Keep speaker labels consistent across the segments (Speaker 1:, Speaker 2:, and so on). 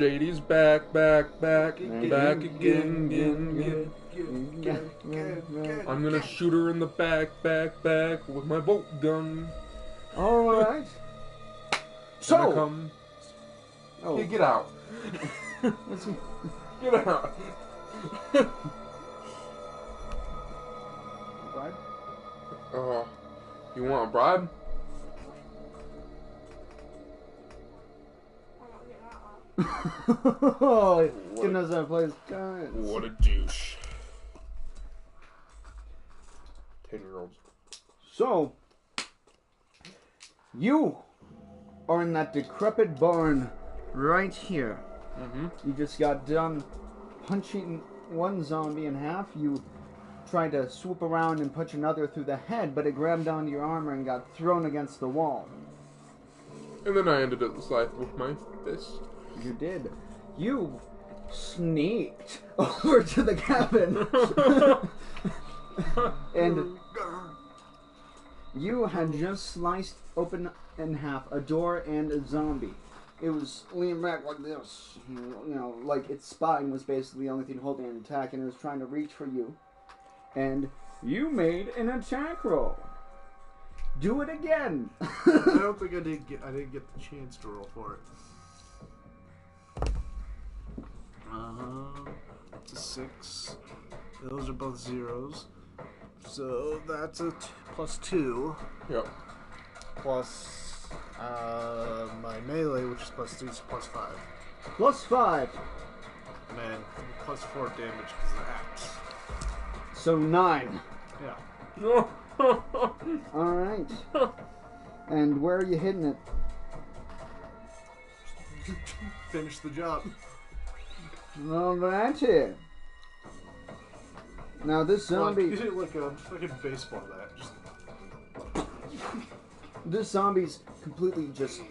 Speaker 1: Shady's back again. I'm gonna shoot her in the back with my bolt gun.
Speaker 2: Alright. So!
Speaker 1: Come.
Speaker 2: Oh.
Speaker 1: Hey, get out. Get out.
Speaker 2: Bribe?
Speaker 1: You want a bribe?
Speaker 2: Oh, he knows how to play his cards.
Speaker 1: What a douche. 10-year-olds.
Speaker 2: So, you are in that decrepit barn right here.
Speaker 1: Mm-hmm.
Speaker 2: You just got done punching one zombie in half. You tried to swoop around and punch another through the head, but it grabbed onto your armor and got thrown against the wall.
Speaker 1: And then I ended up the scythe with my fist.
Speaker 2: You did. You sneaked over to the cabin. And you had just sliced open in half a door and a zombie. It was leaning back like this. You know, like its spine was basically the only thing holding it intact, and it was trying to reach for you. And you made an attack roll. Do it again.
Speaker 3: I don't think I didn't get the chance to roll for it. It's a 6. Those are both zeros. So that's a +2.
Speaker 1: Yep.
Speaker 3: Plus my melee, which is +2, is +5.
Speaker 2: +5.
Speaker 3: And then +4 damage because of the axe.
Speaker 2: So 9.
Speaker 3: Yeah.
Speaker 2: Alright. And where are you hitting it?
Speaker 3: Finish the job.
Speaker 2: Well, that's it. Now this zombie...
Speaker 3: You did like a fucking baseball bat. Just...
Speaker 2: This zombie's completely just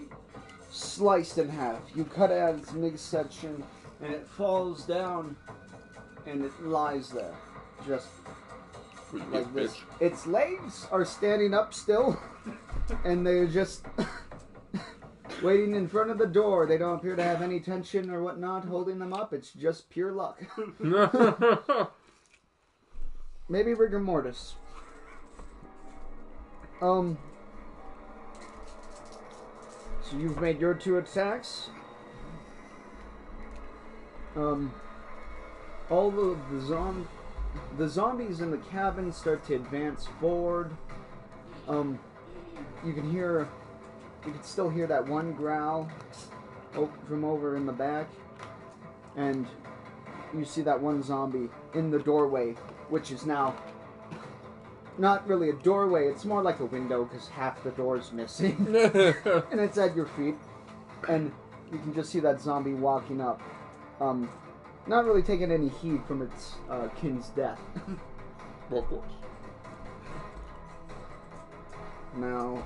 Speaker 2: sliced in half. You cut out its midsection, and it falls down, and it lies there. Just like this. Its legs are standing up still, and they're just waiting in front of the door. They don't appear to have any tension or whatnot holding them up. It's just pure luck. Maybe rigor mortis. So you've made your 2 attacks. All of the zombies in the cabin start to advance forward. You can still hear that one growl from over in the back, and you see that one zombie in the doorway, which is now not really a doorway, it's more like a window because half the door is missing. And it's at your feet, and you can just see that zombie walking up, not really taking any heed from its kin's death.
Speaker 1: Well, of course.
Speaker 2: Now,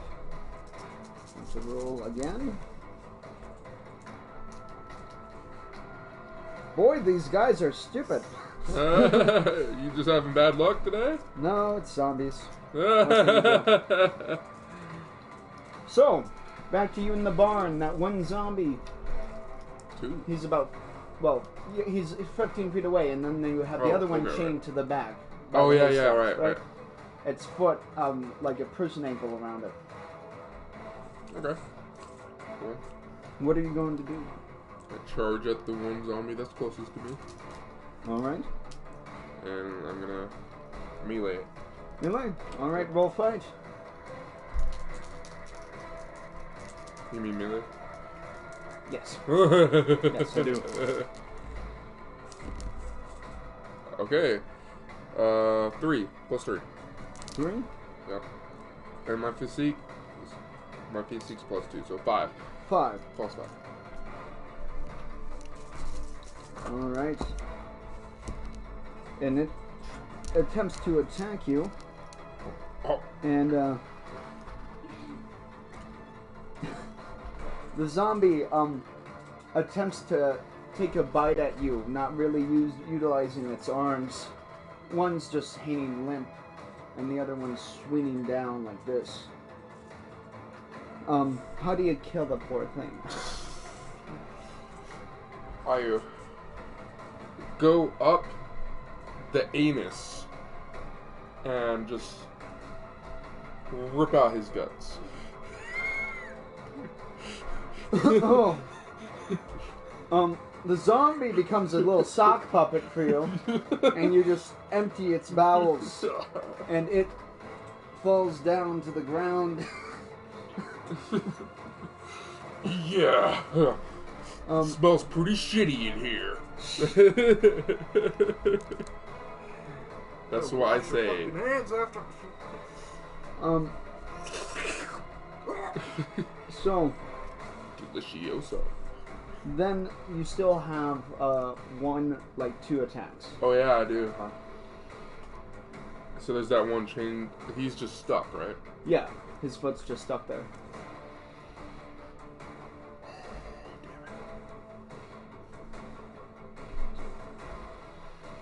Speaker 2: let's roll again. Boy, these guys are stupid.
Speaker 1: You just having bad luck today?
Speaker 2: No, it's zombies. So, back to you in the barn. That one zombie.
Speaker 1: 2.
Speaker 2: He's about, well, he's 15 feet away, and then you have the other one chained to the back.
Speaker 1: Oh, yeah, right.
Speaker 2: Its foot, like a prison ankle around it.
Speaker 1: Okay. Cool.
Speaker 2: What are you going to do?
Speaker 1: I charge at the one zombie that's closest to me.
Speaker 2: Alright.
Speaker 1: And I'm gonna melee it.
Speaker 2: Melee. Alright, roll fight.
Speaker 1: You mean melee?
Speaker 2: Yes. Yes, I do.
Speaker 1: Okay. 3 plus 3.
Speaker 2: 3?
Speaker 1: Yep. And my physique's plus 2, so 5.
Speaker 2: 5.
Speaker 1: Plus 5.
Speaker 2: Alright. And it attempts to attack you.
Speaker 1: Oh.
Speaker 2: And, the zombie, attempts to take a bite at you, not really utilizing its arms. One's just hanging limp, and the other one's swinging down like this. How do you kill the poor thing?
Speaker 1: I go up the anus and just rip out his guts.
Speaker 2: Oh. The zombie becomes a little sock puppet for you, and you just empty its bowels, and it falls down to the ground.
Speaker 1: Yeah. Smells pretty shitty in here. That's what I say.
Speaker 2: So
Speaker 1: Delicioso.
Speaker 2: then you still have two attacks.
Speaker 1: Oh yeah, I do. So there's that one chain. He's just stuck, right?
Speaker 2: Yeah, his foot's just stuck there.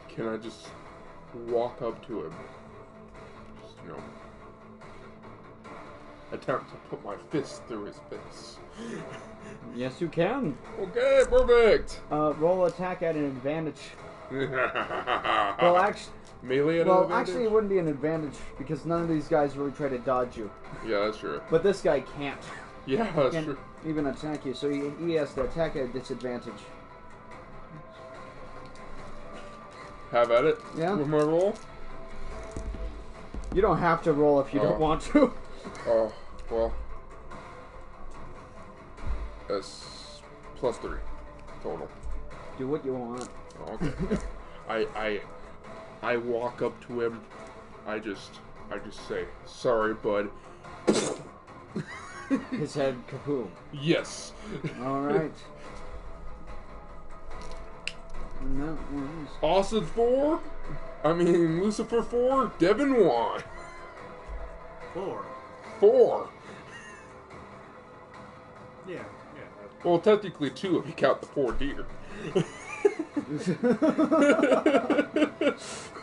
Speaker 1: Can I just walk up to him? Just, attempt to put my fist through his face.
Speaker 2: Yes, you can.
Speaker 1: Okay, perfect.
Speaker 2: Roll attack at an advantage.
Speaker 1: Well,
Speaker 2: actually,
Speaker 1: melee at an advantage?
Speaker 2: Actually, it wouldn't be an advantage because none of these guys really try to dodge you.
Speaker 1: Yeah, that's true.
Speaker 2: But this guy can't.
Speaker 1: Yeah, that's
Speaker 2: Can't
Speaker 1: true.
Speaker 2: even attack you, so he has to attack at a disadvantage.
Speaker 1: Have at it.
Speaker 2: Yeah.
Speaker 1: With my roll.
Speaker 2: You don't have to roll if you don't want to.
Speaker 1: Oh, well. That's +3 total.
Speaker 2: Do what you want.
Speaker 1: Oh, okay. I walk up to him. I just say, "Sorry, bud."
Speaker 2: His head kaboom.
Speaker 1: Yes.
Speaker 2: All right. No worries.
Speaker 1: Austin 4. I mean Lucifer 4. Devin 1. 4.
Speaker 3: Yeah.
Speaker 1: Well, technically 2 if you count the 4 deer.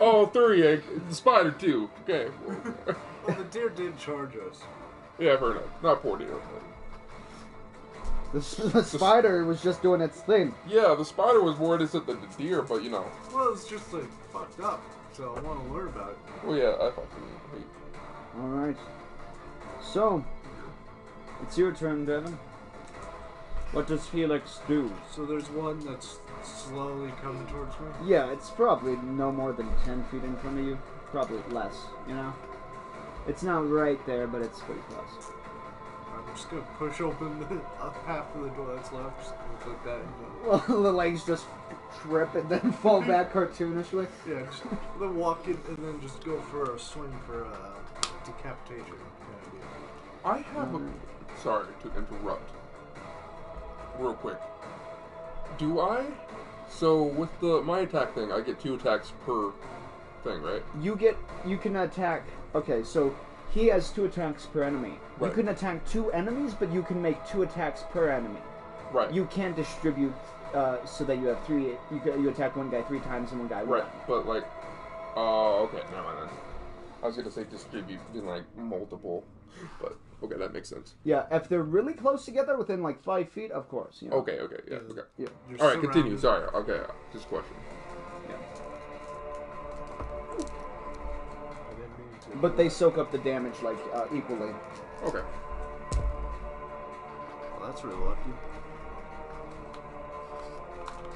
Speaker 1: Oh, 3. The spider 2. Okay.
Speaker 3: Well, the deer did charge us.
Speaker 1: Yeah, fair enough. Not 4 deer.
Speaker 2: The spider was just doing its thing.
Speaker 1: Yeah, the spider was more innocent than the deer, but
Speaker 3: Well, it's just like fucked up, so I want to learn about it.
Speaker 1: Well, yeah, I fucking hate.
Speaker 2: All right. So, it's your turn, Devin. What does Felix do?
Speaker 3: So there's one that's slowly coming towards me.
Speaker 2: Yeah, it's probably no more than 10 feet in front of you. Probably less, It's not right there, but it's pretty close.
Speaker 3: I'm just gonna push open half of the door that's left, just like that.
Speaker 2: Well, the legs just trip and then fall back cartoonishly.
Speaker 3: Yeah, just then walk in and then just go for a swing for decapitation.
Speaker 1: I have a... Sorry to interrupt. Real quick. Do I? So, with my attack thing, I get 2 attacks per thing, right?
Speaker 2: You can attack... Okay, so he has 2 attacks per enemy.
Speaker 1: Right.
Speaker 2: You can attack 2 enemies, but you can make 2 attacks per enemy.
Speaker 1: Right.
Speaker 2: You can't distribute so that you have 3... You attack one guy 3 times and one guy
Speaker 1: Right,
Speaker 2: 1.
Speaker 1: but okay, never mind then. I was gonna say distribute in multiple, but okay, that makes sense.
Speaker 2: Yeah, if they're really close together, within 5 feet, of course.
Speaker 1: Okay, yeah, okay.
Speaker 2: Yeah.
Speaker 1: All right, continue. Sorry. Okay, just a question.
Speaker 2: But they soak up the damage equally.
Speaker 1: Okay.
Speaker 3: Well, that's really lucky.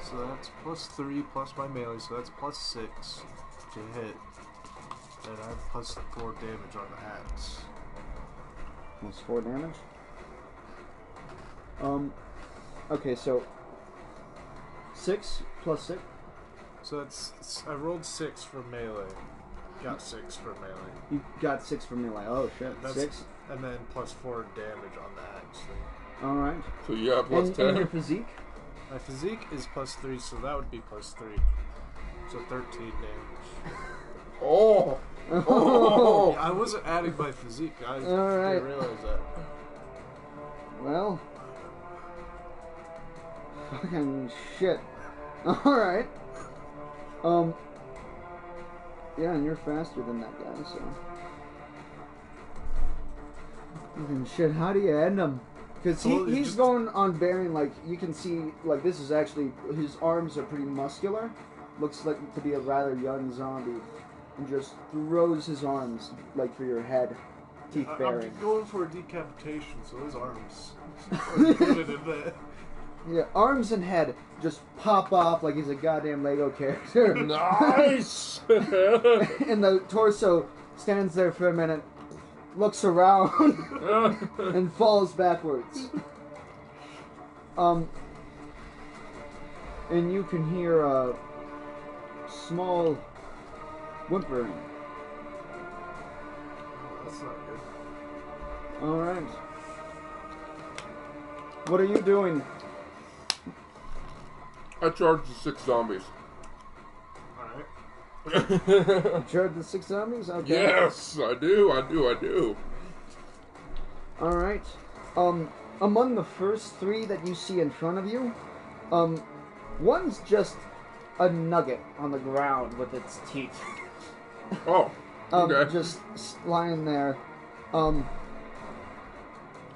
Speaker 3: So that's +3 plus my melee, so that's +6 to hit. And I have +4 damage on the axe.
Speaker 2: Plus 4 damage. Okay, so 6 plus 6.
Speaker 3: So that's I rolled 6 for melee. Got 6 for melee.
Speaker 2: You got 6 for melee. Oh shit, 6.
Speaker 3: And then +4 damage on the axe thing.
Speaker 2: All right.
Speaker 1: So you have +10.
Speaker 2: And your physique?
Speaker 3: My physique is +3, so that would be +3. So 13 damage.
Speaker 1: Oh.
Speaker 2: Oh.
Speaker 3: Yeah, I wasn't adding my physique. I
Speaker 2: right.
Speaker 3: didn't realize that.
Speaker 2: Well. Fucking shit. Alright. Yeah, and you're faster than that guy, so. Fucking shit, how do you end him? Because he's going on bearing, like, you can see, like, this is actually, his arms are pretty muscular. Looks like to be a rather young zombie. And just throws his arms, like, for your head. Teeth bearing.
Speaker 3: I'm going for a decapitation, so his arms are good in that.
Speaker 2: Yeah, arms and head just pop off like he's a goddamn Lego character.
Speaker 1: Nice!
Speaker 2: And the torso stands there for a minute, looks around, and falls backwards. And you can hear a small whimpering.
Speaker 3: That's not good.
Speaker 2: Alright. What are you doing?
Speaker 1: I charged the 6 zombies.
Speaker 3: Alright.
Speaker 2: Charge the 6 zombies? Okay.
Speaker 1: Yes, I do.
Speaker 2: Alright. Among the first 3 that you see in front of you, one's just a nugget on the ground with its teeth.
Speaker 1: Oh, okay.
Speaker 2: Just lying there.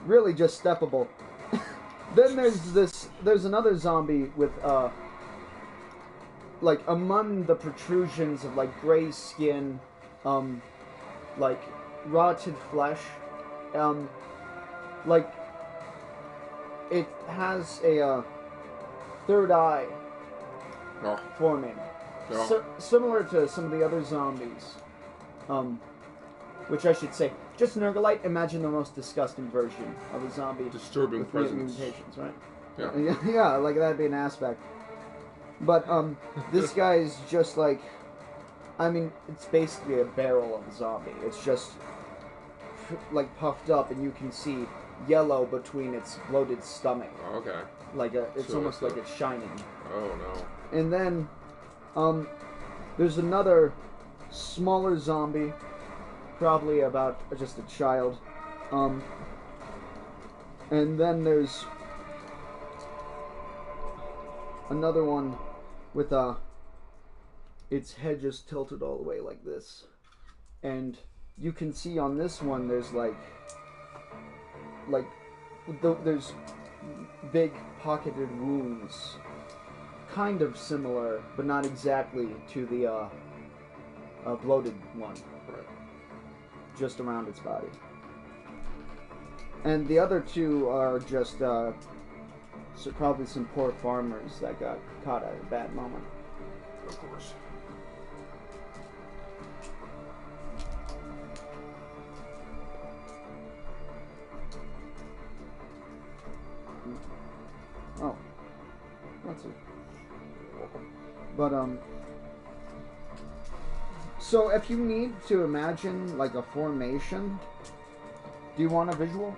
Speaker 2: Really just steppable. Then there's another zombie with, like, among the protrusions of, like, gray skin, like, rotted flesh, like, it has a, third eye forming.
Speaker 1: Oh.
Speaker 2: Similar to some of the other zombies. Which I should say, just Nurglite, imagine the most disgusting version of a zombie.
Speaker 1: Disturbing
Speaker 2: with
Speaker 1: presence.
Speaker 2: mutations, right?
Speaker 1: Yeah.
Speaker 2: Yeah, like that'd be an aspect. But, this guy's just like, I mean, it's basically a barrel of a zombie. It's just, like, puffed up, and you can see yellow between its bloated stomach.
Speaker 1: Oh, okay.
Speaker 2: Like, it's
Speaker 1: So
Speaker 2: almost like it's shining.
Speaker 1: Oh, no.
Speaker 2: And then, there's another smaller zombie, probably about just a child. And then there's another one with its head just tilted all the way like this. And you can see on this one there's there's big pocketed wounds. Kind of similar, but not exactly to the bloated one.
Speaker 1: Right.
Speaker 2: Just around its body. And the other 2 are just so probably some poor farmers that got caught at a bad moment.
Speaker 1: Of course.
Speaker 2: Oh. That's it. But, so if you need to imagine, like, a formation, do you want a visual?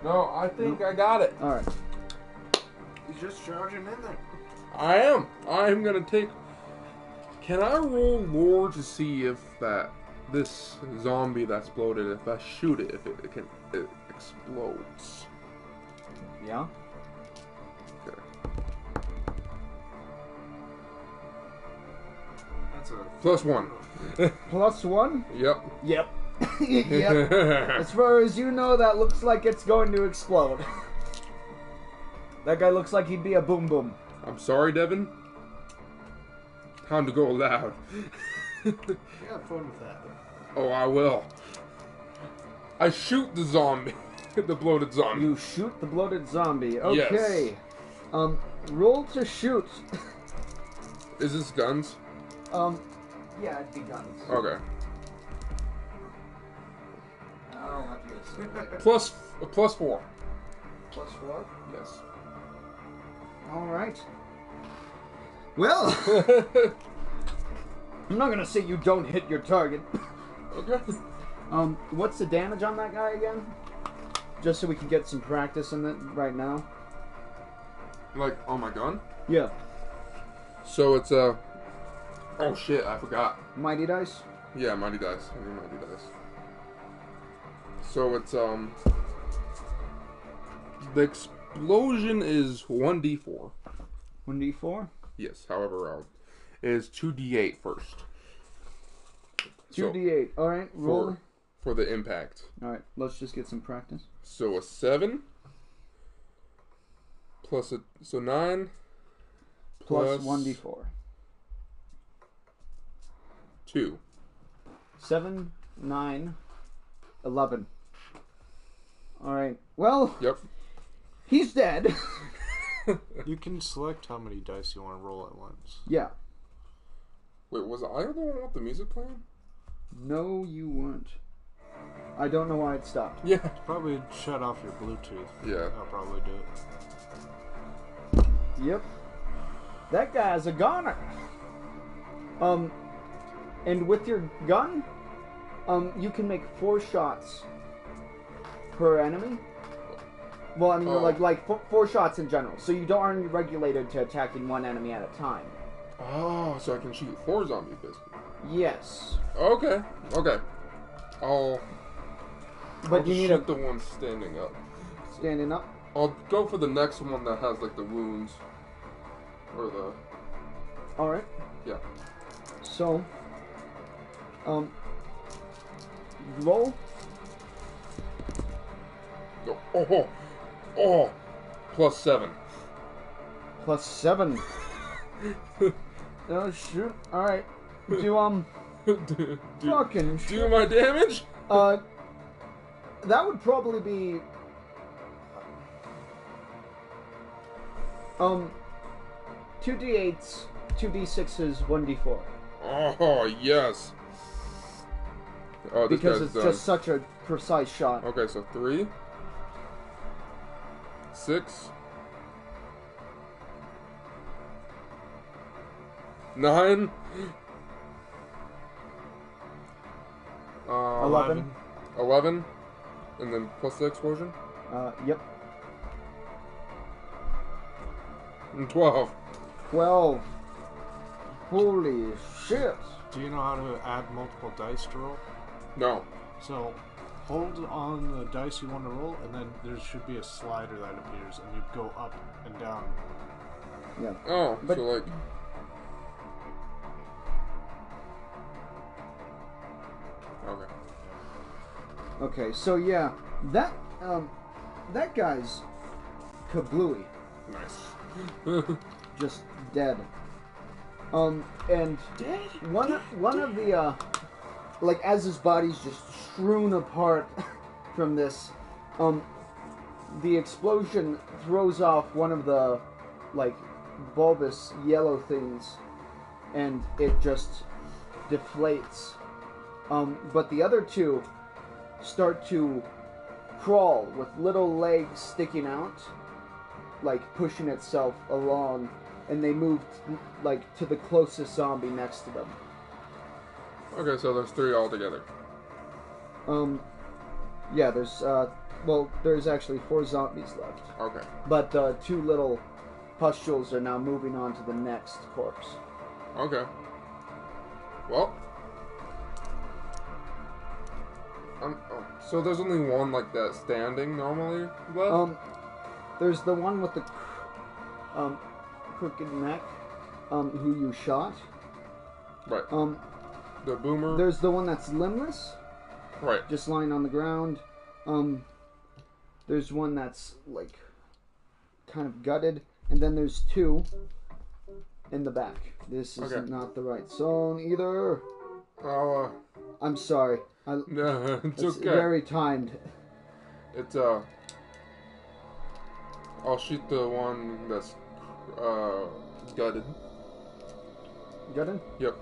Speaker 1: No, I think I got it.
Speaker 2: Alright.
Speaker 3: He's just charging in there.
Speaker 1: I am. I'm gonna take... Can I roll lore to see if this zombie that's bloated, if I shoot it, if it explodes?
Speaker 2: Yeah?
Speaker 1: Okay.
Speaker 3: That's a...
Speaker 1: +1.
Speaker 2: +1?
Speaker 1: Yep.
Speaker 2: Yep. Yep. As far as you know, that looks like it's going to explode. That guy looks like he'd be a boom boom.
Speaker 1: I'm sorry, Devin. Time to go loud.
Speaker 3: You have fun with that.
Speaker 1: Oh, I will. I shoot the zombie. The bloated zombie.
Speaker 2: You shoot the bloated zombie. Okay. Yes. Roll to shoot.
Speaker 1: Is this guns?
Speaker 2: Yeah, it'd be guns.
Speaker 1: Okay.
Speaker 2: I don't have to get
Speaker 1: +4.
Speaker 2: +4?
Speaker 1: Yes.
Speaker 2: Alright. Well, I'm not gonna say you don't hit your target.
Speaker 1: Okay.
Speaker 2: What's the damage on that guy again? Just so we can get some practice in it right now.
Speaker 1: Like, on my gun?
Speaker 2: Yeah.
Speaker 1: So it's oh shit, I forgot.
Speaker 2: Mighty dice?
Speaker 1: Yeah, mighty dice. I need mighty dice. So it's the explosion is 1d4.
Speaker 2: 1d4?
Speaker 1: Yes, however, it is 2d8 first.
Speaker 2: 2d8. Alright, roll.
Speaker 1: for the impact.
Speaker 2: Alright, let's just get some practice.
Speaker 1: So a 7 plus a 9
Speaker 2: Plus 1d4.
Speaker 1: 2.
Speaker 2: 7, 9, 11. Alright, well,
Speaker 1: Yep.
Speaker 2: he's dead.
Speaker 3: You can select how many dice you want to roll at once.
Speaker 2: Yeah.
Speaker 1: Wait, was I the one with the music playing?
Speaker 2: No, you weren't. I don't know why it stopped.
Speaker 1: Yeah.
Speaker 3: Probably shut off your Bluetooth.
Speaker 1: Yeah.
Speaker 3: I'll probably do it.
Speaker 2: Yep. That guy's a goner. And with your gun, you can make 4 shots per enemy. Well, I mean, like 4 shots in general. So you aren't regulated to attacking one enemy at a time.
Speaker 1: Oh, so I can shoot 4 zombies, basically.
Speaker 2: Yes.
Speaker 1: Okay.
Speaker 2: But you need
Speaker 1: shoot the one standing up.
Speaker 2: standing up.
Speaker 1: I'll go for the next one that has like the wounds. Or the...
Speaker 2: Alright.
Speaker 1: Yeah.
Speaker 2: So, roll.
Speaker 1: Oh, plus 7.
Speaker 2: Plus 7. Oh, shoot. Alright. Do, fucking shit.
Speaker 1: Do my damage?
Speaker 2: That would probably be... 2d8s, 2d6s, 1d4.
Speaker 1: Oh, yes. Oh, this
Speaker 2: Because
Speaker 1: guy's
Speaker 2: it's
Speaker 1: done.
Speaker 2: just such a precise shot.
Speaker 1: Okay, so 3, 6, 9,
Speaker 2: 11.
Speaker 1: 11, and then plus the explosion,
Speaker 2: Yep.
Speaker 1: and 12.
Speaker 2: 12. Holy shit.
Speaker 3: Do you know how to add multiple dice to roll?
Speaker 1: No.
Speaker 3: So, hold on the dice you want to roll, and then there should be a slider that appears, and you go up and down.
Speaker 2: Yeah.
Speaker 1: Oh,
Speaker 2: But-
Speaker 1: so like... Okay.
Speaker 2: Okay, so yeah, that guy's kablooey.
Speaker 1: Nice.
Speaker 2: Just dead. And one of the like as his body's just strewn apart from this, the explosion throws off one of the like bulbous yellow things, and it just deflates. But the other two start to crawl with little legs sticking out, like pushing itself along, and they move like to the closest zombie next to them.
Speaker 1: Okay, so there's 3 altogether.
Speaker 2: Yeah, there's actually 4 zombies left,
Speaker 1: Okay.
Speaker 2: but 2 little pustules are now moving on to the next corpse.
Speaker 1: Okay. Well. So there's only one like that standing normally left?
Speaker 2: There's the one with the crooked neck, who you shot.
Speaker 1: Right. The boomer?
Speaker 2: There's the one that's limbless,
Speaker 1: Right.
Speaker 2: just lying on the ground. There's one that's like kind of gutted, and then there's 2 in the back. This is
Speaker 1: Okay.
Speaker 2: not the right zone either.
Speaker 1: I'll,
Speaker 2: I'm sorry.
Speaker 1: no, it's
Speaker 2: It's
Speaker 1: okay.
Speaker 2: very timed.
Speaker 1: It's, I'll shoot the one that's, gutted.
Speaker 2: Gutted?
Speaker 1: Yep.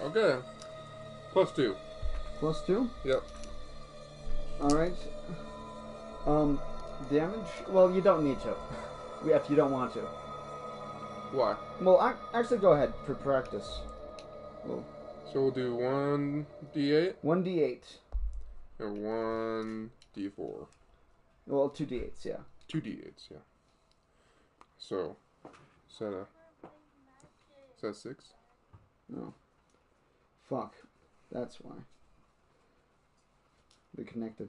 Speaker 1: Okay. Plus 2.
Speaker 2: Plus 2?
Speaker 1: Yep.
Speaker 2: Alright. Damage? Well, you don't need to. If you don't want to.
Speaker 1: Why?
Speaker 2: Well, actually go ahead for practice. Well,
Speaker 1: So we'll do 1d8
Speaker 2: 1d8.
Speaker 1: and 1d4.
Speaker 2: Well, 2d8s, yeah.
Speaker 1: 2d8s, yeah. So, is that 6?
Speaker 2: No. Fuck. That's why. They're connected.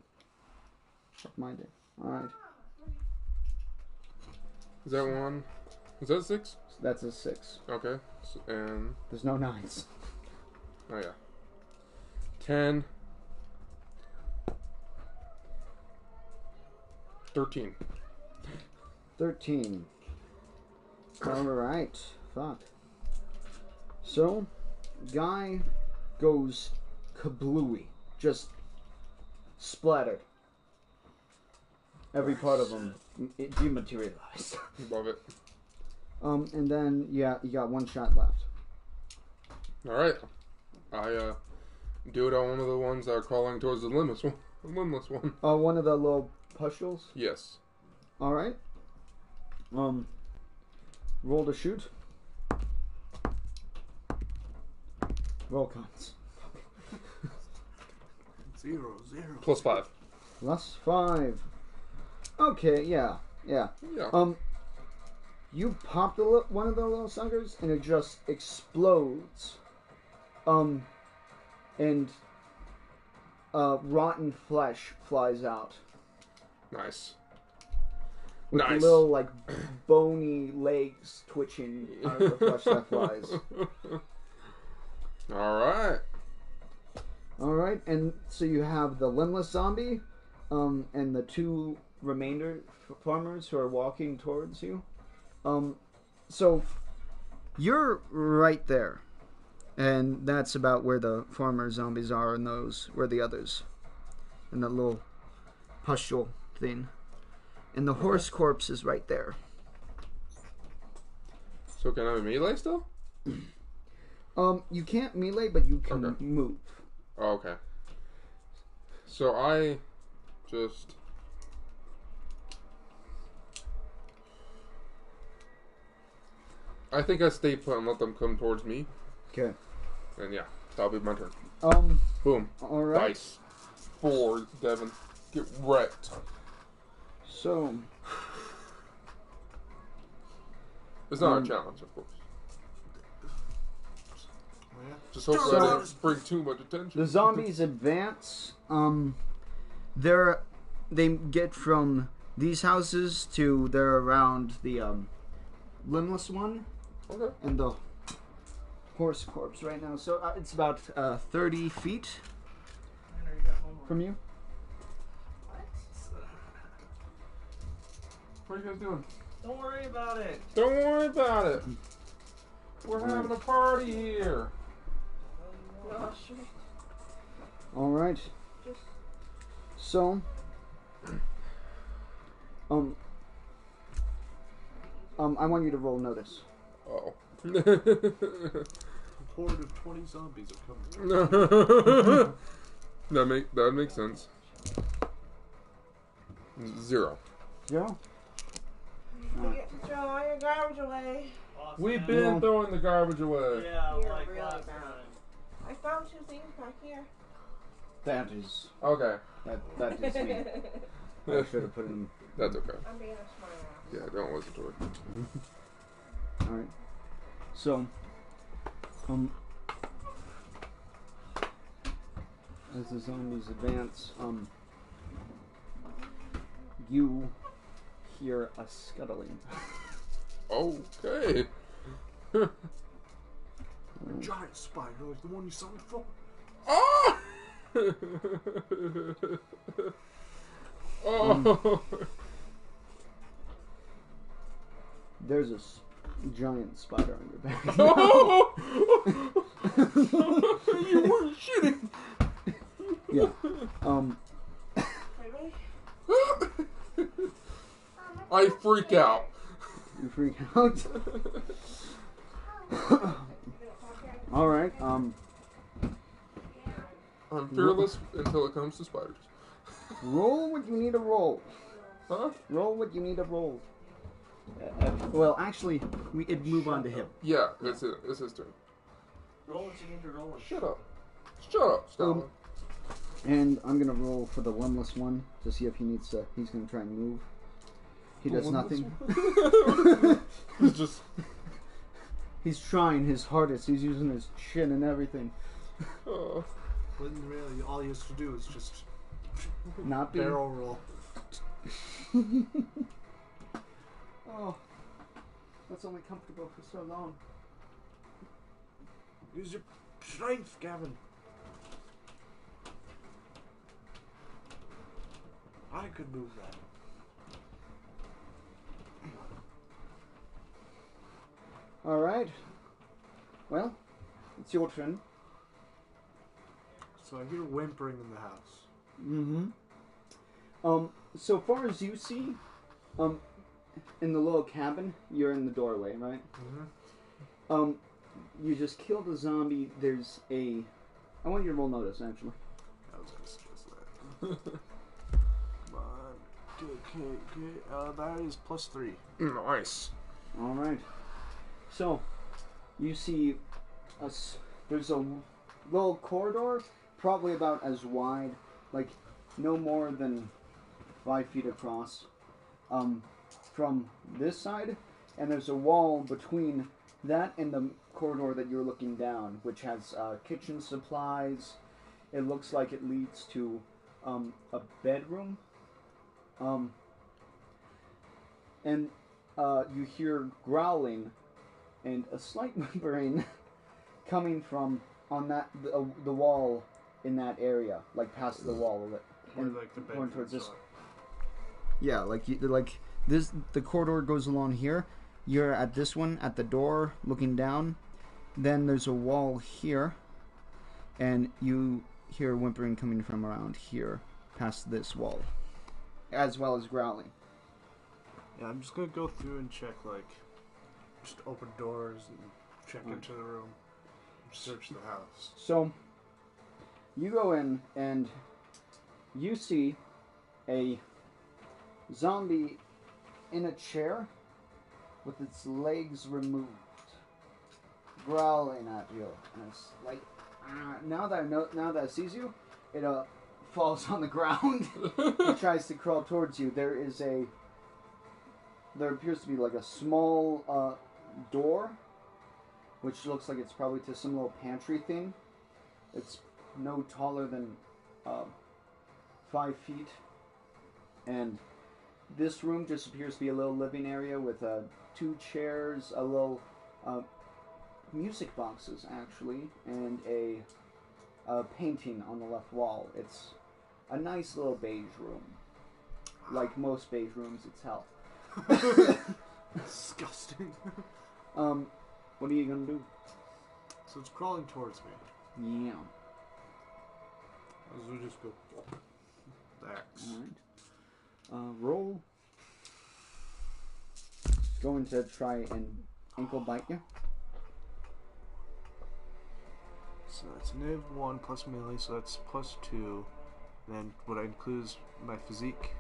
Speaker 2: Fuck my day. Alright.
Speaker 1: Is that 1? Is that a 6?
Speaker 2: That's a 6.
Speaker 1: Okay. And
Speaker 2: There's no 9s.
Speaker 1: oh yeah. 10. 13.
Speaker 2: 13. Alright. Fuck. So, guy goes kablooey. Just splattered. Every part of him dematerialized.
Speaker 1: Love it.
Speaker 2: And then, yeah, you got 1 shot left.
Speaker 1: Alright. I do it on one of the ones that are crawling towards the limbless one.
Speaker 2: One of the little pustules?
Speaker 1: Yes.
Speaker 2: Alright. Roll to shoot. Roll counts.
Speaker 3: 0, 0.
Speaker 1: +5.
Speaker 2: +5. Okay, yeah.
Speaker 1: Yeah.
Speaker 2: You pop one of the little suckers and it just explodes. And rotten flesh flies out.
Speaker 1: Nice.
Speaker 2: With
Speaker 1: Nice.
Speaker 2: little, like, bony legs twitching out of the flesh that flies.
Speaker 1: Alright.
Speaker 2: Alright, and so you have the limbless zombie, and the 2 remainder farmers who are walking towards you. So you're right there. And that's about where the farmer zombies are, and those where the others. And the little pustule thing. And the horse corpse is right there.
Speaker 1: So can I have a melee still?
Speaker 2: You can't melee, but you can move.
Speaker 1: Oh, okay. So I just... I think I stay put and let them come towards me.
Speaker 2: Okay.
Speaker 1: And yeah, that'll be my turn. Boom.
Speaker 2: Alright.
Speaker 1: Dice. 4, Devin. Get wrecked.
Speaker 2: So...
Speaker 1: It's not a challenge, of course.
Speaker 3: Yeah.
Speaker 1: Just hopefully I didn't bring too much attention.
Speaker 2: The zombies advance. They get from these houses to they're around the limbless one.
Speaker 1: Okay.
Speaker 2: And the horse corpse right now. So it's about 30 feet from you.
Speaker 1: What are you guys doing?
Speaker 4: Don't worry about it.
Speaker 1: Don't worry about it. We're having a party here.
Speaker 2: All right. So, I want you to roll notice.
Speaker 1: Oh.
Speaker 3: A horde of 20 zombies are coming.
Speaker 1: That makes sense. 0.
Speaker 2: Yeah.
Speaker 4: You get to throw all your garbage away.
Speaker 1: We've been throwing the garbage away.
Speaker 5: Yeah,
Speaker 4: You're
Speaker 5: like
Speaker 4: really
Speaker 5: last
Speaker 4: bad.
Speaker 5: time.
Speaker 4: I found 2 things back here.
Speaker 2: That is
Speaker 1: Okay.
Speaker 2: that is me. I should have put in.
Speaker 1: That's okay.
Speaker 4: I'm being a smart ass.
Speaker 1: Yeah, don't listen to it.
Speaker 2: All right. So, as the zombies advance, you hear a scuttling.
Speaker 1: Okay.
Speaker 3: A giant spider like the one you saw before.
Speaker 1: Ah! Oh.
Speaker 2: There's a giant spider on your back.
Speaker 1: Oh! You weren't shitting.
Speaker 2: Yeah.
Speaker 4: Really?
Speaker 1: I freak out.
Speaker 2: You freak out. All right.
Speaker 1: I'm fearless until it comes to spiders.
Speaker 2: Roll what you need to roll.
Speaker 1: Huh?
Speaker 2: Roll what you need to roll. Well, actually, it'd move on to him.
Speaker 1: Yeah, it's his turn.
Speaker 5: Roll what you need to roll.
Speaker 1: Shut up. Shut up, Stalin.
Speaker 2: And I'm gonna roll for the limbless one to see if he needs to. He's gonna try and move. He does nothing.
Speaker 1: He's just.
Speaker 2: He's trying his hardest. He's using his chin and everything.
Speaker 3: When really all he has to do is just
Speaker 2: Not be.
Speaker 3: barrel roll.
Speaker 2: Oh. That's only comfortable for so long.
Speaker 3: Use your strength, Gavin. I could move that.
Speaker 2: Alright. Well, it's your turn.
Speaker 3: So I hear whimpering in the house.
Speaker 2: Mm-hmm. So far as you see, in the little cabin, you're in the doorway, right?
Speaker 3: Mm-hmm.
Speaker 2: You just killed a zombie. There's a... I want you to roll notice, actually.
Speaker 3: I was gonna suggest that. Come on. Okay. That is +3.
Speaker 1: Nice.
Speaker 2: Alright. So, you see there's a little corridor, probably about as wide, like no more than 5 feet across, from this side, and there's a wall between that and the corridor that you're looking down, which has kitchen supplies. It looks like it leads to a bedroom, and you hear growling and a slight whimpering coming from on the wall in that area, like past the wall of it, and
Speaker 3: like the
Speaker 2: going towards this.
Speaker 3: are.
Speaker 2: Yeah, like this. The corridor goes along here. You're at this one at the door, looking down. Then there's a wall here, and you hear whimpering coming from around here, past this wall, as well as growling.
Speaker 3: Yeah, I'm just gonna go through and check, like, just open doors and check into the room, search the house.
Speaker 2: So, you go in and you see a zombie in a chair with its legs removed, growling at you. And it's like, now that it sees you, it falls on the ground. It tries to crawl towards you. There appears to be like a small door, which looks like it's probably to some little pantry thing. It's no taller than 5 feet, and this room just appears to be a little living area with 2 chairs, a little music boxes actually, and a painting on the left wall. It's a nice little beige room, like most beige rooms. It's hell.
Speaker 3: Disgusting.
Speaker 2: What are you gonna do?
Speaker 3: So it's crawling towards me.
Speaker 2: Yeah.
Speaker 3: So we just go. The axe.
Speaker 2: Alright. Roll. It's going to try and ankle bite you.
Speaker 3: So that's -1 plus melee, so that's +2. Then what I include is my physique.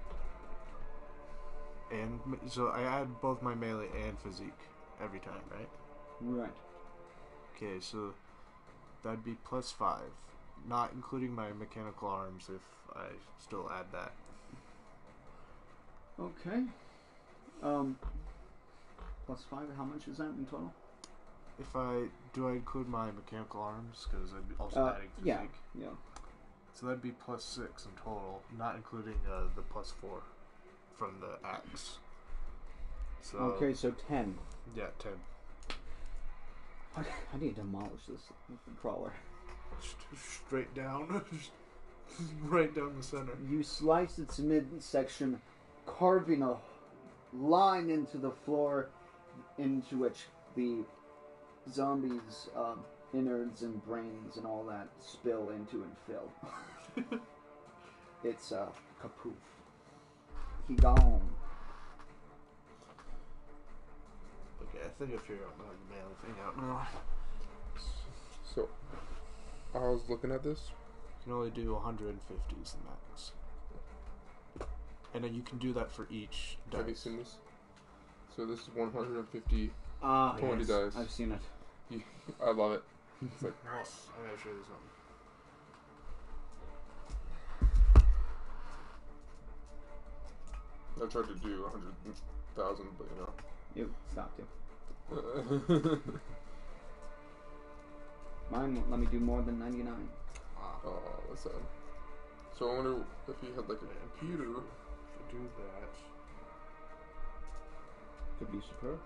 Speaker 3: And so I add both my melee and physique every time, right?
Speaker 2: Right.
Speaker 3: Okay, so that'd be +5, not including my mechanical arms if I still add that.
Speaker 2: Okay. +5. How much is that in total?
Speaker 3: If I include my mechanical arms because I'd be also adding physique.
Speaker 2: Yeah.
Speaker 3: So that'd be +6 in total, not including the +4 from the axe. So
Speaker 2: Okay, so 10.
Speaker 3: yeah, 10.
Speaker 2: How do you demolish this crawler?
Speaker 3: Straight down, right down the center.
Speaker 2: You slice its midsection, carving a line into the floor, into which the zombies' innards and brains and all that spill into and fill. It's kapoof. He gone.
Speaker 3: Okay, I think I figured out the melee thing out now.
Speaker 1: So, I was looking at this.
Speaker 3: You can only do 150 is the max. And then you can do that for each dice.
Speaker 1: Have you seen this? So this is 150
Speaker 2: Ah,
Speaker 1: 20 dice.
Speaker 2: I've seen it.
Speaker 1: I love it. It's like,
Speaker 3: Nice. I gotta show you something.
Speaker 1: I tried to do 100,000, but you know.
Speaker 2: You stopped you. Mine won't let me do more than 99.
Speaker 1: Oh, that's sad. So I wonder if he had like a computer.
Speaker 3: To do that.
Speaker 2: Could be superb.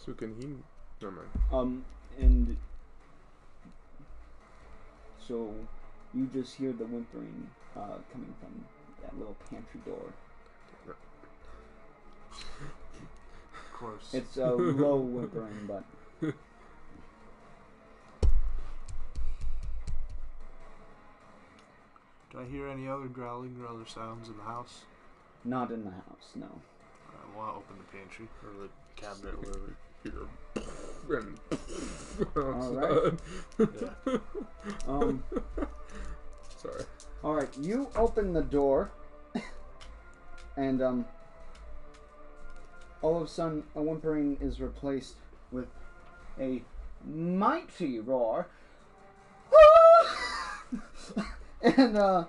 Speaker 1: So can he? Never mind.
Speaker 2: And so you just hear the whimpering coming from that little pantry door.
Speaker 3: Of course.
Speaker 2: It's a low whimpering, but
Speaker 3: Do I hear any other growling or other sounds in the house?
Speaker 2: not in the house. No.
Speaker 3: I want to open the pantry.
Speaker 1: Or the cabinet, whatever. Here. And
Speaker 2: All right.
Speaker 1: Sorry.
Speaker 2: All right. You open the door, and all of a sudden, a whimpering is replaced with a mighty roar, and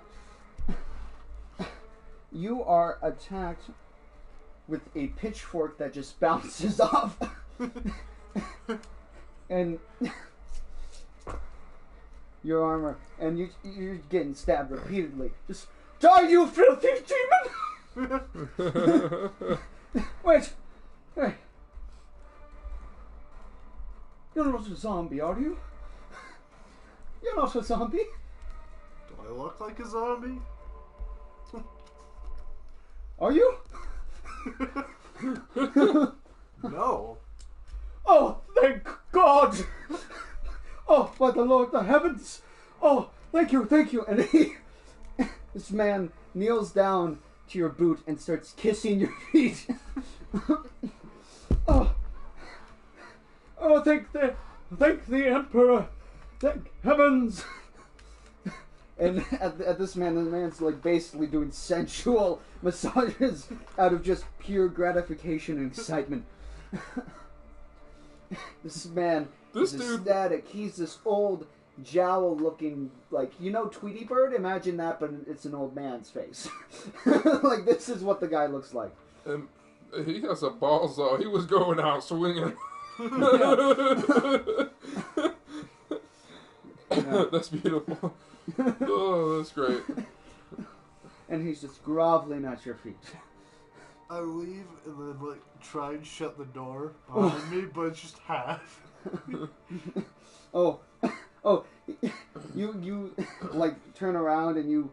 Speaker 2: you are attacked with a pitchfork that just bounces off, and your armor, and you're getting stabbed repeatedly. Just die, you filthy demon! Wait. You're not a zombie, are you? You're not a zombie.
Speaker 3: Do I look like a zombie?
Speaker 2: Are you?
Speaker 3: No.
Speaker 2: Oh, thank God! Oh, by the Lord, the heavens! Oh, thank you. And this man kneels down to your boot and starts kissing your feet. Oh, thank the Emperor! Thank heavens! And at this man, the man's like basically doing sensual massages out of just pure gratification and excitement. This man is ecstatic. He's this old, jowl-looking, like, you know Tweety Bird? Imagine that, but it's an old man's face. Like, this is what the guy looks like.
Speaker 1: And he has a balls though. He was going out swinging. That's beautiful. Oh, that's great.
Speaker 2: And he's just groveling at your feet.
Speaker 3: I leave and then like try and shut the door behind me, but it's just half.
Speaker 2: Oh, you like turn around and you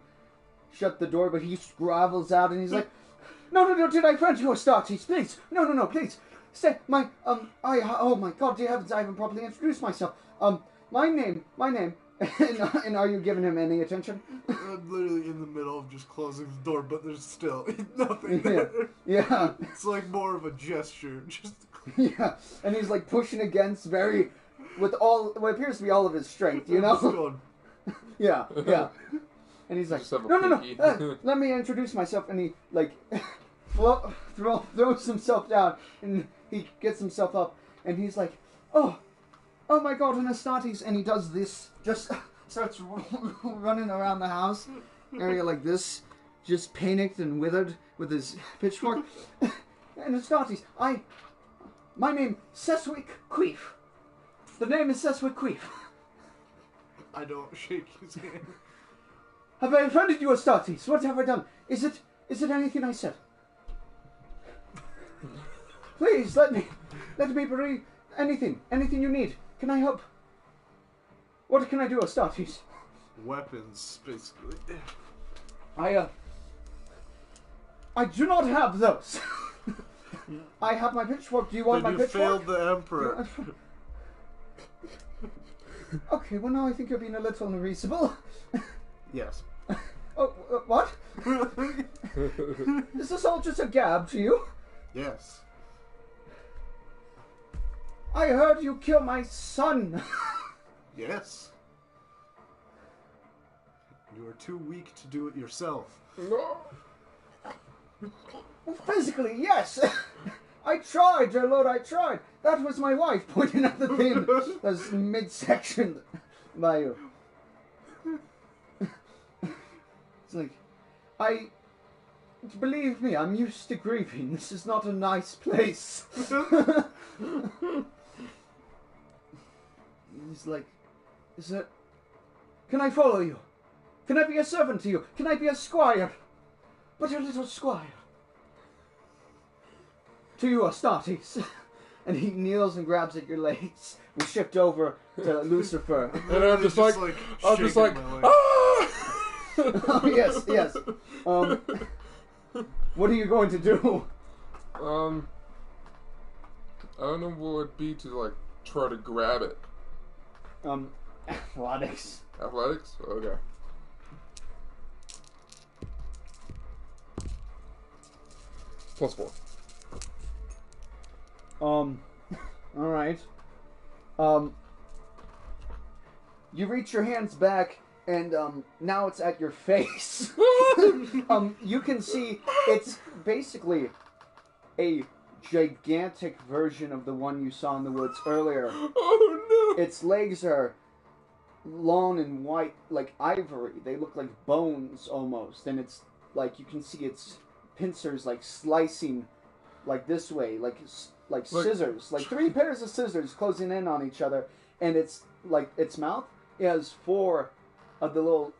Speaker 2: shut the door, but he grovels out and he's like, no, did I grant you Astartes? Please, no, please. Stay, oh my God, dear heavens, I haven't properly introduced myself. My name, and are you giving him any attention?
Speaker 3: I'm literally in the middle of just closing the door, but there's still nothing there.
Speaker 2: Yeah.
Speaker 3: It's like more of a gesture, just...
Speaker 2: Yeah, and he's like pushing against with all, what appears to be all of his strength, you know?
Speaker 3: Going,
Speaker 2: Yeah. And he's like,
Speaker 1: Just have a
Speaker 2: no,
Speaker 1: pinky.
Speaker 2: let me introduce myself. And he, like, throws himself down, and he gets himself up, and he's like, oh my God, an Astartes. And he does this, just starts running around the house, area like this, just panicked and withered with his pitchfork. And Astartes, my name, Seswick Queef. The name is Seswick Queef.
Speaker 3: I don't shake his hand.
Speaker 2: Have I offended you, Astartes? What have I done? Is it anything I said? Please, let me breathe. Anything you need. Can I help? What can I do, Astartes?
Speaker 3: Weapons, basically.
Speaker 2: I do not have those. I have my pitchfork. Do you want
Speaker 3: Then
Speaker 2: my
Speaker 3: you
Speaker 2: pitchfork?
Speaker 3: failed the Emperor.
Speaker 2: Okay, well now I think you're being a little unreasonable.
Speaker 3: Yes.
Speaker 2: Oh, what? Is this all just a gab to you?
Speaker 3: Yes.
Speaker 2: I heard you kill my son.
Speaker 3: Yes. You are too weak to do it yourself.
Speaker 1: No.
Speaker 2: Well, physically, yes. I tried, dear Lord, I tried. That was my wife pointing at the thing that's midsection by you. It's like, believe me, I'm used to grieving. This is not a nice place. He's like, can I follow you? Can I be a servant to you? Can I be a squire? But a little squire. To you, Astartes. And he kneels and grabs at your legs. We shift over to Lucifer.
Speaker 1: And I'm just like,
Speaker 3: shaking my leg.
Speaker 1: ah!
Speaker 2: Oh, yes. What are you going to do?
Speaker 1: I don't know what it'd be to like try to grab it.
Speaker 2: Athletics.
Speaker 1: Athletics? Okay. +4.
Speaker 2: Alright. You reach your hands back, and, now it's at your face. You can see it's basically a gigantic version of the one you saw in the woods earlier.
Speaker 1: Oh no!
Speaker 2: Its legs are long and white, like ivory. They look like bones, almost. And it's, like, you can see its pincers, like, slicing, like, this way, like scissors. Like 3 pairs of scissors closing in on each other. And it's, like, its mouth, it has 4 of the little,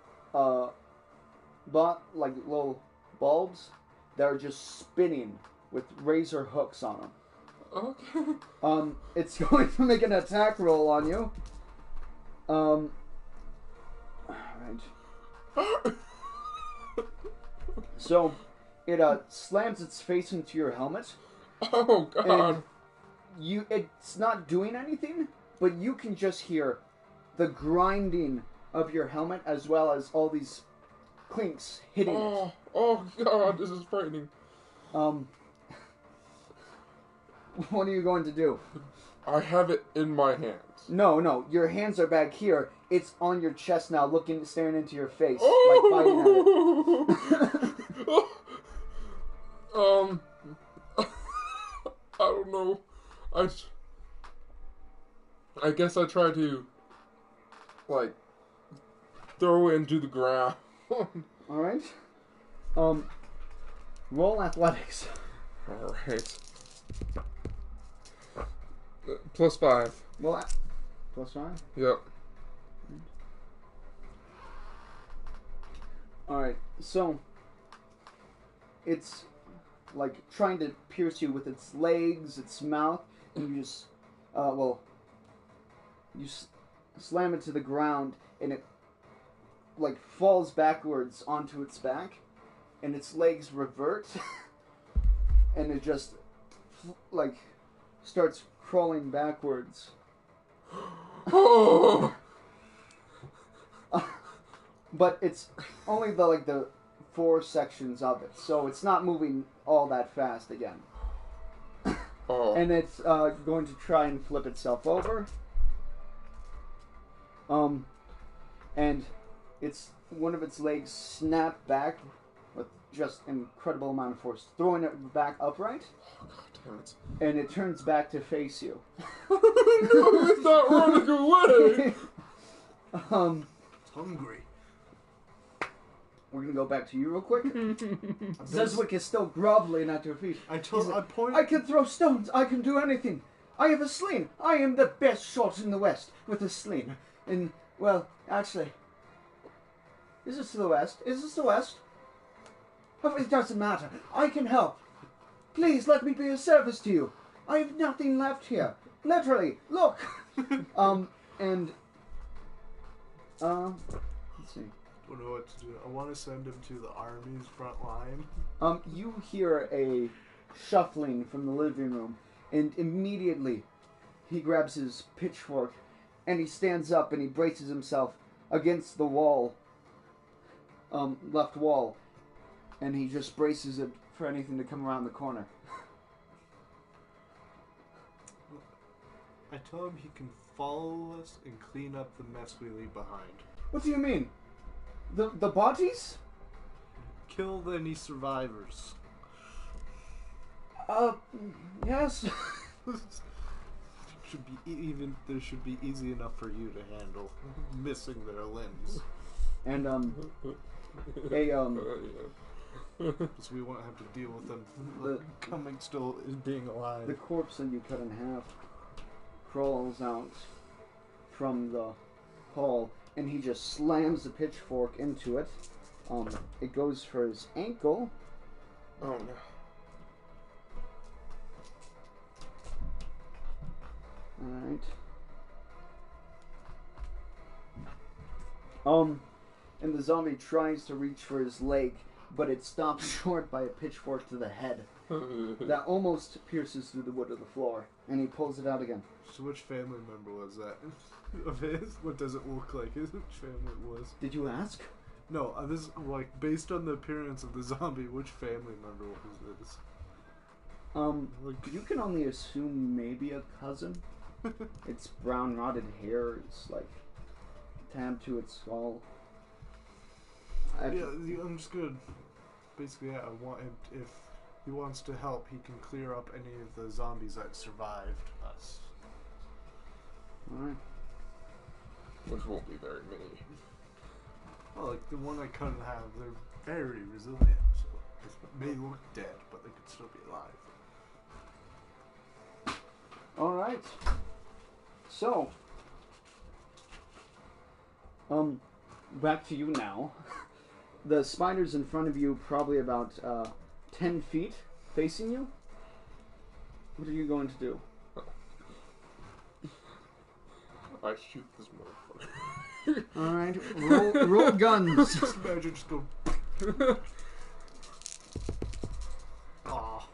Speaker 2: little bulbs that are just spinning with razor hooks on them.
Speaker 1: Okay.
Speaker 2: It's going to make an attack roll on you. Alright. So, it slams its face into your helmet.
Speaker 1: Oh god.
Speaker 2: And it's not doing anything, but you can just hear the grinding of your helmet as well as all these clinks hitting it.
Speaker 1: Oh god, this is frightening.
Speaker 2: What are you going to do?
Speaker 1: I have it in my hands.
Speaker 2: No, your hands are back here. It's on your chest now, staring into your face, like biting at it.
Speaker 1: I don't know. I guess I try to, like, throw it into the ground.
Speaker 2: Alright. Roll athletics.
Speaker 1: Alright. +5.
Speaker 2: Well, +5?
Speaker 1: Yep.
Speaker 2: Alright, so it's like trying to pierce you with its legs, its mouth, and you just, slam it to the ground, and it like falls backwards onto its back, and its legs revert, and it just like starts crawling backwards.
Speaker 1: Oh!
Speaker 2: But it's only the 4 sections of it, so it's not moving all that fast again.
Speaker 1: Oh.
Speaker 2: And it's going to try and flip itself over. And it's one of its legs snapped back with just an incredible amount of force, throwing it back upright.
Speaker 1: Oh, god damn it.
Speaker 2: And it turns back to face you.
Speaker 1: No, it's not running away!
Speaker 3: It's hungry.
Speaker 2: We're gonna go back to you real quick. Zezwick is still groveling at your feet.
Speaker 3: I
Speaker 2: can throw stones. I can do anything. I have a sling. I am the best shot in the West with a sling. And, well, actually, is this the West? Is this the West? Oh, it doesn't matter. I can help. Please let me be of service to you. I have nothing left here. Literally, look. Let's see.
Speaker 3: I don't know what to do. I want to send him to the army's front line.
Speaker 2: You hear a shuffling from the living room, and immediately he grabs his pitchfork, and he stands up and he braces himself against the wall, left wall, and he just braces it for anything to come around the corner.
Speaker 3: I tell him he can follow us and clean up the mess we leave behind.
Speaker 2: What do you mean? The bodies?
Speaker 3: Kill any survivors.
Speaker 2: Yes.
Speaker 3: There should be easy enough for you to handle missing their limbs.
Speaker 2: And
Speaker 3: Because we won't have to deal with them coming still as being alive.
Speaker 2: the corpse that you cut in half crawls out from the hall, and he just slams the pitchfork into it. It goes for his ankle.
Speaker 1: Oh
Speaker 2: Alright. And the zombie tries to reach for his leg, but it's stopped short by a pitchfork to the head that almost pierces through the wood of the floor, and he pulls it out again.
Speaker 3: So which family member was that of his? What does it look like? Which family it was?
Speaker 2: Did you ask?
Speaker 3: No, this like based on the appearance of the zombie, which family member was this?
Speaker 2: You can only assume maybe a cousin. Its brown knotted hair is like tabbed to its skull.
Speaker 3: I'm just gonna basically. I want him, if he wants to help, he can clear up any of the zombies that survived us.
Speaker 2: Alright.
Speaker 1: Which won't be very many.
Speaker 3: Well, like the one I cut in half, they're very resilient. So they may look dead, but they could still be alive.
Speaker 2: Alright. So, back to you now. The spider's in front of you, probably about 10 feet, facing you. What are you going to do?
Speaker 1: I shoot this motherfucker.
Speaker 2: Alright, roll guns.
Speaker 3: Just imagine just go. Aw.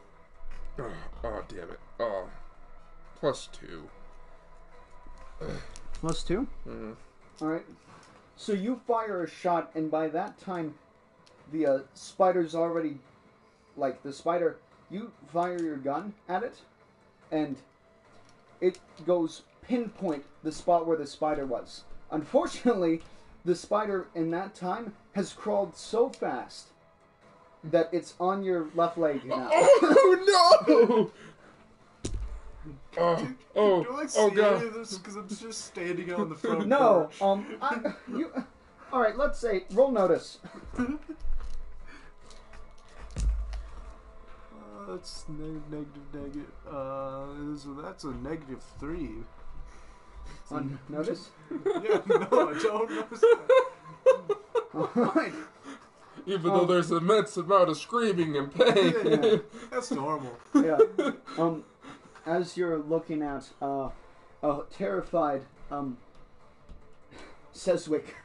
Speaker 1: Oh, damn it. Oh. +2.
Speaker 2: +2?
Speaker 1: Mm-hmm.
Speaker 2: Alright. So you fire a shot, and by that time, the spider's already... Like, the spider... You fire your gun at it, and it goes pinpoint the spot where the spider was. Unfortunately, the spider in that time has crawled so fast that it's on your left leg now.
Speaker 1: Oh, no!
Speaker 3: Do I see
Speaker 1: God.
Speaker 3: any of this? Because I'm just standing out on the front
Speaker 2: No,
Speaker 3: porch.
Speaker 2: Alright, let's say, roll notice.
Speaker 3: That's negative. So that's a -3.
Speaker 2: On notice?
Speaker 3: Yeah, no, I don't notice that.
Speaker 2: Alright.
Speaker 1: Even though there's an immense amount of screaming and pain.
Speaker 2: Yeah.
Speaker 3: That's normal.
Speaker 2: Yeah. As you're looking at a terrified Seswick,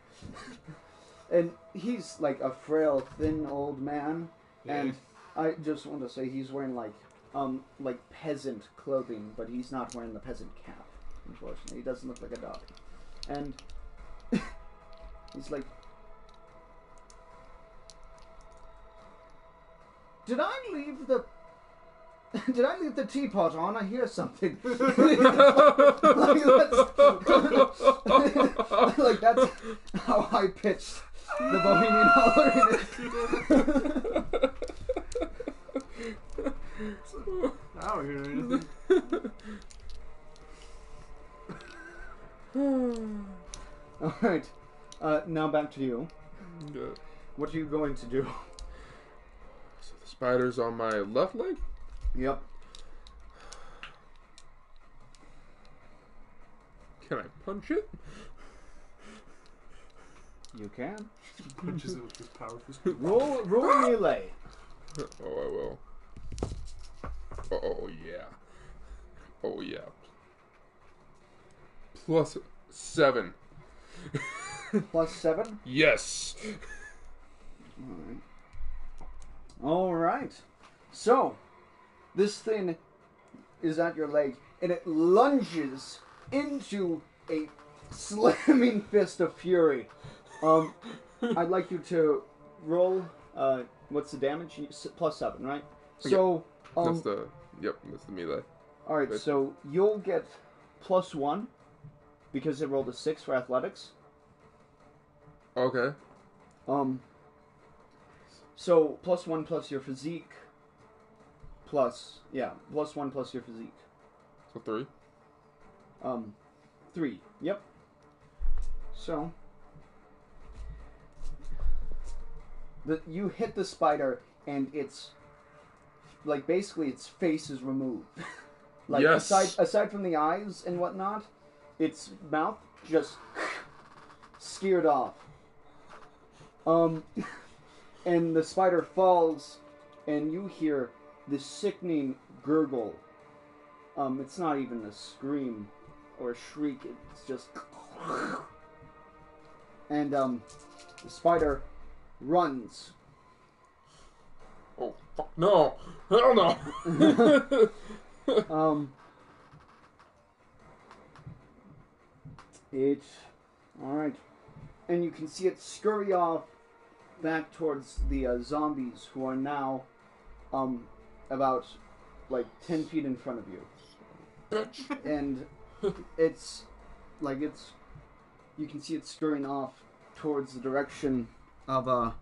Speaker 2: and he's like a frail, thin old man, and I just want to say he's wearing like peasant clothing, but he's not wearing the peasant cap. Unfortunately, he doesn't look like a dog, and he's like, "Did I leave the teapot on? I hear something." like that's how I pitched the Bohemian Holler.
Speaker 3: I don't hear anything.
Speaker 2: Alright. Now back to you.
Speaker 1: Yeah.
Speaker 2: What are you going to do?
Speaker 1: So the spider's on my left leg?
Speaker 2: Yep.
Speaker 1: Can I punch it?
Speaker 2: You can.
Speaker 3: Punches it with this power fist.
Speaker 2: Roll melee.
Speaker 1: Oh, I will. Oh, yeah. Oh, yeah. +7.
Speaker 2: +7?
Speaker 1: Yes!
Speaker 2: Alright. So, this thing is at your leg, and it lunges into a slamming fist of fury. I'd like you to roll, what's the damage? +7, right? So,
Speaker 1: that's the melee.
Speaker 2: alright,
Speaker 1: Good.
Speaker 2: so you'll get +1, because it rolled a 6 for athletics.
Speaker 1: Okay.
Speaker 2: So, +1 plus your physique, +1 plus your physique.
Speaker 1: So 3.
Speaker 2: 3. Yep. So, you hit the spider, and it's like basically its face is removed. Like
Speaker 1: Yes.
Speaker 2: aside from the eyes and whatnot, its mouth just skewered off. And the spider falls, and you hear this sickening gurgle. It's not even a scream. or a shriek. It's just, and the spider runs.
Speaker 1: Oh fuck no! Hell no!
Speaker 2: It's alright. And you can see it scurry off back towards the zombies who are now about like 10 feet in front of you.
Speaker 1: Bitch.
Speaker 2: And it's you can see it scurrying off towards the direction of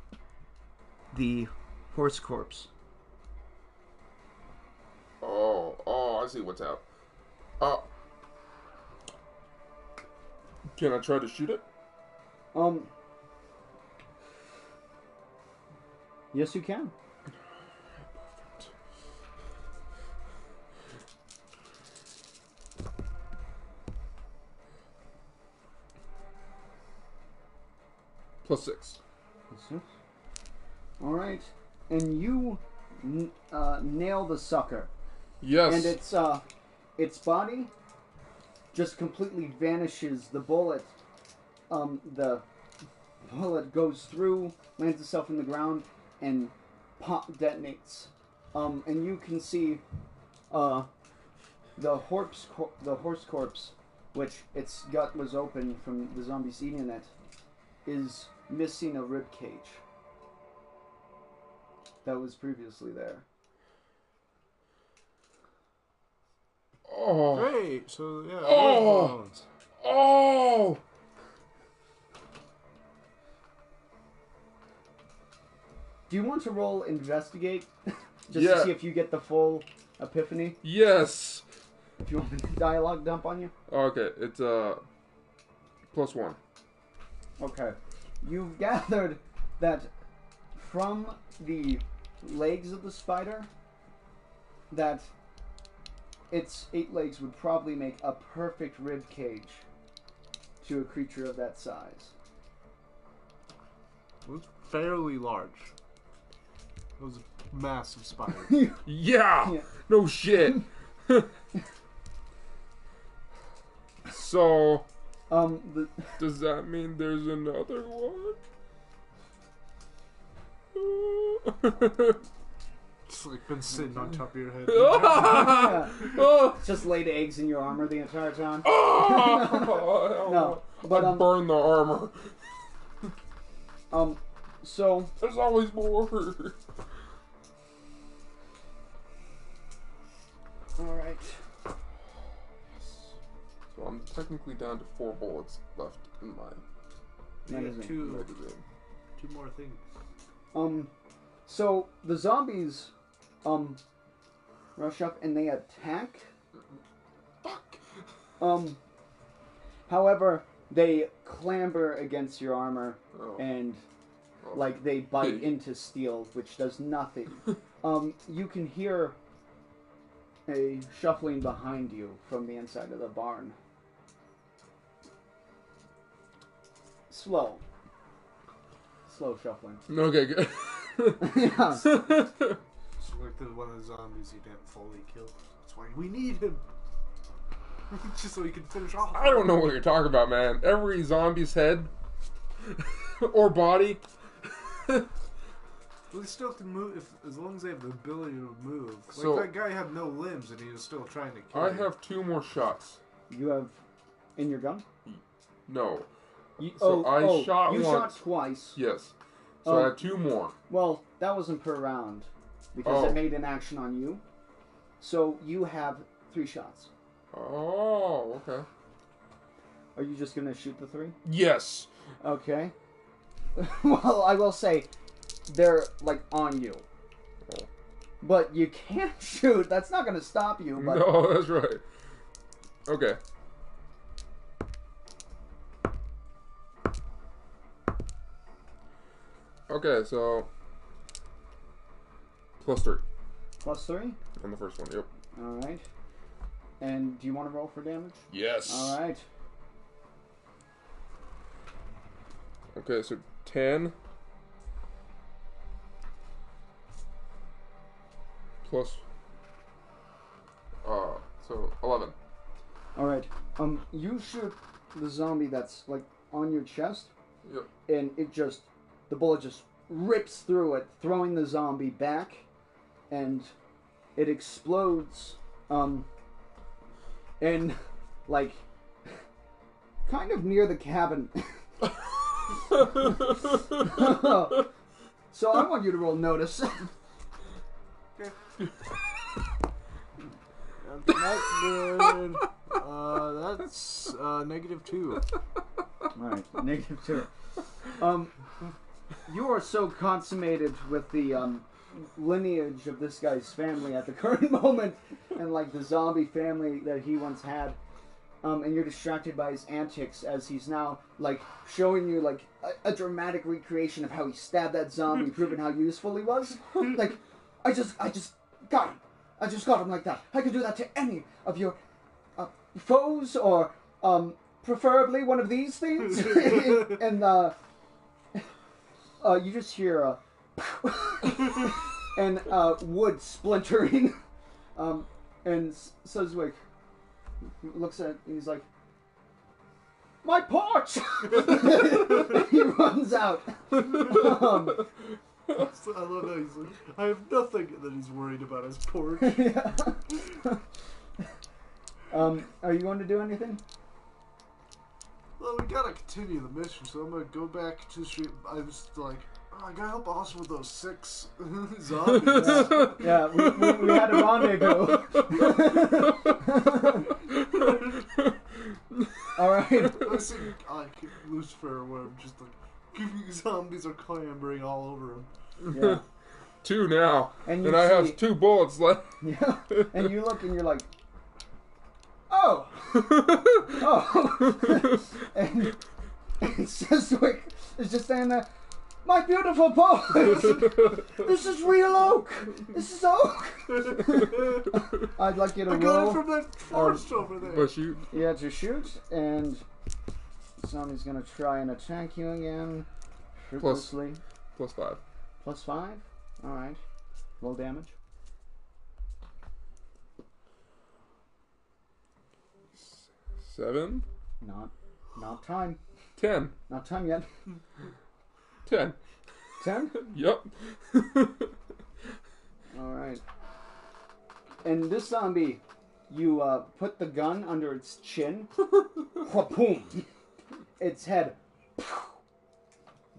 Speaker 2: the horse corpse.
Speaker 1: Oh, I see what's out. Can I try to shoot it?
Speaker 2: Yes, you can.
Speaker 1: +6.
Speaker 2: All right, and you nail the sucker.
Speaker 1: Yes.
Speaker 2: And its body just completely vanishes. The bullet goes through, lands itself in the ground, and detonates. And you can see the horse corpse, which its gut was open from the zombies eating it, is missing a rib cage that was previously there.
Speaker 1: Oh.
Speaker 3: Great. So yeah.
Speaker 1: Oh.
Speaker 3: Bones.
Speaker 1: Oh.
Speaker 2: Do you want to roll investigate? Just
Speaker 1: Yeah.
Speaker 2: to see if you get the full epiphany?
Speaker 1: Yes.
Speaker 2: If you want a dialogue dump on you?
Speaker 1: Okay, it's +1.
Speaker 2: Okay. You've gathered that from the legs of the spider, that its 8 legs would probably make a perfect rib cage to a creature of that size.
Speaker 3: It was fairly large. It was a massive spider.
Speaker 1: Yeah.
Speaker 2: Yeah.
Speaker 1: No shit. So, does that mean there's another one?
Speaker 3: It's like been sitting on top of your head.
Speaker 2: Yeah.
Speaker 1: Oh.
Speaker 2: Just laid eggs in your armor the entire time.
Speaker 1: Oh.
Speaker 2: No, but
Speaker 1: I burn the armor.
Speaker 2: So
Speaker 1: There's always more.
Speaker 2: all right.
Speaker 1: So I'm technically down to 4 bullets left in my
Speaker 3: You got
Speaker 2: Magazine.
Speaker 3: two
Speaker 1: magazine.
Speaker 3: more things.
Speaker 2: So the zombies, rush up and they attack.
Speaker 1: Fuck.
Speaker 2: However, they clamber against your armor
Speaker 1: Oh.
Speaker 2: and,
Speaker 1: Oh.
Speaker 2: like, they bite
Speaker 1: Hey.
Speaker 2: into steel, which does nothing. You can hear a shuffling behind you from the inside of the barn. Slow shuffling.
Speaker 1: Okay, good.
Speaker 2: Yeah.
Speaker 3: So like the one of the zombies you didn't fully kill. That's why we need him. Just so he can finish off.
Speaker 1: I don't know what you're talking about, man. Every zombie's head or body.
Speaker 3: Well, they still can move as long as they have the ability to move. Like
Speaker 1: So-
Speaker 3: that guy had no limbs and he was still trying to kill
Speaker 1: I
Speaker 3: you.
Speaker 1: have 2 more shots.
Speaker 2: You have in your gun?
Speaker 1: No.
Speaker 2: You,
Speaker 1: So I shot
Speaker 2: you
Speaker 1: once.
Speaker 2: shot twice.
Speaker 1: Yes. So I have 2 more.
Speaker 2: Well, that wasn't per round because
Speaker 1: Oh.
Speaker 2: it made an action on you. So you have 3 shots.
Speaker 1: Oh, okay.
Speaker 2: Are you just gonna shoot the 3?
Speaker 1: Yes.
Speaker 2: Okay. Well, I will say they're like on you,
Speaker 1: Oh.
Speaker 2: but you can't shoot. That's not gonna stop you. But
Speaker 1: No, that's right. Okay. Okay, so +3
Speaker 2: +3.
Speaker 1: on the first one. Yep.
Speaker 2: All right. And do you want to roll for damage?
Speaker 1: Yes.
Speaker 2: All right.
Speaker 1: Okay, so 10 plus so 11.
Speaker 2: All right. You shoot the zombie that's like on your chest,
Speaker 1: Yep.
Speaker 2: and the bullet just rips through it, throwing the zombie back, and it explodes, and like kind of near the cabin. So I want you to roll notice.
Speaker 3: That's not good. That's -2.
Speaker 2: Alright, -2. You are so consummated with the lineage of this guy's family at the current moment, and like the zombie family that he once had, and you're distracted by his antics as he's now like showing you like a dramatic recreation of how he stabbed that zombie, proving how useful he was. Like, I just got him. I just got him like that. I could do that to any of your foes, or preferably one of these things. And you just hear and wood splintering. And Suswick looks at it and he's like, "My porch!" He runs out.
Speaker 3: I love how he's like, I have nothing, and then he's worried about his porch.
Speaker 2: Yeah. Are you going to do anything?
Speaker 3: Well, we gotta continue the mission, so I'm gonna go back to the street. I was like, oh, I gotta help Austin with those 6 zombies.
Speaker 2: Yeah, we had a rendezvous. Alright.
Speaker 3: I see Lucifer or whatever, just like, zombies are clambering all over him.
Speaker 2: Yeah.
Speaker 1: 2 now.
Speaker 2: And
Speaker 1: I have 2 bullets left.
Speaker 2: Yeah. And you look and you're like, oh! Oh! And Suswick is just standing there, "My beautiful porch! This is real oak! This is oak!" I'd like you to
Speaker 3: I got
Speaker 2: roll.
Speaker 3: it from that forest over there.
Speaker 1: But shoot.
Speaker 2: Yeah, to shoot, and somebody's gonna try and attack you again. Fruitlessly.
Speaker 1: +5.
Speaker 2: +5? Alright. Roll damage.
Speaker 1: 7.
Speaker 2: Not time.
Speaker 1: 10.
Speaker 2: Not time yet.
Speaker 1: 10.
Speaker 2: 10?
Speaker 1: Yep.
Speaker 2: Alright. And this zombie, you put the gun under its chin. Boom! Its head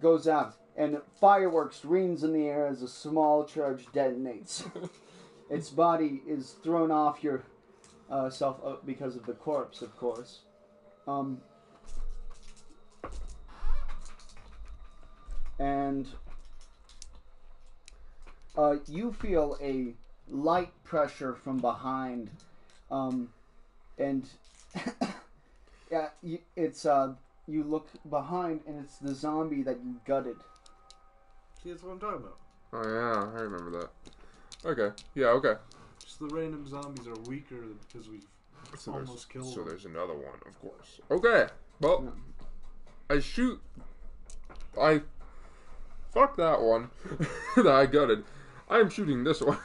Speaker 2: goes out, and fireworks rings in the air as a small charge detonates. Its body is thrown off your self because of the corpse, of course. And you feel a light pressure from behind, and yeah, it's you look behind, and it's the zombie that you gutted.
Speaker 3: See, that's what I'm talking about.
Speaker 1: Oh yeah, I remember that. Okay. Yeah, okay.
Speaker 3: Just the random zombies are weaker because we've almost killed
Speaker 1: So
Speaker 3: them.
Speaker 1: there's another one, of course. Okay. Well, I shoot. Fuck that one that I gutted. I am shooting this one.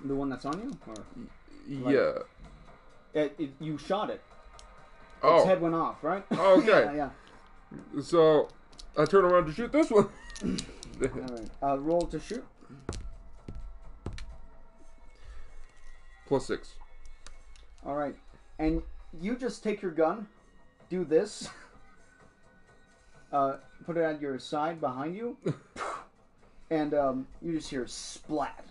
Speaker 2: The one that's on you? Or
Speaker 1: Yeah.
Speaker 2: you shot it.
Speaker 1: Oh.
Speaker 2: Its head went off, right?
Speaker 1: Okay.
Speaker 2: Yeah.
Speaker 1: So I turn around to shoot this one.
Speaker 2: Alright. Roll to shoot.
Speaker 1: +6.
Speaker 2: Alright. And you just take your gun, do this, put it at your side behind you, and you just hear splat.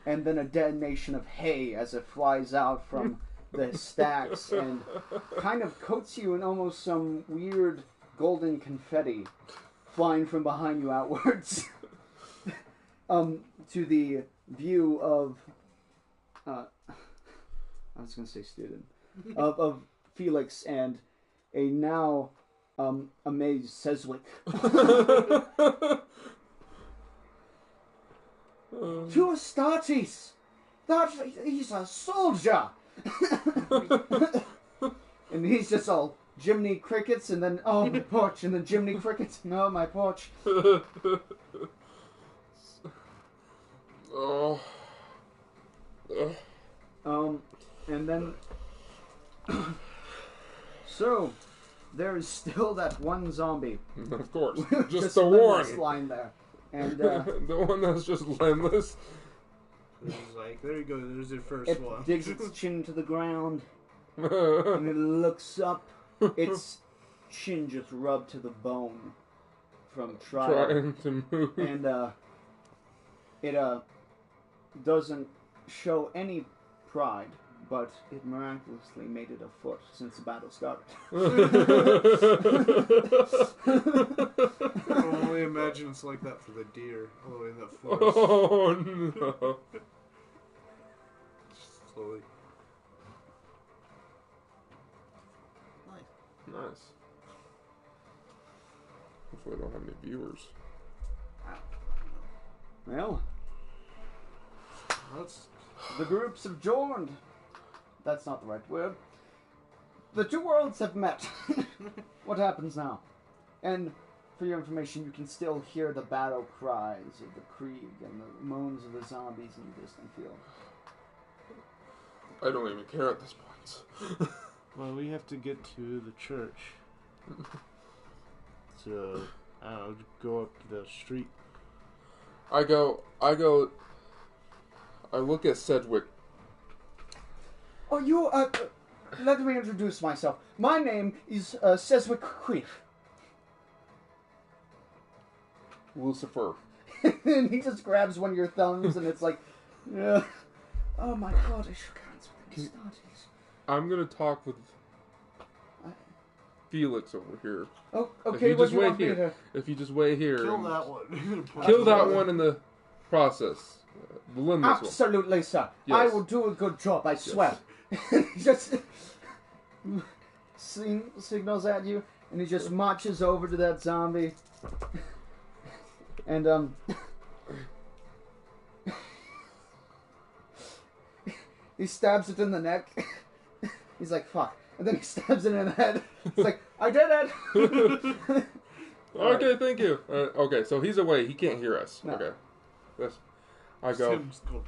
Speaker 2: And then a detonation of hay as it flies out from the stacks and kind of coats you in almost some weird golden confetti flying from behind you outwards to the view of I was going to say student of Felix and a now amazed Seswick. To Astartes! He's a soldier! And he's just all Jiminy Crickets, and then, oh, my porch, and then Jiminy Crickets, no, my porch.
Speaker 1: Oh.
Speaker 2: And then So, there is still that one zombie.
Speaker 1: Of course. Just
Speaker 2: Just
Speaker 1: the
Speaker 2: limbless
Speaker 1: one.
Speaker 2: lying there. And
Speaker 1: The one that's just limbless.
Speaker 3: It's like, there you go, there's your first
Speaker 2: it
Speaker 3: one.
Speaker 2: digs its chin to the ground, and it looks up. Its chin just rubbed to the bone from
Speaker 1: Trying to move.
Speaker 2: and it doesn't show any pride, but it miraculously made it afoot since the battle started.
Speaker 3: I can only imagine it's like that for the deer all the way in the forest.
Speaker 1: Oh no.
Speaker 3: Just slowly.
Speaker 1: Nice. Hopefully I don't have any viewers.
Speaker 2: Well,
Speaker 3: That's
Speaker 2: the groups have joined. That's not the right word. The two worlds have met. What happens now? And for your information, you can still hear the battle cries of the Krieg and the moans of the zombies in the distant field.
Speaker 1: I don't even care at this point.
Speaker 3: well, we have to get to the church. So, I don't know, go up the street.
Speaker 1: I look at Sedgwick.
Speaker 2: Oh, you, let me introduce myself. My name is, Sedgwick Queef.
Speaker 1: Lucifer.
Speaker 2: And he just grabs one of your thumbs and it's like, oh my god, I shook hands with him. Starties.
Speaker 1: I'm gonna talk with Felix over here.
Speaker 2: Oh,
Speaker 1: If
Speaker 2: okay,
Speaker 1: you
Speaker 2: what
Speaker 1: just
Speaker 2: do you
Speaker 1: wait
Speaker 2: want me
Speaker 1: here.
Speaker 2: to...
Speaker 1: If you just wait here.
Speaker 3: Kill
Speaker 1: and
Speaker 3: that one.
Speaker 1: Kill that one in the process. The limbless one.
Speaker 2: Absolutely, sir.
Speaker 1: Yes.
Speaker 2: I will do a good job, I swear. He just signals at you, and he just marches over to that zombie. And, he stabs it in the neck. He's like, fuck. And then he stabs it in the head. He's like, I did it!
Speaker 1: Okay, thank you. Okay, so he's away. He can't hear us.
Speaker 2: No.
Speaker 1: Okay. That's,
Speaker 3: Tim's go.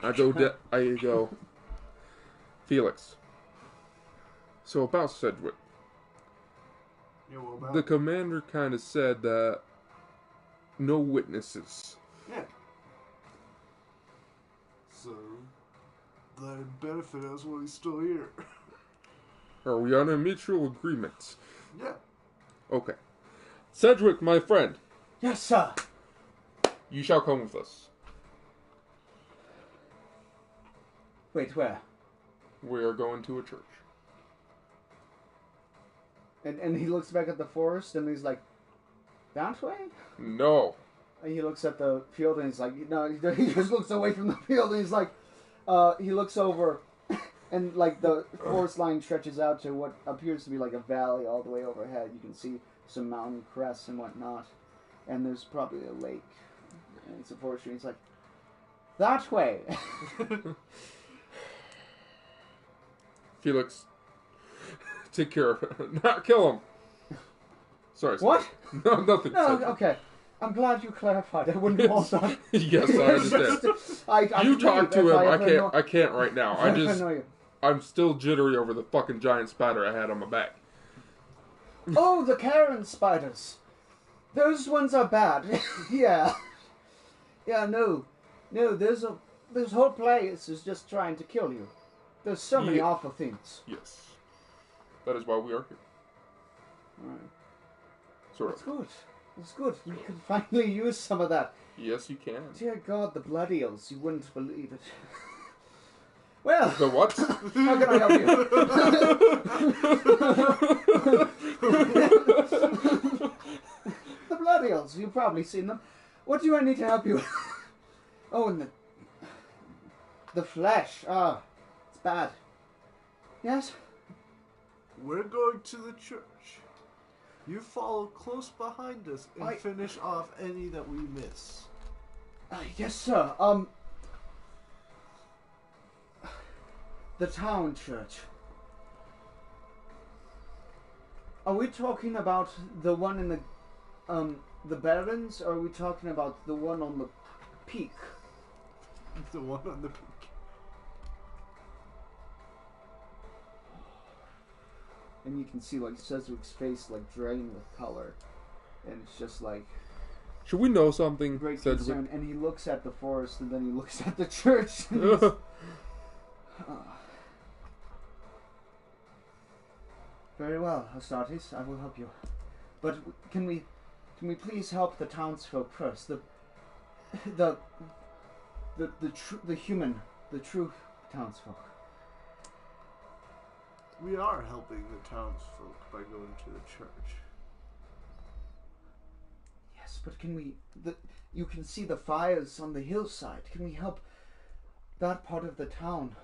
Speaker 1: I go, Felix. So about Sedgwick.
Speaker 3: Yeah, what about
Speaker 1: The commander kind of said that no witnesses.
Speaker 3: Yeah. So, that'd benefit us while he's still here.
Speaker 1: Are we on a mutual agreement?
Speaker 3: Yeah.
Speaker 1: Okay. Sedgwick, my friend,
Speaker 2: Yes, sir.
Speaker 1: you shall come with us.
Speaker 2: Wait, where?
Speaker 1: We are going to a church.
Speaker 2: And he looks back at the forest, and he's like, that way?
Speaker 1: No.
Speaker 2: And he looks at the field, and he's like, no, he just looks away from the field, and he's like, he looks over, and like the forest line stretches out to what appears to be like a valley all the way overhead. You can see some mountain crests and whatnot, and there's probably a lake. And it's a forest tree. He's like, that way.
Speaker 1: Felix, take care of it. Not kill him. Sorry.
Speaker 2: What?
Speaker 1: No, nothing.
Speaker 2: No,
Speaker 1: Sedgwick.
Speaker 2: okay. I'm glad you clarified. I wouldn't want that.
Speaker 1: Yes, I understand.
Speaker 2: I
Speaker 1: You talk to him.
Speaker 2: can't.
Speaker 1: I can't right now. I'm still jittery over the fucking giant spider I had on my back.
Speaker 2: Oh, the Karen spiders. Those ones are bad. Yeah. Yeah, no. No, this whole place is just trying to kill you. There's so many
Speaker 1: Yeah.
Speaker 2: awful things.
Speaker 1: Yes. That is why we are here.
Speaker 2: Alright.
Speaker 1: Sort
Speaker 2: That's
Speaker 1: of.
Speaker 2: good. That's good. You can finally use some of that.
Speaker 1: Yes, you can.
Speaker 2: Dear God, the bloody ills. You wouldn't believe it. Well,
Speaker 1: The what?
Speaker 2: how can I help you? The bloody ills. You've probably seen them. What do I need to help you with? Oh, and the flesh. Ah, it's bad. Yes?
Speaker 3: We're going to the church. You follow close behind us and finish off any that we miss.
Speaker 2: Yes, sir. The town church. Are we talking about the one in the Barrens, or are we talking about the one on the peak?
Speaker 3: The one on the peak.
Speaker 2: and you can see like Sedgwick's face like drain with color, and it's just like
Speaker 1: Should we know something?
Speaker 2: great
Speaker 1: Sedgwick?
Speaker 2: concern. And he looks at the forest, and then he looks at the church. And very well, Astartes, I will help you. But can we please help the townsfolk first? The true townsfolk.
Speaker 3: We are helping the townsfolk by going to the church.
Speaker 2: Yes, but can we? You can see the fires on the hillside. Can we help that part of the town?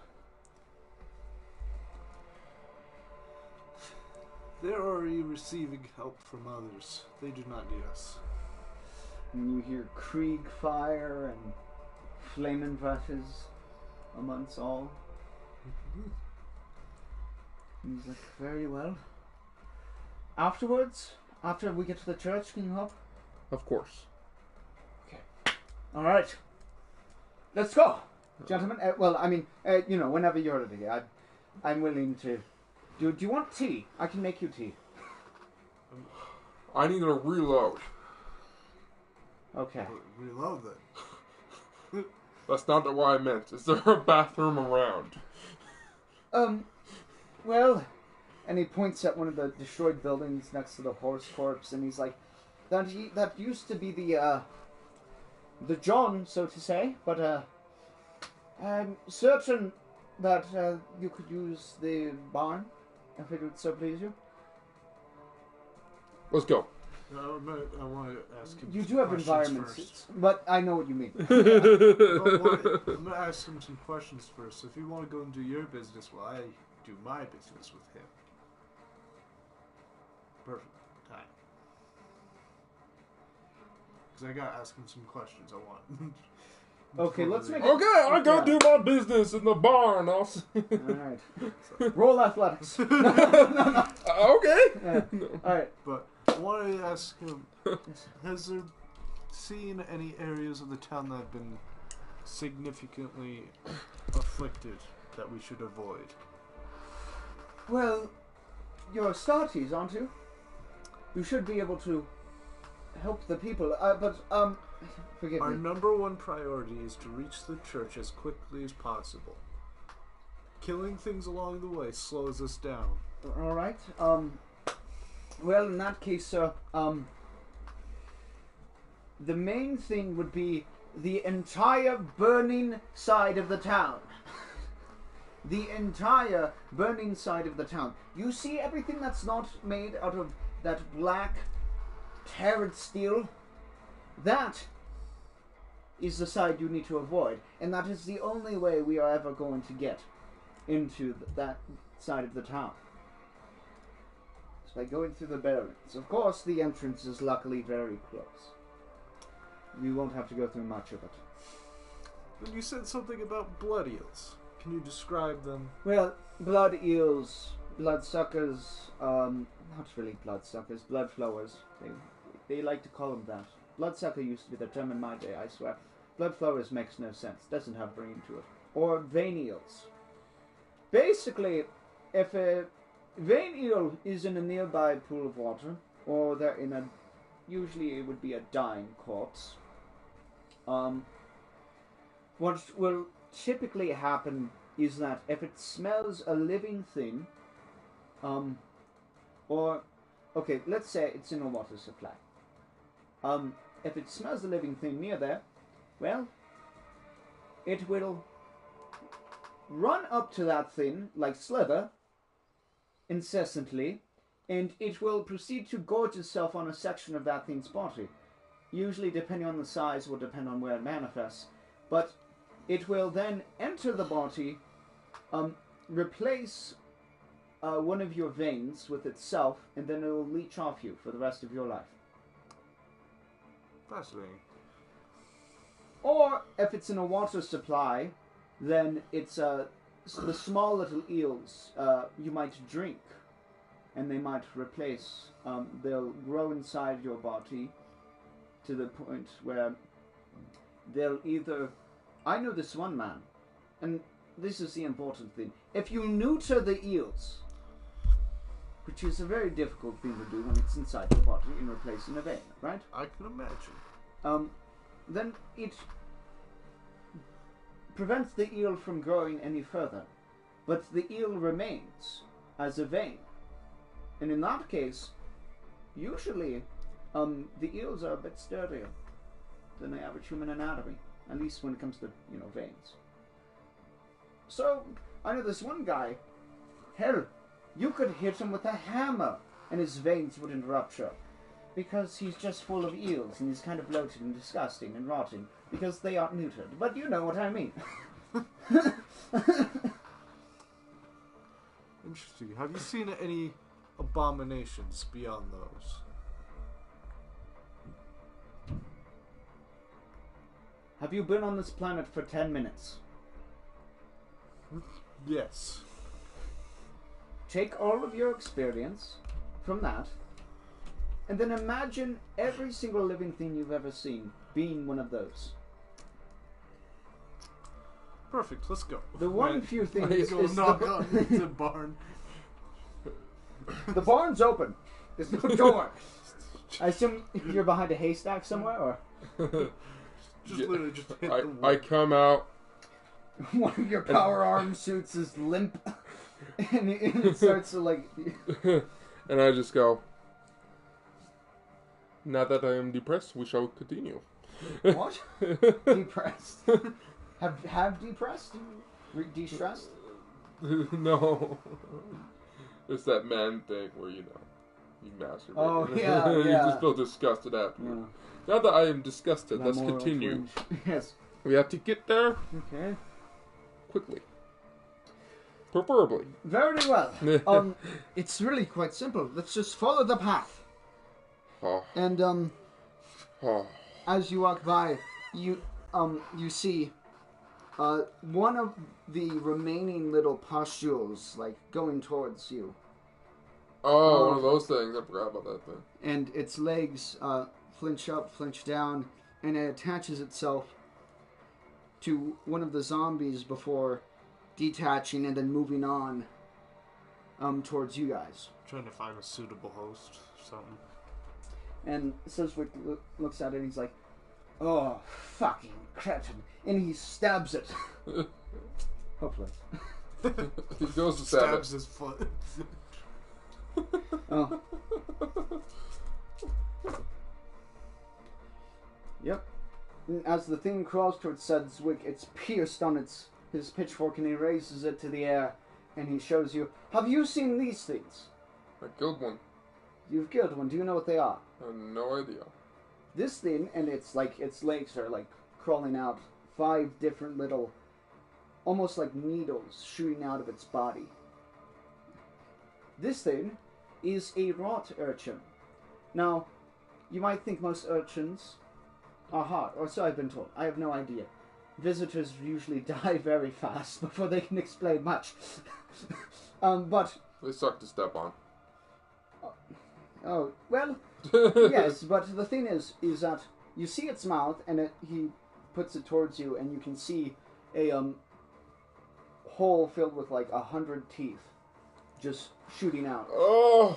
Speaker 3: They're already receiving help from others. They do not need us.
Speaker 2: And you hear Krieg fire and Flammenwaffe amongst all. And he's like, very well. Afterwards, after we get to the church, can you help?
Speaker 1: Of course.
Speaker 2: Okay. All right. Let's go, gentlemen. Well, I mean, whenever you're ready, I'm willing to. Do you want tea? I can make you tea.
Speaker 1: I need to reload.
Speaker 2: Okay.
Speaker 3: Reload then.
Speaker 1: That's not what I meant. Is there a bathroom around?
Speaker 2: Well, and he points at one of the destroyed buildings next to the horse corpse, and he's like, that used to be the John, so to say, but I'm certain that you could use the barn, if it would so please you.
Speaker 1: Let's go.
Speaker 3: I want to ask him.
Speaker 2: You
Speaker 3: some
Speaker 2: do have
Speaker 3: questions
Speaker 2: environments,
Speaker 3: first.
Speaker 2: but I know what you mean.
Speaker 3: I'm going to ask him some questions first. If you want to go and do your business, well, I do my business with him. Perfect time. Because I got to ask him some questions I want.
Speaker 2: Okay, let's make it...
Speaker 1: Okay, I go do my business in the barn.
Speaker 2: All right. Roll athletics. No.
Speaker 1: Okay.
Speaker 2: Yeah. All right.
Speaker 3: But I wanted to ask him, has there seen any areas of the town that have been significantly afflicted that we should avoid?
Speaker 2: Well, you're Astartes, aren't you? You should be able to help the people. Forgive
Speaker 3: Our
Speaker 2: me.
Speaker 3: number one priority is to reach the church as quickly as possible. Killing things along the way slows us down.
Speaker 2: All right. Well, in that case, sir, the main thing would be the entire burning side of the town. The entire burning side of the town. You see everything that's not made out of that black, teared steel? That is the side you need to avoid. And that is the only way we are ever going to get into that side of the town. It's by going through the barrens. Of course, the entrance is luckily very close. You won't have to go through much of it.
Speaker 3: Then you said something about blood eels. Can you describe them?
Speaker 2: Well, blood eels, bloodsuckers, not really bloodsuckers, bloodflowers. They like to call them that. Bloodsucker used to be the term in my day, I swear. Bloodflowers makes no sense, doesn't have brain to it. Or vein eels. Basically, if a vein eel is in a nearby pool of water, or they're in a, usually it would be a dying corpse, what will typically happen is that if it smells a living thing, okay, let's say it's in a water supply. If it smells a living thing near there, well, it will run up to that thing like Slither incessantly, and it will proceed to gorge itself on a section of that thing's body. Usually, depending on the size, will depend on where it manifests. But it will then enter the body, replace one of your veins with itself, and then it will leech off you for the rest of your life.
Speaker 3: Fascinating.
Speaker 2: Or, if it's in a water supply, then it's the small little eels you might drink, and they might replace, they'll grow inside your body to the point where they'll either... I know this one man, and this is the important thing. If you neuter the eels, which is a very difficult thing to do when it's inside your body and replacing a vein, right?
Speaker 3: I can imagine.
Speaker 2: Then it prevents the eel from growing any further, but the eel remains as a vein. And in that case, usually, the eels are a bit sturdier than the average human anatomy, at least when it comes to, veins. So, I know this one guy, hell, you could hit him with a hammer and his veins wouldn't rupture. Because he's just full of eels and he's kind of bloated and disgusting and rotting because they aren't neutered. But you know what I mean.
Speaker 3: Interesting. Have you seen any abominations beyond those?
Speaker 2: Have you been on this planet for 10 minutes?
Speaker 3: Yes.
Speaker 2: Take all of your experience from that, and then imagine every single living thing you've ever seen being one of those.
Speaker 3: Perfect. Let's go.
Speaker 2: The one
Speaker 3: Right.
Speaker 2: few things
Speaker 3: Let's go
Speaker 2: is
Speaker 3: knock on the barn.
Speaker 2: the barn's open. There's no door. I assume you're behind a haystack somewhere, or
Speaker 3: Just literally just hit the
Speaker 1: I
Speaker 3: wood.
Speaker 1: come out.
Speaker 2: one of your power arm suits is limp, and it starts to like.
Speaker 1: And I just go, now that I am depressed, we shall continue.
Speaker 2: What? Depressed? Have depressed? De-stressed?
Speaker 1: No. It's that man thing where, you masturbate.
Speaker 2: Oh, yeah,
Speaker 1: You
Speaker 2: yeah.
Speaker 1: just feel disgusted
Speaker 2: Yeah.
Speaker 1: afterward. Now that I am disgusted,
Speaker 2: The
Speaker 1: let's
Speaker 2: moral
Speaker 1: continue.
Speaker 2: twinge. Yes.
Speaker 1: We have to get there
Speaker 2: Okay.
Speaker 1: quickly. Preferably.
Speaker 2: Very well. It's really quite simple. Let's just follow the path.
Speaker 1: Oh,
Speaker 2: And
Speaker 1: oh.
Speaker 2: as you walk by, you see one of the remaining little pustules like going towards you,
Speaker 1: Oh, one of those things. I forgot about that thing.
Speaker 2: and its legs flinch up, flinch down, and it attaches itself to one of the zombies before detaching and then moving on towards you guys.
Speaker 3: Trying to find a suitable host or something.
Speaker 2: And Siswick looks at it and he's like, "Oh, fucking cretin," and he stabs it. Hopefully.
Speaker 1: He goes to stab
Speaker 3: Stabs his foot.
Speaker 2: Oh. Yep. And as the thing crawls towards Sedgwick, it's pierced on his pitchfork, and he raises it to the air, and he shows you, "Have you seen these things?
Speaker 1: I killed one.
Speaker 2: You've killed one. Do you know what they are?"
Speaker 1: I have no idea.
Speaker 2: This thing, and its legs are like crawling out, 5 different little, almost like needles shooting out of its body. This thing is a rot urchin. Now, you might think most urchins are hard, or so I've been told. I have no idea. Visitors usually die very fast before they can explain much. But,
Speaker 1: They suck to step on.
Speaker 2: oh, well, yes, but the thing is that you see its mouth, and he puts it towards you, and you can see a hole filled with like 100 teeth just shooting out.
Speaker 1: Oh!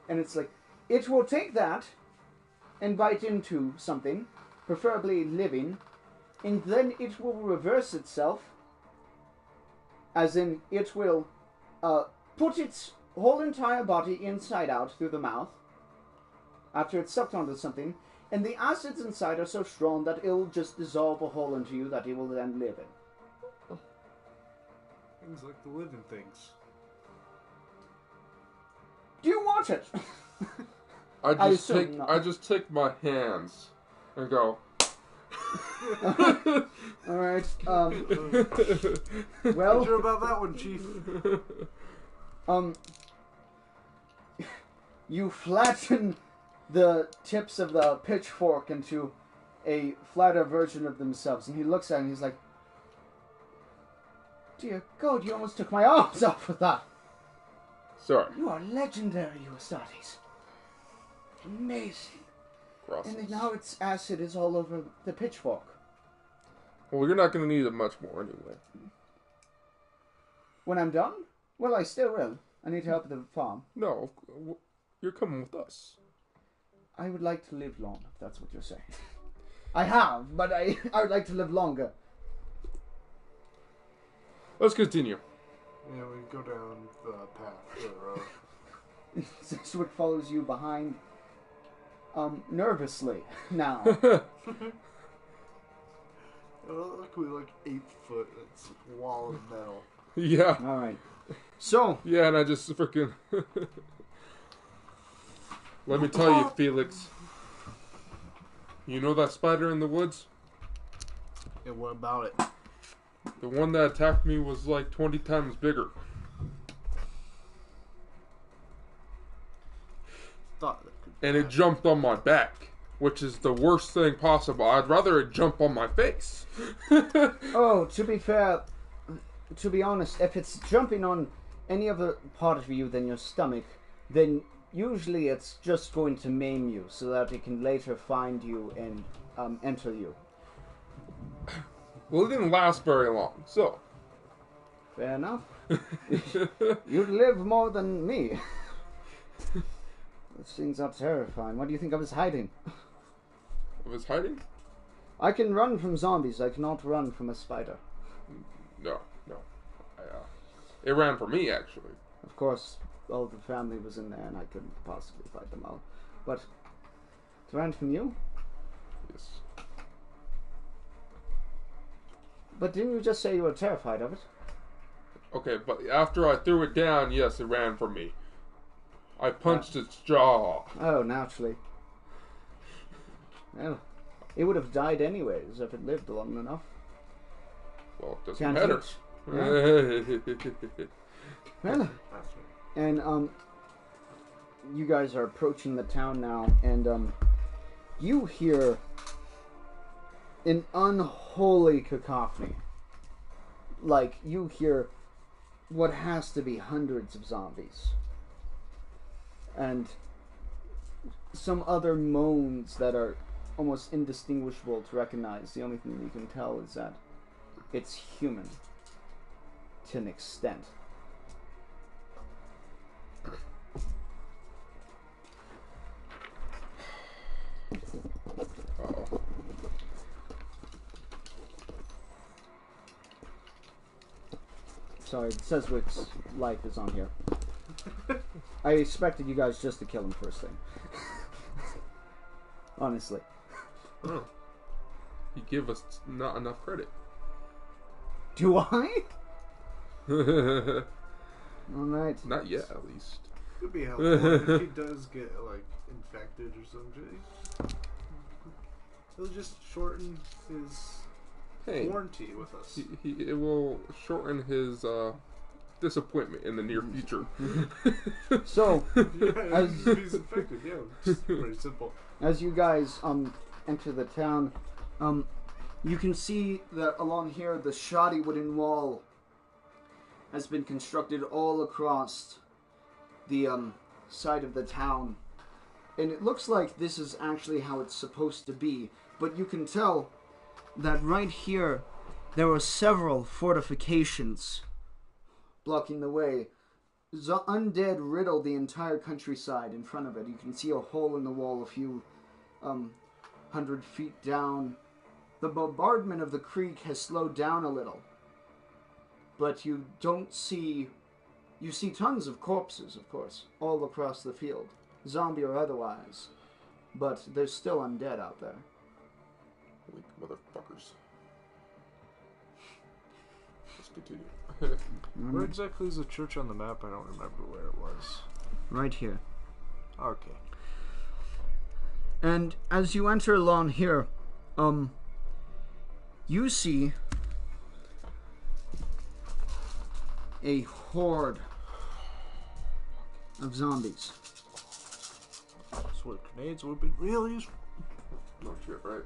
Speaker 2: And it's like, it will take that and bite into something, preferably living, and then it will reverse itself, as in it will put its whole entire body inside out through the mouth after it's sucked onto something, and the acids inside are so strong that it'll just dissolve a hole into you that it will then live in.
Speaker 3: Things like the living things.
Speaker 2: Do you want it?
Speaker 1: I
Speaker 2: assume not.
Speaker 1: just take my hands and go.
Speaker 2: Alright,
Speaker 3: Not
Speaker 2: well,
Speaker 3: sure about that one, Chief.
Speaker 2: you flatten the tips of the pitchfork into a flatter version of themselves, and he looks at it and he's like, "Dear God, you almost took my arms off with that.
Speaker 1: Sorry.
Speaker 2: You are legendary, you Astartes. Amazing."
Speaker 1: Crosses.
Speaker 2: And now its acid is all over the pitchfork.
Speaker 1: Well, you're not going to need it much more anyway.
Speaker 2: When I'm done? Well, I still will. I need help at the farm.
Speaker 1: No, you're coming with us.
Speaker 2: I would like to live long, if that's what you're saying. I have, but I would like to live longer.
Speaker 1: Let's continue.
Speaker 3: Yeah, we go down the path, the road.
Speaker 2: Zeswick follows you behind, nervously now.
Speaker 3: Look, we like 8 foot. It's a wall of metal.
Speaker 1: Yeah.
Speaker 2: All right. So,
Speaker 1: Yeah, and I just freaking. Let me tell you, Felix. You know that spider in the woods?
Speaker 3: And what about it?
Speaker 1: The one that attacked me was like 20 times bigger.
Speaker 3: Thought that could
Speaker 1: And it jumped on my back, which is the worst thing possible. I'd rather it jump on my face.
Speaker 2: oh, to be fair, to be honest, if it's jumping on any other part of you than your stomach, then usually it's just going to maim you so that it can later find you and enter you.
Speaker 1: Well, it didn't last very long, so.
Speaker 2: Fair enough. You'd live more than me. Those things are terrifying. What do you think I was hiding?
Speaker 1: I was hiding?
Speaker 2: I can run from zombies. I cannot run from a spider.
Speaker 1: No. It ran for me, actually.
Speaker 2: Of course, all the family was in there and I couldn't possibly fight them all. But it ran from you?
Speaker 1: Yes.
Speaker 2: But didn't you just say you were terrified of it?
Speaker 1: Okay, but after I threw it down, yes, it ran for me. I punched its jaw.
Speaker 2: Oh, naturally. Well, it would have died anyways if it lived long enough.
Speaker 1: Well, it doesn't
Speaker 2: Can't
Speaker 1: matter.
Speaker 2: teach. Well,
Speaker 3: That's right.
Speaker 2: and you guys are approaching the town now, and you hear an unholy cacophony. Like, you hear what has to be hundreds of zombies. And some other moans that are almost indistinguishable to recognize. The only thing you can tell is that it's human. To an extent.
Speaker 1: Uh-oh.
Speaker 2: Sorry, Seswick's life is on here. I expected you guys just to kill him first thing. Honestly.
Speaker 1: Oh. You give us not enough credit.
Speaker 2: Do I? Alright.
Speaker 1: Not yet, at least.
Speaker 3: Could be helpful if he does get like infected or something. He'll just shorten his warranty with us.
Speaker 1: It will shorten his disappointment in the near future.
Speaker 2: So,
Speaker 3: Yeah, if he's infected, yeah. It's pretty simple.
Speaker 2: as you guys enter the town, you can see that along here the shoddy wooden wall has been constructed all across the side of the town. And it looks like this is actually how it's supposed to be. But you can tell that right here there were several fortifications blocking the way. Undead riddle the entire countryside in front of it. You can see a hole in the wall a few 100 feet down. The bombardment of the creek has slowed down a little. But you don't see... You see tons of corpses, of course, all across the field. Zombie or otherwise. But there's still undead out there.
Speaker 1: Weak motherfuckers. Let's continue.
Speaker 3: Where exactly is the church on the map? I don't remember where it was.
Speaker 2: Right here.
Speaker 3: Okay.
Speaker 2: And as you enter along here, you see a horde of zombies.
Speaker 3: That's what grenades would have been real useful.
Speaker 1: No shit, right?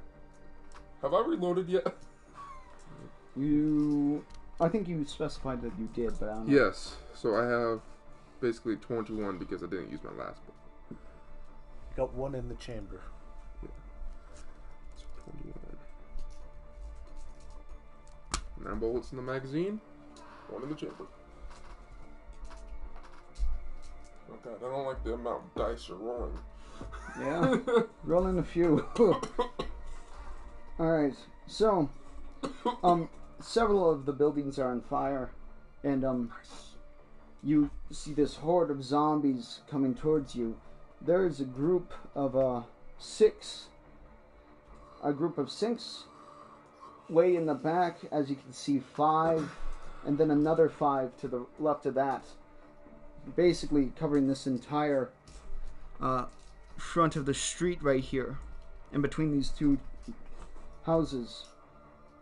Speaker 1: Have I reloaded yet?
Speaker 2: I think you specified that you did, but I don't know.
Speaker 1: Yes. So I have basically 21 because I didn't use my last book.
Speaker 3: Got one in the chamber.
Speaker 1: It's 21. 9 bullets in the magazine. 1 in the chamber. God, I don't like the amount of dice you're rolling.
Speaker 2: Yeah, rolling a few. Alright, so, several of the buildings are on fire, and, you see this horde of zombies coming towards you. There is a group of, 6. A group of 6. Way in the back, as you can see, 5, and then another 5 to the left of that. Basically covering this entire, front of the street right here, in between these two houses.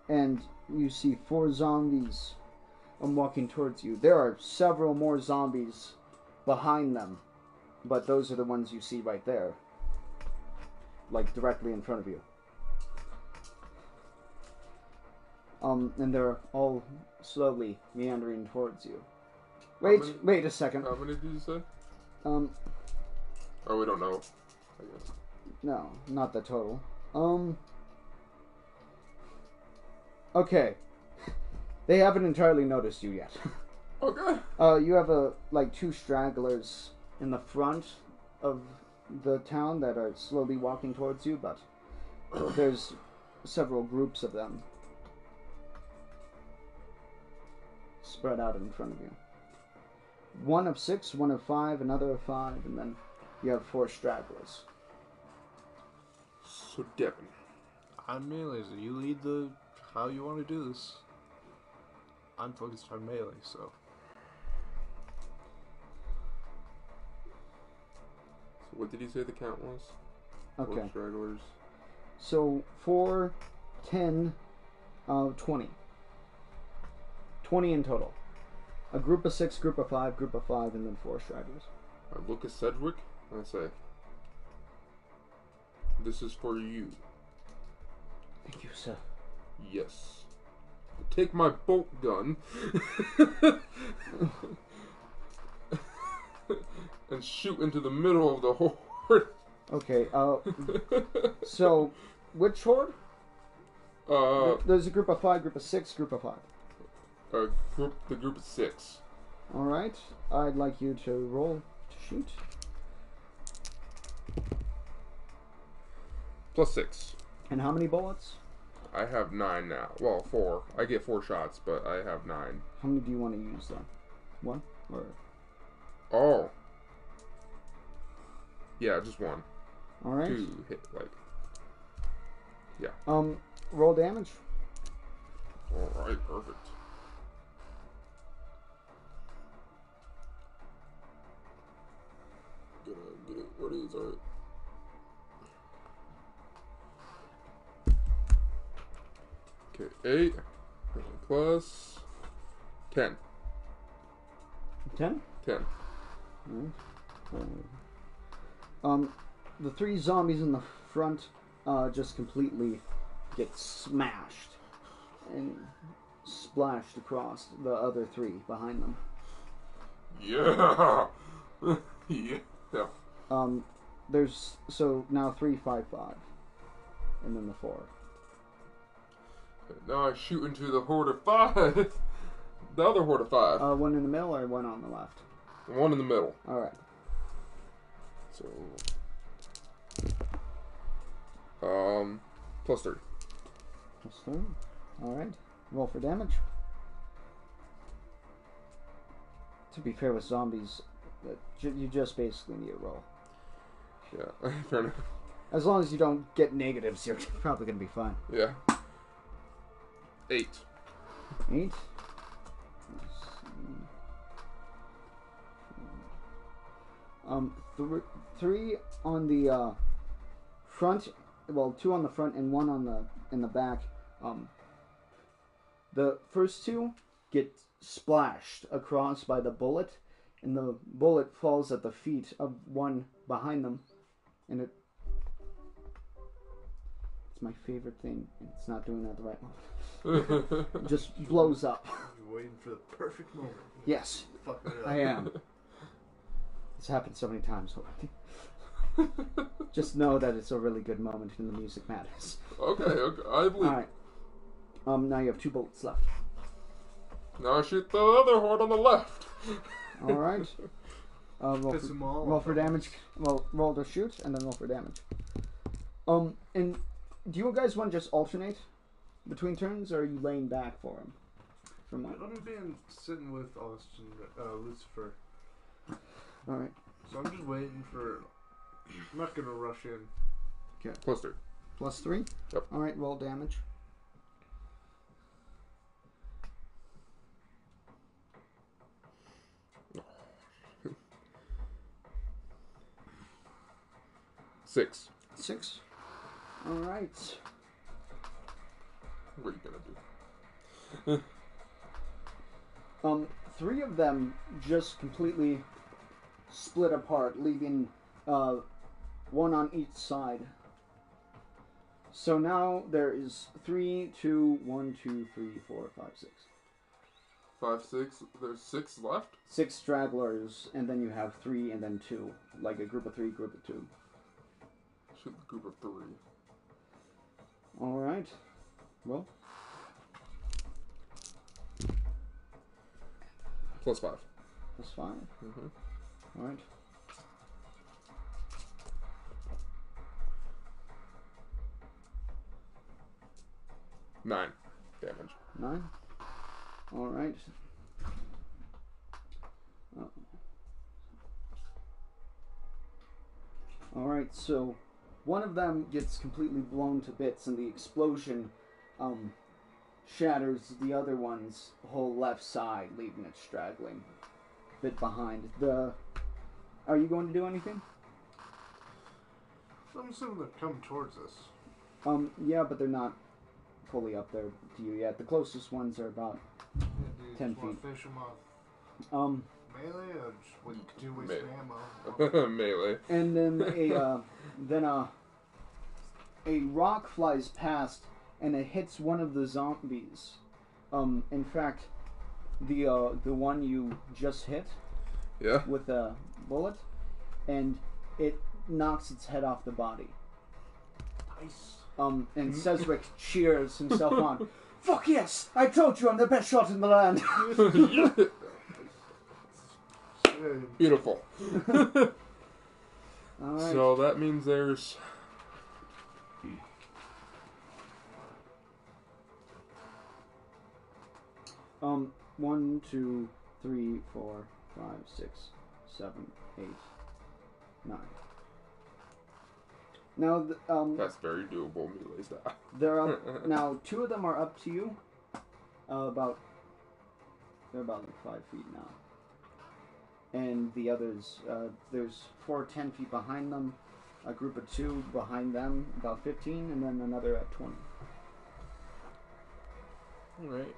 Speaker 2: And you see 4 zombies walking towards you. There are several more zombies behind them, but those are the ones you see right there, like directly in front of you. And they're all slowly meandering towards you. Wait a second.
Speaker 1: How many did you say?
Speaker 2: Oh,
Speaker 1: we don't know, I guess.
Speaker 2: No, not the total. Okay. They haven't entirely noticed you yet.
Speaker 1: Okay.
Speaker 2: You have like 2 stragglers in the front of the town that are slowly walking towards you, but there's several groups of them spread out in front of you. 1 of 6, 1 of 5, another of 5, and then you have 4 stragglers.
Speaker 1: So, Devin.
Speaker 3: I'm melee, so you lead how you want to do this. I'm focused on melee, so.
Speaker 1: So what did you say the count was?
Speaker 2: Okay.
Speaker 1: 4 stragglers.
Speaker 2: So 4, 10, 20. 20 in total. A group of 6, group of 5, and then 4 stragglers.
Speaker 1: I look at Cedric and I say, "This is for you."
Speaker 2: Thank you, sir.
Speaker 1: Yes. Take my bolt gun and shoot into the middle of the horde.
Speaker 2: Okay, so, which horde? There's a group of 5, group of 6, group of 5.
Speaker 1: The group of 6.
Speaker 2: Alright, I'd like you to roll to shoot.
Speaker 1: +6.
Speaker 2: And how many bullets?
Speaker 1: I have 9 now. Well, 4. I get 4 shots, but I have 9.
Speaker 2: How many do you want to use then? 1? Or...
Speaker 1: Oh. Yeah, just 1.
Speaker 2: Alright.
Speaker 1: 2 hit, like. Yeah.
Speaker 2: Roll damage.
Speaker 1: Alright, perfect. Gonna get it. Where it is, alright. Okay, 8 plus 10.
Speaker 2: 10?
Speaker 1: 10.
Speaker 2: The 3 zombies in the front just completely get smashed and splashed across the other 3 behind them.
Speaker 1: Yeah! Yeah.
Speaker 2: There's, so now 3, 5, 5. And then the 4.
Speaker 1: Now I shoot into the horde of 5. The other horde of 5.
Speaker 2: 1 in the middle or 1 on the left?
Speaker 1: 1 in the middle.
Speaker 2: Alright.
Speaker 1: So, +3.
Speaker 2: +3. Alright. Roll for damage. To be fair with zombies, you just basically need a roll.
Speaker 1: Yeah, fair enough.
Speaker 2: As long as you don't get negatives, you're probably going to be fine.
Speaker 1: Yeah. 8.
Speaker 2: 8. 3 on the front. Well, 2 on the front and 1 on in the back. The first 2 get splashed across by the bullet, and the bullet falls at the feet of one behind them, and it's my favorite thing. It's not doing it at the right moment. It just blows up.
Speaker 3: You're waiting for the perfect moment.
Speaker 2: Yes,
Speaker 3: Fuck it up.
Speaker 2: I am. It's happened so many times already. Just know that it's a really good moment and the music matters.
Speaker 1: Okay, I believe.
Speaker 2: Alright. Now you have 2 bullets left.
Speaker 1: Now I shoot the other horde on the left.
Speaker 2: Alright.
Speaker 3: Piss them all
Speaker 2: roll
Speaker 3: off
Speaker 2: for
Speaker 3: at
Speaker 2: damage.
Speaker 3: once.
Speaker 2: Well, roll to shoot and then roll for damage. And do you guys want to just alternate between turns, or are you laying back for him? From what?
Speaker 3: I'm being sitting with Austin, Lucifer.
Speaker 2: All right.
Speaker 3: So I'm just waiting for. I'm not gonna rush in.
Speaker 2: Okay.
Speaker 1: +3.
Speaker 2: +3.
Speaker 1: Yep.
Speaker 2: All right. Roll damage.
Speaker 1: Six.
Speaker 2: 6. All right.
Speaker 1: What are you gonna do?
Speaker 2: 3 of them just completely split apart, leaving one on each side. So now there is 3, 2, 1, 2, 3, 4, 5, 6.
Speaker 1: 5, 6. There's 6 left.
Speaker 2: 6 stragglers, and then you have 3 and then 2, like a group of 3, group of 2.
Speaker 1: Shoot the group of 3.
Speaker 2: All right. Well,
Speaker 1: +5.
Speaker 2: that's fine.
Speaker 1: Mm-hmm.
Speaker 2: All right.
Speaker 1: Nine damage.
Speaker 2: 9. All right. All right. So one of them gets completely blown to bits, and the explosion shatters the other one's whole left side, leaving it straggling a bit behind. Are you going to do anything?
Speaker 3: I'm assuming they're coming towards us.
Speaker 2: Yeah, but they're not fully up there to you yet. The closest ones are about
Speaker 3: Yeah, do you
Speaker 2: 10
Speaker 3: just wanna
Speaker 2: feet.
Speaker 3: Fish them off melee or just with 2 waste ammo?
Speaker 1: Melee.
Speaker 2: and then a rock flies past and it hits one of the zombies. In fact, the one you just hit
Speaker 1: Yeah.
Speaker 2: with a bullet, and it knocks its head off the body.
Speaker 3: Nice.
Speaker 2: And Cesric cheers himself on. Fuck yes! I told you I'm the best shot in the land.
Speaker 1: Beautiful.
Speaker 2: All right.
Speaker 1: So that means there's
Speaker 2: 1, 2, 3, 4, 5, 6, 7, 8, 9. Now,
Speaker 1: that's very doable melee style.
Speaker 2: they're up now. 2 of them are up to you. They're about like 5 feet now, and the others, there's 4 10 feet behind them, a group of 2 behind them, about 15, and then another at 20.
Speaker 3: Alright.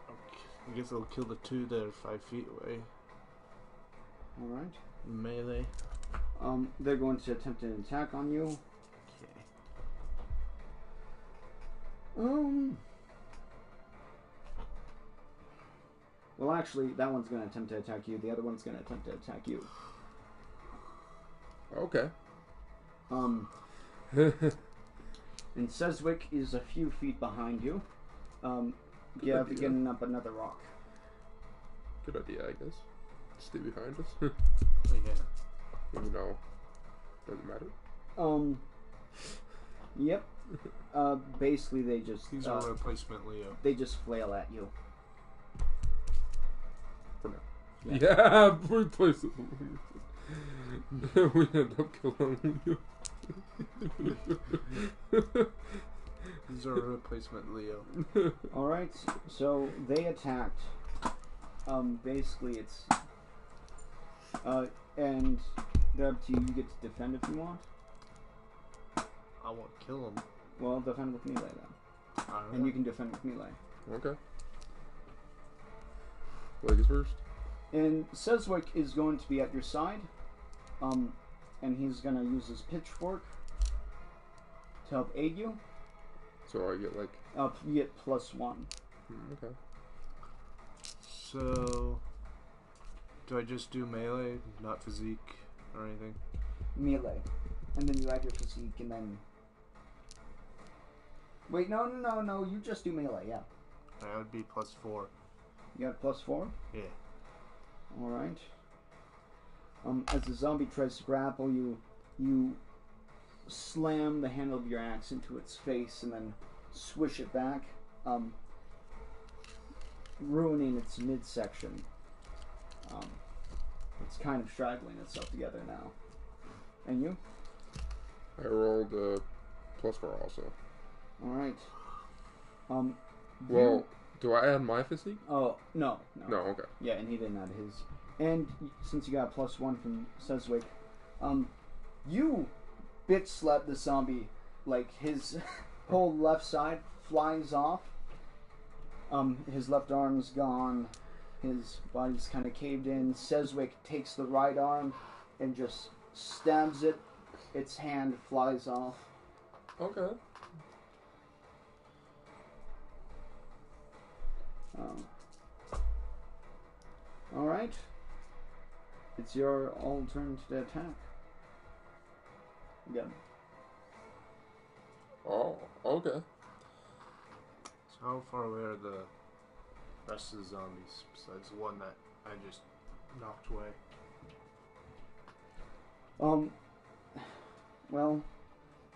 Speaker 3: I guess I'll kill the 2 that are 5 feet away.
Speaker 2: All right.
Speaker 3: Melee.
Speaker 2: They're going to attempt an attack on you.
Speaker 3: Okay.
Speaker 2: Well, actually, that one's going to attempt to attack you. The other one's going to attempt to attack you.
Speaker 1: Okay.
Speaker 2: And Ceswick is a few feet behind you.
Speaker 1: Good idea.
Speaker 2: Getting up another rock.
Speaker 1: Good idea, I guess. Stay behind us.
Speaker 3: Oh, yeah.
Speaker 1: You know, doesn't matter.
Speaker 2: Yep. Basically, they just
Speaker 3: These are replacement Leo.
Speaker 2: they just flail at you.
Speaker 1: For now.
Speaker 2: Yeah.
Speaker 1: Yeah, replace it. We end up killing you.
Speaker 3: These are replacement Leo.
Speaker 2: All right. So they attacked. Basically, it's and they're up to you. You get to defend if you want.
Speaker 3: I won't kill him.
Speaker 2: Well, defend with melee then, and you can defend with melee.
Speaker 1: Okay. Ladies first.
Speaker 2: And Ceswick is going to be at your side, and he's going to use his pitchfork to help aid you.
Speaker 1: So I get like.
Speaker 2: You get +1.
Speaker 1: Okay.
Speaker 3: So, do I just do melee, not physique or anything?
Speaker 2: Melee. And then you add your physique, and then... Wait, no, you just do melee, yeah.
Speaker 3: That would be +4.
Speaker 2: You got +4?
Speaker 3: Yeah.
Speaker 2: Alright. As the zombie tries to grapple you, you slam the handle of your axe into its face and then swish it back, ruining its midsection. It's kind of straggling itself together now. And you?
Speaker 1: I rolled a +4 also.
Speaker 2: Alright.
Speaker 1: Well, do I add my physique?
Speaker 2: Oh, no.
Speaker 1: No, okay.
Speaker 2: Yeah, and he didn't add his. And since you got +1 from Seswick, you bitch slap the zombie, like his whole left side flies off. His left arm's gone. His body's kind of caved in. Seswick takes the right arm and just stabs it. Its hand flies off.
Speaker 1: Okay.
Speaker 2: Alright. It's your all turn to attack. Again.
Speaker 1: Oh, okay.
Speaker 3: So how far away are the rest of the zombies besides the one that I just knocked away?
Speaker 2: Well,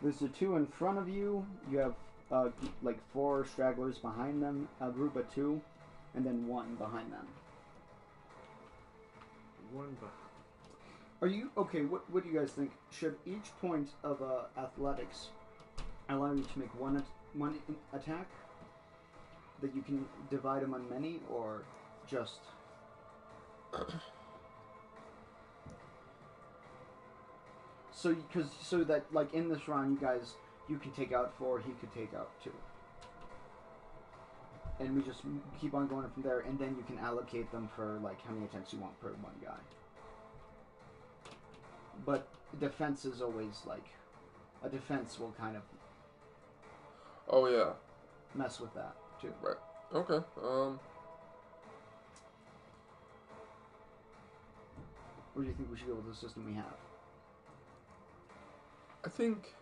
Speaker 2: there's the two in front of you. You have like 4 stragglers behind them, a group of 2, and then 1 behind them.
Speaker 3: One behind.
Speaker 2: Are you okay? What do you guys think? Should each point of athletics allow you to make one attack that you can divide among many, or just? So that like in this round, you can take out 4, he could take out 2, and we just keep on going from there, and then you can allocate them for like how many attacks you want per one guy. But defense is always like a defense will kind of
Speaker 1: Oh yeah.
Speaker 2: mess with that too.
Speaker 1: Right. Okay.
Speaker 2: Or do you think we should go with the system we have?
Speaker 1: I think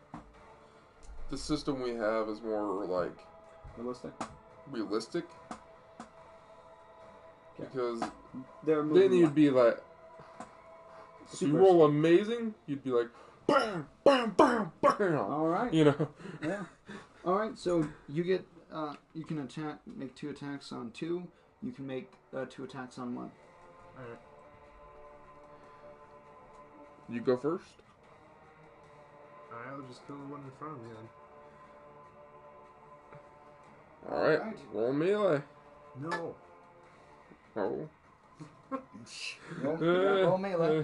Speaker 1: the system we have is more like
Speaker 2: Realistic?
Speaker 1: realistic.
Speaker 2: Okay.
Speaker 1: Because
Speaker 2: They're
Speaker 1: then
Speaker 2: moving
Speaker 1: you'd be like, if you
Speaker 2: super
Speaker 1: roll amazing, you'd be like, bam, bam, bam, bam.
Speaker 2: Alright.
Speaker 1: You know.
Speaker 2: Yeah. Alright, so you get you can make 2 attacks on 2. You can make 2 attacks on 1.
Speaker 3: Alright.
Speaker 1: You go first.
Speaker 3: Alright, I'll just kill the one in front of me then.
Speaker 1: All right.
Speaker 2: Alright.
Speaker 1: Roll melee.
Speaker 3: No.
Speaker 1: Oh.
Speaker 2: Roll melee.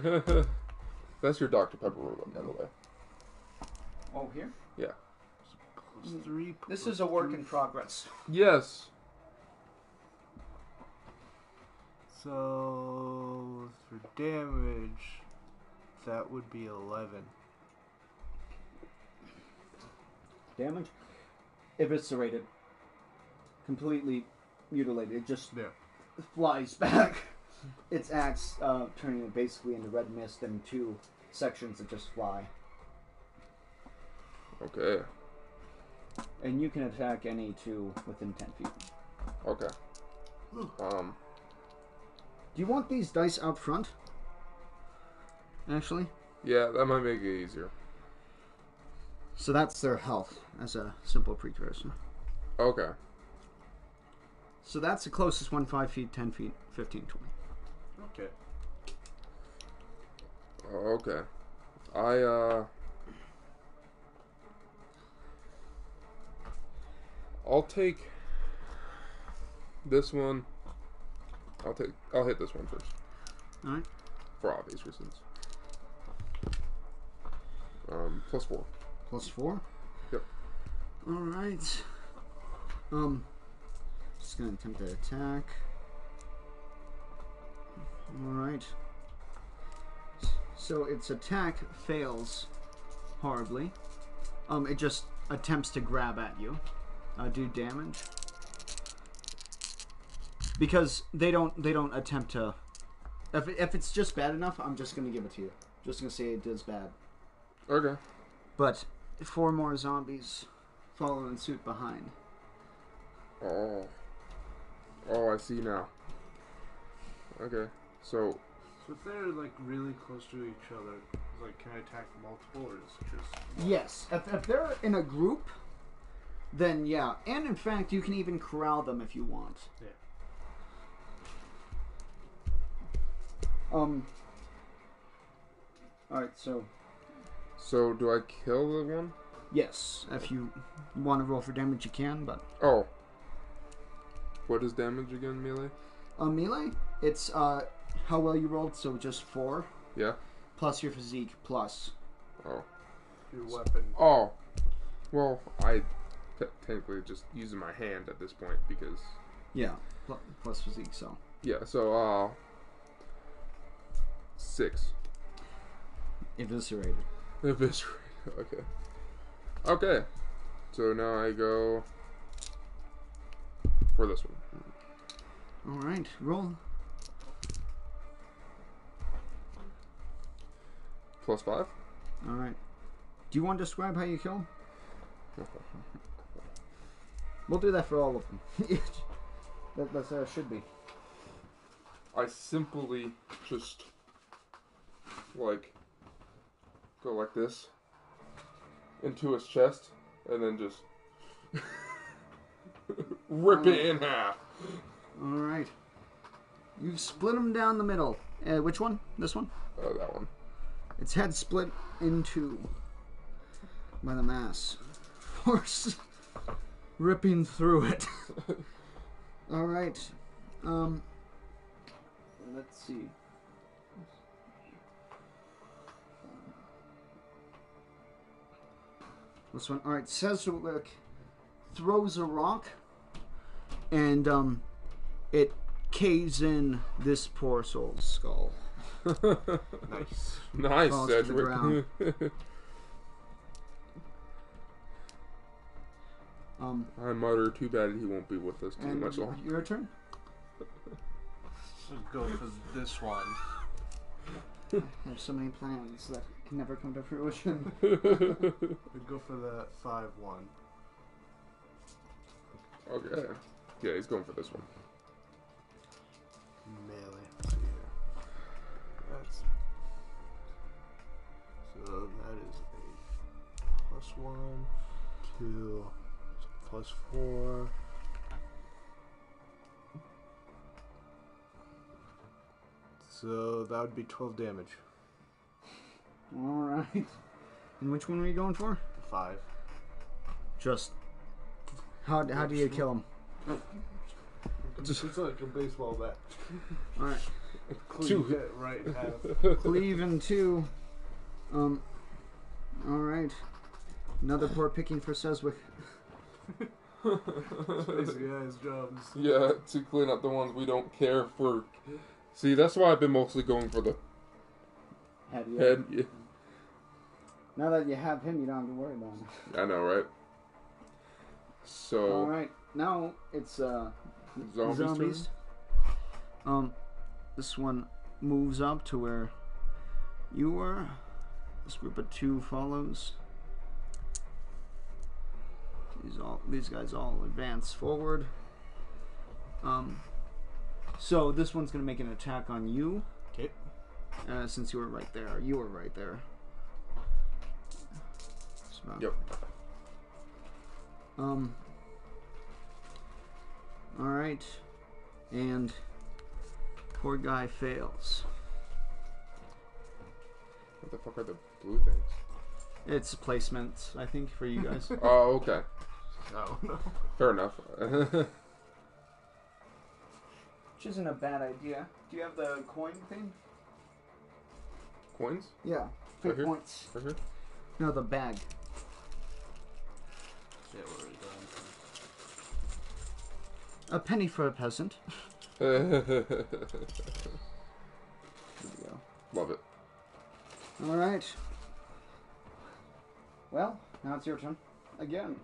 Speaker 1: That's your Dr. Pepper rule, by the way.
Speaker 2: Oh, here?
Speaker 1: Yeah.
Speaker 3: +3.
Speaker 2: This is a work in progress.
Speaker 1: Yes.
Speaker 3: So for damage, that would be 11.
Speaker 2: Damage? Eviscerated. Completely mutilated. It just
Speaker 3: Yeah.
Speaker 2: flies back. Its axe turning it basically into red mist and 2 sections that just fly.
Speaker 1: Okay.
Speaker 2: And you can attack any 2 within 10 feet.
Speaker 1: Okay.
Speaker 2: Do you want these dice out front? Actually?
Speaker 1: Yeah, that might make it easier.
Speaker 2: So that's their health as a simple precursor.
Speaker 1: Okay.
Speaker 2: So that's the closest one, 5 feet, 10 feet, 15, 20.
Speaker 3: Okay.
Speaker 1: Okay. I'll take this one. I'll hit this one first.
Speaker 2: Alright.
Speaker 1: For obvious reasons. +4.
Speaker 2: +4?
Speaker 1: Yep.
Speaker 2: Alright. Just gonna attempt to attack. Alright. So its attack fails horribly. It just attempts to grab at you. Do damage. Because they don't attempt to. If it's just bad enough, I'm just gonna give it to you. Just gonna say it does bad.
Speaker 1: Okay.
Speaker 2: But 4 more zombies follow in suit behind.
Speaker 1: Oh, I see now. Okay, so
Speaker 3: So if they're like really close to each other, like can I attack multiple or is it just one?
Speaker 2: Yes, if they're in a group, then yeah. And in fact, you can even corral them if you want.
Speaker 3: Yeah.
Speaker 2: Alright, so...
Speaker 1: So, do I kill the one?
Speaker 2: Yes, if you want to roll for damage, you can, but...
Speaker 1: Oh. What is damage again, melee?
Speaker 2: Melee, it's how well you rolled, so just 4.
Speaker 1: Yeah?
Speaker 2: Plus your physique, plus.
Speaker 1: Oh.
Speaker 3: Your weapon.
Speaker 1: Oh. Well, I technically just using my hand at this point because...
Speaker 2: Yeah, plus physique, so.
Speaker 1: Yeah, so, 6.
Speaker 2: Eviscerated.
Speaker 1: Eviscerated, okay. Okay. So now I go for this one.
Speaker 2: Alright, roll.
Speaker 1: +5?
Speaker 2: Alright. Do you want to describe how you kill him? We'll do that for all of them. That's how it should be.
Speaker 1: I simply just, like, go like this into his chest and then just rip it in half.
Speaker 2: Alright. You've split him down the middle. Which one? This one?
Speaker 1: That one.
Speaker 2: Its head split in two by the mass force ripping through it. Alright. Let's see. This one. Alright, Cesarwick throws a rock and it caves in this poor soul's skull.
Speaker 3: Nice.
Speaker 1: Nice,
Speaker 2: Falls to the
Speaker 1: Sedgwick.
Speaker 2: ground.
Speaker 1: I mutter, too bad he won't be with us too
Speaker 2: And
Speaker 1: much longer.
Speaker 2: your turn?
Speaker 3: So go for this one.
Speaker 2: There's so many plans that can never come to fruition.
Speaker 3: We go for the 5-1.
Speaker 1: Okay. Yeah, he's going for this one.
Speaker 3: Melee. Let's see here. That's so that is a +1, 2, +4. So that would be 12 damage.
Speaker 2: Alright. And which one are you going for?
Speaker 3: 5.
Speaker 2: Just. How do you kill him?
Speaker 3: It's like a baseball bat.
Speaker 2: Alright.
Speaker 3: Cleave it right in half.
Speaker 2: Cleave in two. Alright. Another poor picking for Ceswick.
Speaker 3: It's basically his jobs.
Speaker 1: Yeah, to clean up the ones we don't care for. See, that's why I've been mostly going for the head. Yeah.
Speaker 2: Now that you have him, you don't have to worry about it.
Speaker 1: I know, right? So,
Speaker 2: Alright. Now it's
Speaker 1: zombies.
Speaker 2: This one moves up to where you were. This group of 2 follows. These guys all advance forward. So this one's gonna make an attack on you.
Speaker 3: Okay.
Speaker 2: Since you were right there. You were right there.
Speaker 1: Yep.
Speaker 2: Alright. And poor guy fails.
Speaker 1: What the fuck are the blue things?
Speaker 2: It's placements, I think, for you guys.
Speaker 1: Oh, okay.
Speaker 3: Oh, no.
Speaker 1: Fair enough.
Speaker 2: Which isn't a bad idea. Do you have the coin thing?
Speaker 1: Coins?
Speaker 2: Yeah.
Speaker 1: Right
Speaker 2: 5
Speaker 1: here?
Speaker 2: points.
Speaker 1: Right here?
Speaker 2: No, the bag.
Speaker 3: Yeah, we're already done.
Speaker 2: A penny for a peasant.
Speaker 1: Love
Speaker 2: There you go.
Speaker 1: it.
Speaker 2: Alright. Well, now it's your turn. Again.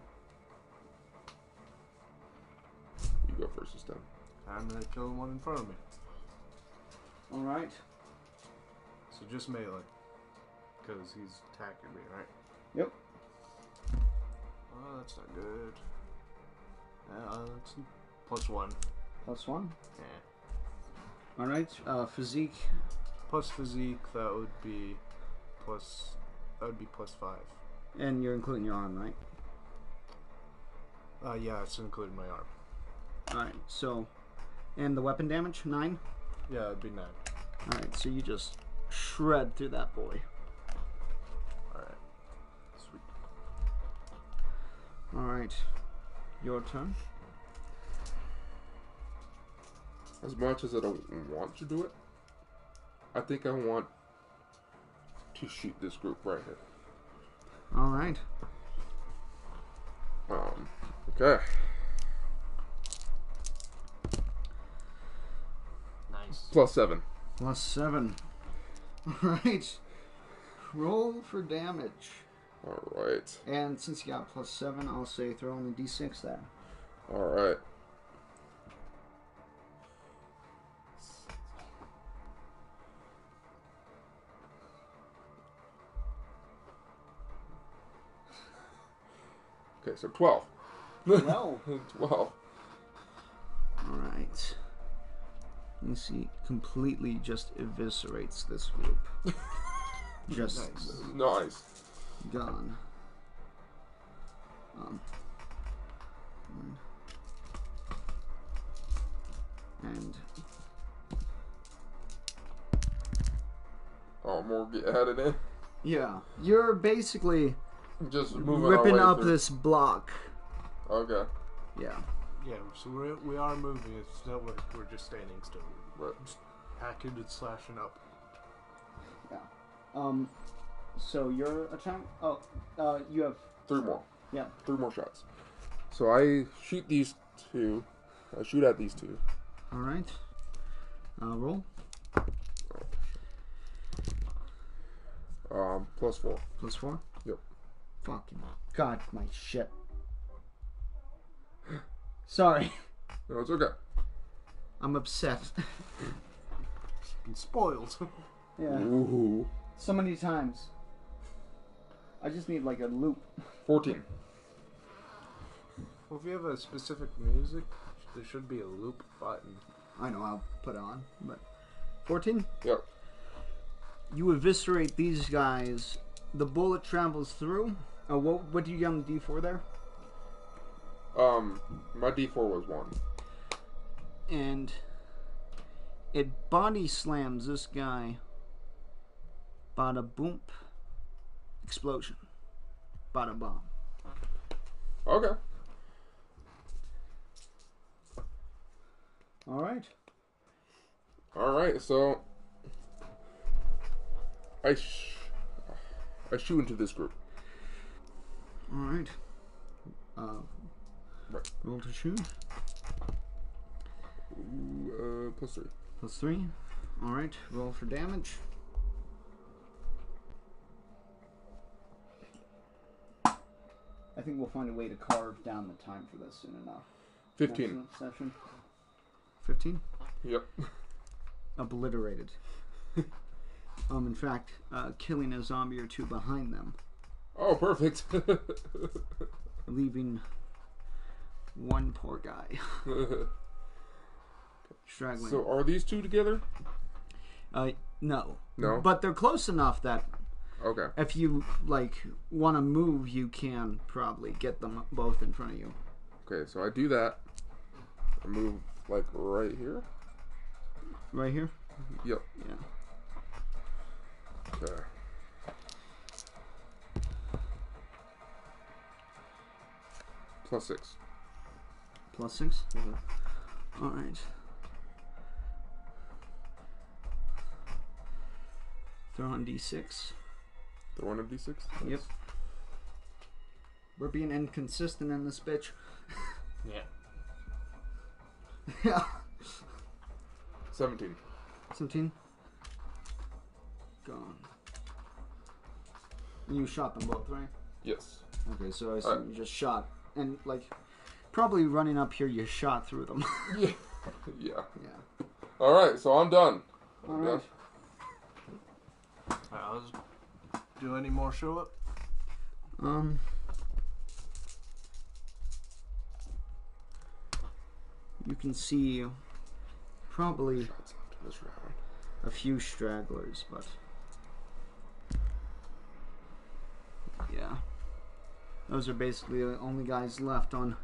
Speaker 1: You go first this time.
Speaker 3: I'm gonna kill the one in front of me.
Speaker 2: Alright.
Speaker 3: So just melee. Because he's attacking me, right?
Speaker 2: Yep.
Speaker 3: Oh, that's not good. It's +1.
Speaker 2: +1.
Speaker 3: Yeah.
Speaker 2: Alright. Physique
Speaker 3: Plus physique, that would be plus. That would be plus 5.
Speaker 2: And you're including your arm, right?
Speaker 3: Yeah, it's including my arm.
Speaker 2: Alright, so... And the weapon damage? 9?
Speaker 3: Yeah, it'd be 9.
Speaker 2: Alright, so you just shred through that boy.
Speaker 3: Alright.
Speaker 1: Sweet.
Speaker 2: Alright. Your turn.
Speaker 1: As much as I don't want to do it, I think I want to shoot this group right here.
Speaker 2: Alright.
Speaker 1: Okay.
Speaker 5: Nice.
Speaker 1: Plus 7.
Speaker 2: Plus 7. Alright. Roll for damage.
Speaker 1: Alright.
Speaker 2: And since you got plus 7, I'll say throw in the d6 there.
Speaker 1: Alright. Okay, so 12.
Speaker 2: 12.
Speaker 1: 12.
Speaker 2: Alright. You see, completely just eviscerates this group. Just
Speaker 1: Nice.
Speaker 2: gone. And
Speaker 1: Oh, more get added in.
Speaker 2: yeah, you're basically
Speaker 1: Just moving
Speaker 2: ripping
Speaker 1: our way
Speaker 2: up
Speaker 1: through.
Speaker 2: this block.
Speaker 1: Okay.
Speaker 2: Yeah.
Speaker 3: Yeah, so we are moving. It's not like we're just standing still.
Speaker 1: Right.
Speaker 3: Just hacking and slashing up.
Speaker 2: Yeah. So your attack? Oh, you have
Speaker 1: 3 more.
Speaker 2: yeah.
Speaker 1: 3 more shots. So I shoot these 2. I shoot at these 2.
Speaker 2: All right. Roll.
Speaker 1: Plus 4.
Speaker 2: Plus 4.
Speaker 1: Yep.
Speaker 2: Fucking God, my shit. Sorry,
Speaker 1: No, it's okay.
Speaker 2: I'm upset.
Speaker 3: Been spoiled.
Speaker 2: Yeah.
Speaker 1: Ooh.
Speaker 2: So many times. I just need like a loop.
Speaker 1: 14.
Speaker 3: Well, if you have a specific music, there should be a loop button.
Speaker 2: I know I'll put it on, but 14.
Speaker 1: Yep.
Speaker 2: You eviscerate these guys. The bullet travels through. What do you get on the D4 there?
Speaker 1: My D4 was 1.
Speaker 2: And it body slams this guy. Bada boom. Explosion. Bada bomb.
Speaker 1: Okay.
Speaker 2: Alright.
Speaker 1: Alright, so I shoot into this group.
Speaker 2: Alright.
Speaker 1: Right.
Speaker 2: Roll to shoot.
Speaker 1: Ooh, plus 3.
Speaker 2: Plus 3. Alright. Roll for damage. I think we'll find a way to carve down the time for this soon enough.
Speaker 1: 15.
Speaker 2: Next session. 15?
Speaker 1: Yep.
Speaker 2: Obliterated. In fact, killing a zombie or 2 behind them,
Speaker 1: Oh, perfect.
Speaker 2: leaving one poor guy straggling.
Speaker 1: So are these 2 together?
Speaker 2: No.
Speaker 1: No?
Speaker 2: But they're close enough that
Speaker 1: Okay.
Speaker 2: if you want to move, you can probably get them both in front of you.
Speaker 1: Okay, so I do that. I move right here.
Speaker 2: Right here?
Speaker 1: Yep.
Speaker 2: Yeah.
Speaker 1: Okay. Plus 6.
Speaker 2: Plus 6?
Speaker 1: Mm-hmm.
Speaker 2: Alright. Throw on D6.
Speaker 1: Throw on a D6?
Speaker 2: Yep. We're being inconsistent in this bitch.
Speaker 3: Yeah.
Speaker 2: Yeah.
Speaker 1: 17.
Speaker 2: 17. Gone. You shot them both, right?
Speaker 1: Yes.
Speaker 2: Okay, so I assume you just shot. And, probably running up here, you shot through them.
Speaker 1: Yeah. Yeah.
Speaker 2: Yeah.
Speaker 1: Alright, so I'm done.
Speaker 2: Alright.
Speaker 3: Do any more show up?
Speaker 2: You can see probably
Speaker 1: Shots left in this round.
Speaker 2: a few stragglers, but yeah, those are basically the only guys left on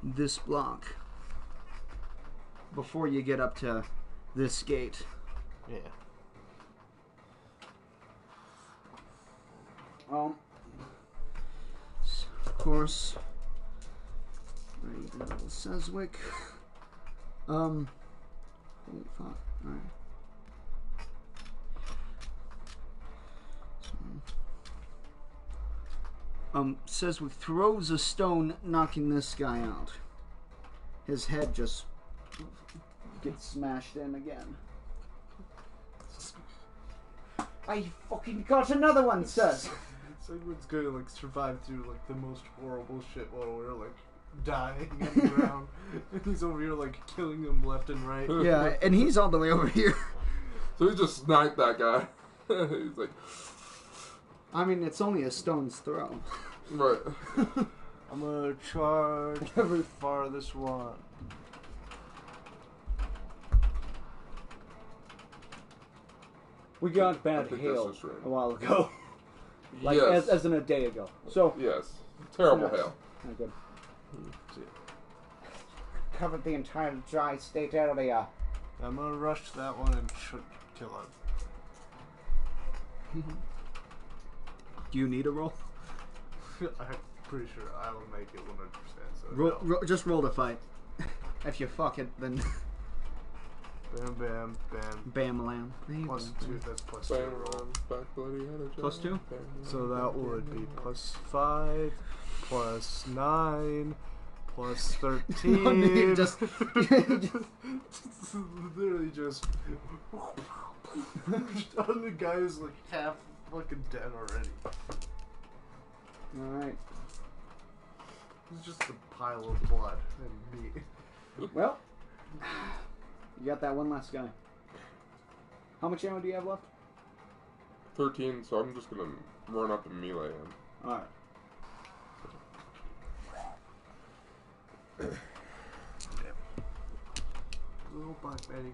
Speaker 2: this block before you get up to this gate.
Speaker 3: Yeah.
Speaker 2: Of course, ready to little Seswick. Holy fuck! All right. Seswick throws a stone, knocking this guy out. His head just gets smashed in again. I fucking got another one, Ses.
Speaker 3: Someone's gonna like survive through like the most horrible shit while we're like dying on the ground. And he's over here like killing them left and right.
Speaker 2: Yeah, and he's all the way over here.
Speaker 1: So he just sniped that guy. He's like,
Speaker 2: I mean, it's only a stone's throw.
Speaker 1: right.
Speaker 3: I'm gonna charge the farthest one.
Speaker 2: We got bad
Speaker 1: I think
Speaker 2: hail
Speaker 1: that's just right.
Speaker 2: a while ago. Like,
Speaker 1: Yes.
Speaker 2: as in a day ago. So,
Speaker 1: Yes. Terrible
Speaker 2: Yes.
Speaker 1: hail.
Speaker 2: not good.
Speaker 4: Covered the entire dry state area.
Speaker 3: I'm gonna rush that one and kill him.
Speaker 2: Do you need a roll?
Speaker 3: I'm pretty sure I will make it 100%. So
Speaker 2: Roll, just roll to fight. If you fuck it, then
Speaker 3: bam, bam, bam.
Speaker 2: bam, lamb.
Speaker 3: Plus 2, that's plus 2
Speaker 1: Bang,
Speaker 3: roll.
Speaker 1: back bloody head of
Speaker 2: Plus 2?
Speaker 1: Bang,
Speaker 3: So that
Speaker 1: bang,
Speaker 3: would
Speaker 1: bang,
Speaker 3: be
Speaker 1: bang.
Speaker 3: plus 5, plus 9, plus 13.
Speaker 2: No need, just-
Speaker 3: Literally just. On the guy who's like half fucking dead already.
Speaker 2: Alright.
Speaker 3: It's just a pile of blood and meat.
Speaker 2: Well, you got that one last guy. How much ammo do you have left?
Speaker 1: 13, so I'm just gonna run up and melee him.
Speaker 2: Alright.
Speaker 3: Little Black Betty.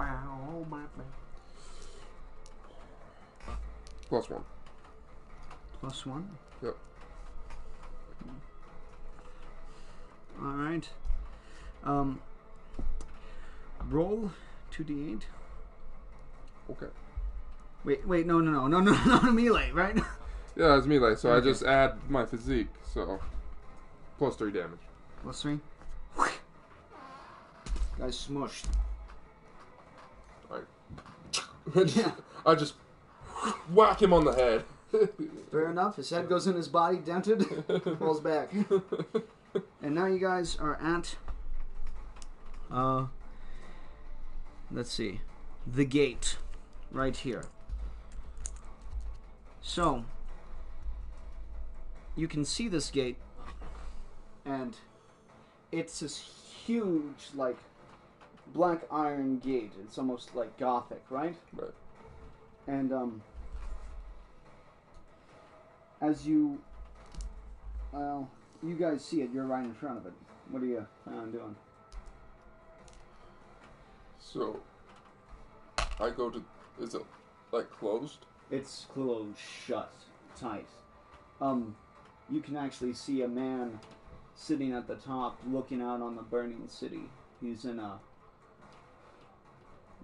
Speaker 3: Oh, my
Speaker 1: +1.
Speaker 2: +1?
Speaker 1: Yep.
Speaker 2: Alright. Roll 2d8.
Speaker 1: Okay.
Speaker 2: Wait, no, melee, right?
Speaker 1: Yeah, it's melee, so I
Speaker 2: Okay.
Speaker 1: just add my physique, so +3 damage.
Speaker 2: +3. Guy's smushed.
Speaker 1: I just whack him on the head.
Speaker 2: Fair enough. His head goes in his body, dented, falls back. And now you guys are at, let's see, the gate, right here. So, you can see this gate, and it's this huge, like, black iron gate. It's almost like Gothic, right?
Speaker 1: Right.
Speaker 2: And, as you, well, you guys see it, you're right in front of it. What are you plan on doing?
Speaker 1: So, I go to... Is it, like, closed?
Speaker 2: It's closed shut, tight. You can actually see a man sitting at the top looking out on the burning city. He's in a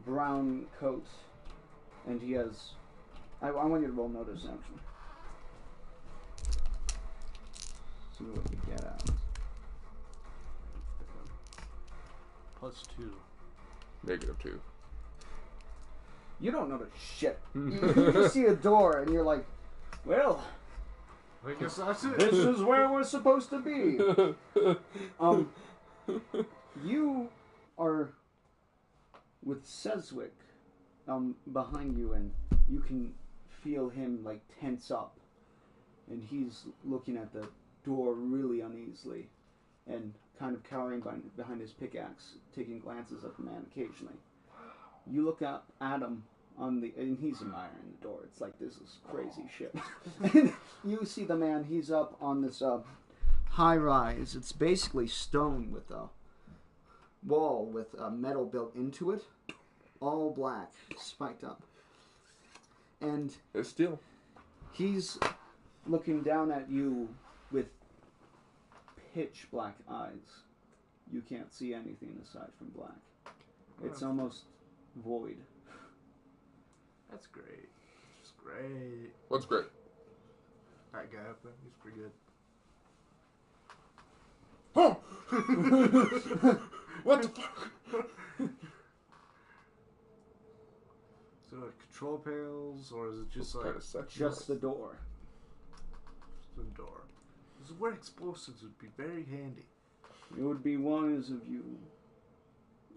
Speaker 2: brown coat, and he has... I want you to roll notice, actually. See what we get out.
Speaker 3: plus 2.
Speaker 1: -2.
Speaker 2: You don't notice shit. You just see a door, and you're like, well,
Speaker 3: I guess that's it.
Speaker 2: this is where we're supposed to be. You are with Seswick behind you, and you can feel him like tense up, and he's looking at the door really uneasily, and kind of cowering behind his pickaxe, taking glances at the man occasionally. You look up at him and he's admiring the door. It's like, this is crazy shit. And you see the man, he's up on this high rise. It's basically stone with a wall with metal built into it. all black, spiked up. And
Speaker 1: It's steel.
Speaker 2: he's looking down at you with pitch black eyes. You can't see anything aside from black. It's almost void.
Speaker 3: That's great. It's just great.
Speaker 1: What's great?
Speaker 3: That guy up there, he's pretty good.
Speaker 1: Oh! What the fuck?
Speaker 3: So like control panels, or is it just like
Speaker 1: Kind of sexy.
Speaker 2: Just the door.
Speaker 3: the door? This is where explosives would be very handy.
Speaker 2: It would be wise of you,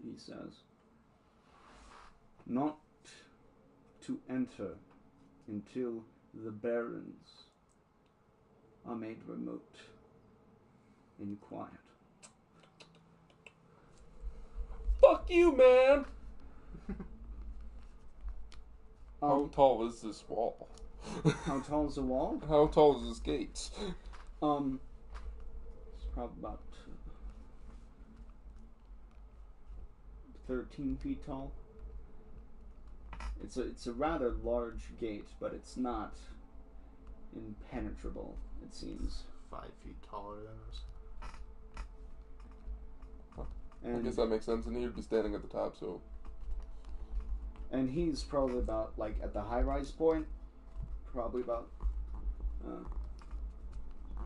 Speaker 2: he says, not to enter until the barons are made remote and quiet.
Speaker 1: Fuck you, man! How tall is this wall?
Speaker 2: How tall is the wall?
Speaker 1: How tall is this gate?
Speaker 2: It's probably about 13 feet tall. It's a rather large gate, but it's not impenetrable, it seems.
Speaker 3: 5 feet taller than us.
Speaker 1: I
Speaker 2: And
Speaker 1: guess that makes sense, and he'd be standing at the top, so...
Speaker 2: and he's probably about, like, at the high-rise point, probably about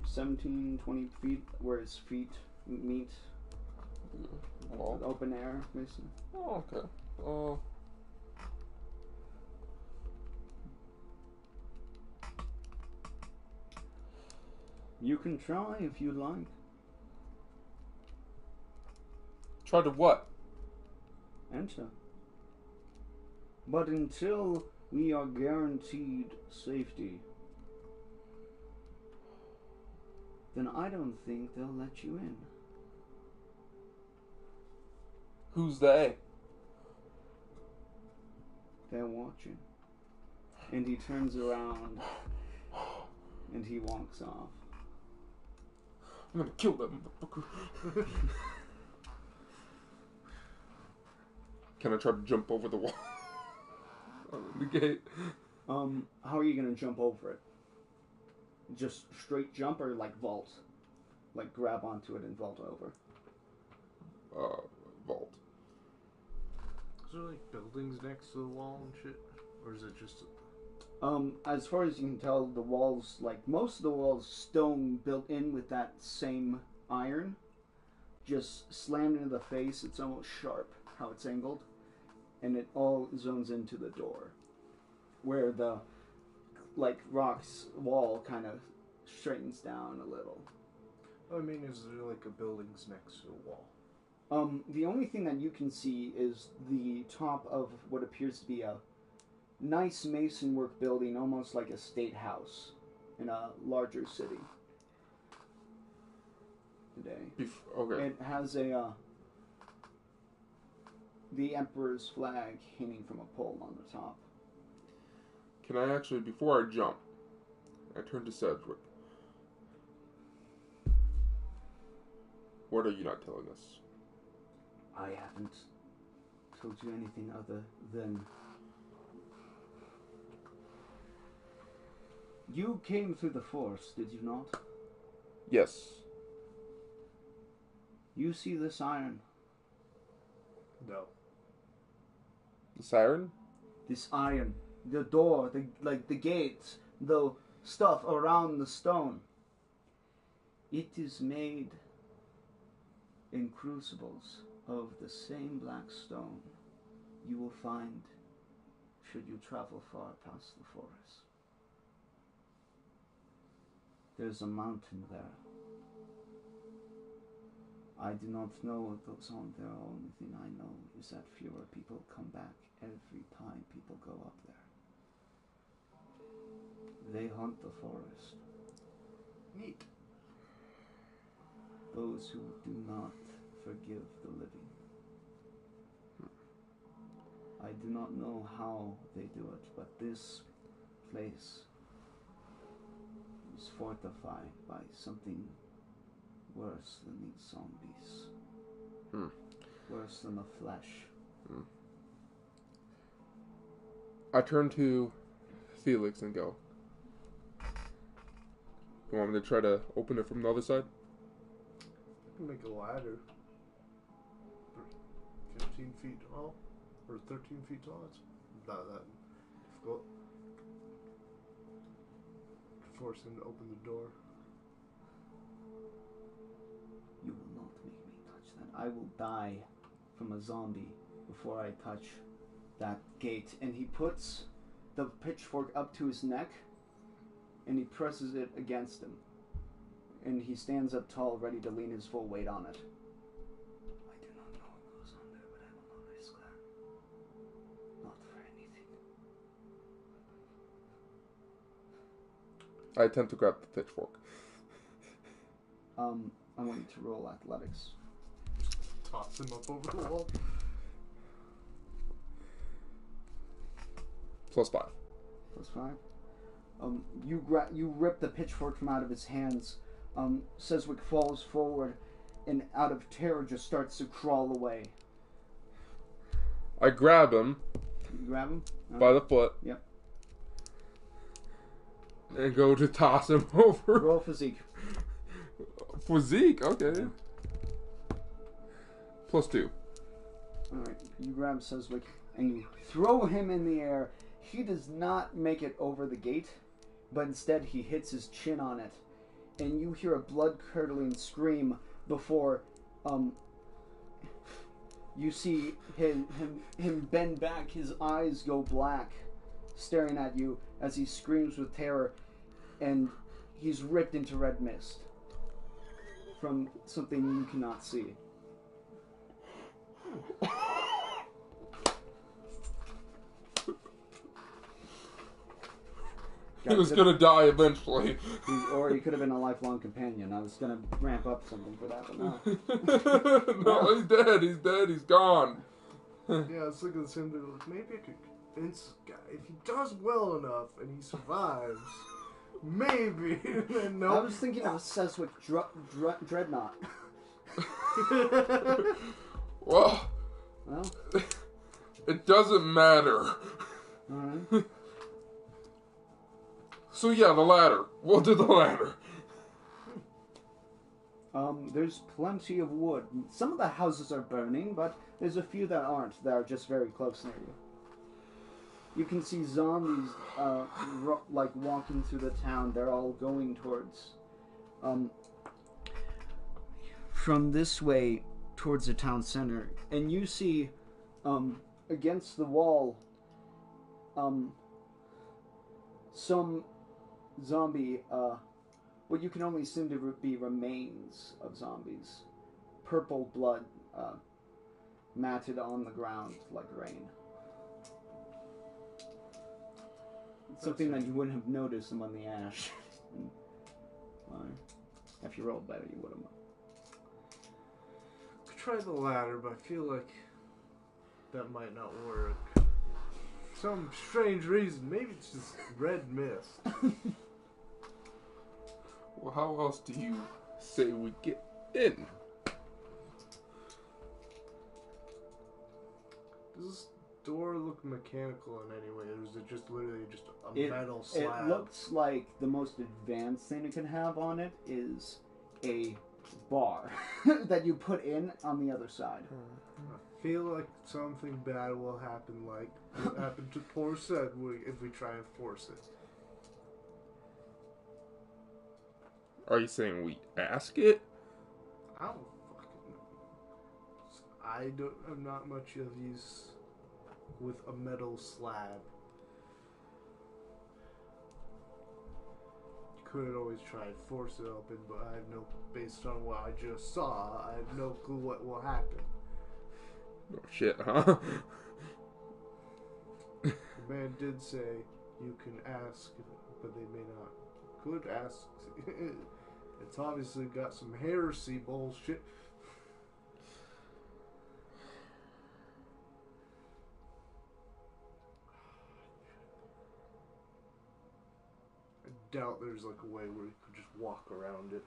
Speaker 2: 17, 20 feet, where his feet meet
Speaker 1: Wall.
Speaker 2: the open air, basically.
Speaker 1: Oh, okay.
Speaker 2: You can try if you like.
Speaker 1: Try to what?
Speaker 2: Enter. But until we are guaranteed safety, then I don't think they'll let you in.
Speaker 1: Who's they?
Speaker 2: They're watching. And he turns around and he walks off.
Speaker 1: I'm gonna kill that motherfucker. Can I try to jump over the wall? The gate.
Speaker 2: How are you gonna jump over it? Just straight jump or like vault? Like grab onto it and vault over?
Speaker 1: Vault.
Speaker 3: Is there like buildings next to the wall and shit? Or is it just...
Speaker 2: As far as you can tell, the walls, like most of the walls, stone built in with that same iron, just slammed into the face. It's almost sharp how it's angled, and it all zones into the door, where the like rocks wall kind of straightens down a little.
Speaker 3: I mean, is there like a buildings next to the wall?
Speaker 2: The only thing that you can see is the top of what appears to be a nice mason work building, almost like a state house in a larger city today.
Speaker 1: Okay.
Speaker 2: It has a the emperor's flag hanging from a pole on the top.
Speaker 1: Can I actually, before I jump, I turn to Sedgwick. What are you not telling us?
Speaker 2: I haven't told you anything other than you came through the forest, did you not?
Speaker 1: Yes.
Speaker 2: You see this iron?
Speaker 3: No.
Speaker 1: The siren?
Speaker 2: This iron, the door, the gates, the stuff around the stone. It is made in crucibles of the same black stone you will find should you travel far past the forest. There's a mountain there. I do not know what goes on there. The only thing I know is that fewer people come back every time people go up there. They hunt the forest.
Speaker 3: Neat.
Speaker 2: Those who do not forgive the living. I do not know how they do it, but this place is fortified by something worse than these zombies. Worse than the flesh.
Speaker 1: I turn to Felix and go, you want me to try to open it from the other side?
Speaker 3: You can make a ladder. 15 feet tall? Or 13 feet tall? It's not that difficult. Force him to open the door.
Speaker 2: You will not make me touch that. I will die from a zombie before I touch that gate. And he puts the pitchfork up to his neck and he presses it against him. And he stands up tall, ready to lean his full weight on it. I do not know what goes on there, but I will not risk that. Not for anything.
Speaker 1: I attempt to grab the pitchfork.
Speaker 2: I want you to roll athletics.
Speaker 3: Toss him up over the wall.
Speaker 1: +5.
Speaker 2: +5. You rip the pitchfork from out of his hands. Seswick falls forward and out of terror just starts to crawl away.
Speaker 1: I grab him
Speaker 2: You grab him?
Speaker 1: by the foot.
Speaker 2: Yep.
Speaker 1: And go to toss him over.
Speaker 2: Roll physique.
Speaker 1: Physique, okay. +2.
Speaker 2: Alright, you grab Seswick and you throw him in the air. He does not make it over the gate, but instead he hits his chin on it. And you hear a blood-curdling scream before you see him bend back, his eyes go black, staring at you as he screams with terror, and he's ripped into red mist from something you cannot see.
Speaker 1: He was gonna die eventually.
Speaker 2: Or he could have been a lifelong companion. I was gonna ramp up something for that, but no.
Speaker 1: No, he's dead. He's dead. He's gone.
Speaker 3: Yeah, I was looking at the same thing. Like, maybe I could convince this guy if he does well enough and he survives. Maybe. And no.
Speaker 2: I was thinking of a Seswick dreadnought.
Speaker 1: Well, it doesn't matter.
Speaker 2: Alright.
Speaker 1: So yeah, the ladder. We'll do the ladder.
Speaker 2: There's plenty of wood. Some of the houses are burning, but there's a few that aren't, that are just very close near you. You can see zombies, like walking through the town. They're all going towards, from this way towards the town center. And you see, against the wall, some zombie, what you can only assume to be remains of zombies. Purple blood matted on the ground like rain. Something that you wouldn't have noticed among the ash. If you rolled better, you would have.
Speaker 3: Could try the ladder, but I feel like that might not work. For some strange reason, maybe it's just red mist.
Speaker 1: Well, how else do you say we get in?
Speaker 3: Does this door look mechanical in any way, or is it just literally just a metal slab?
Speaker 2: It looks like the most advanced thing it can have on it is a bar that you put in on the other side.
Speaker 3: I feel like something bad will happen, like what happened to poor Sedgwick if we try and force it.
Speaker 1: Are you saying we ask it?
Speaker 3: I don't fucking know. I'm not much of use with a metal slab. You could always try and force it open, but I have no, based on what I just saw, I have no clue what will happen.
Speaker 1: Oh shit, huh?
Speaker 3: The man did say you can ask, but they may not. Could ask. It's obviously got some heresy bullshit. I doubt there's like a way where you could just walk around it.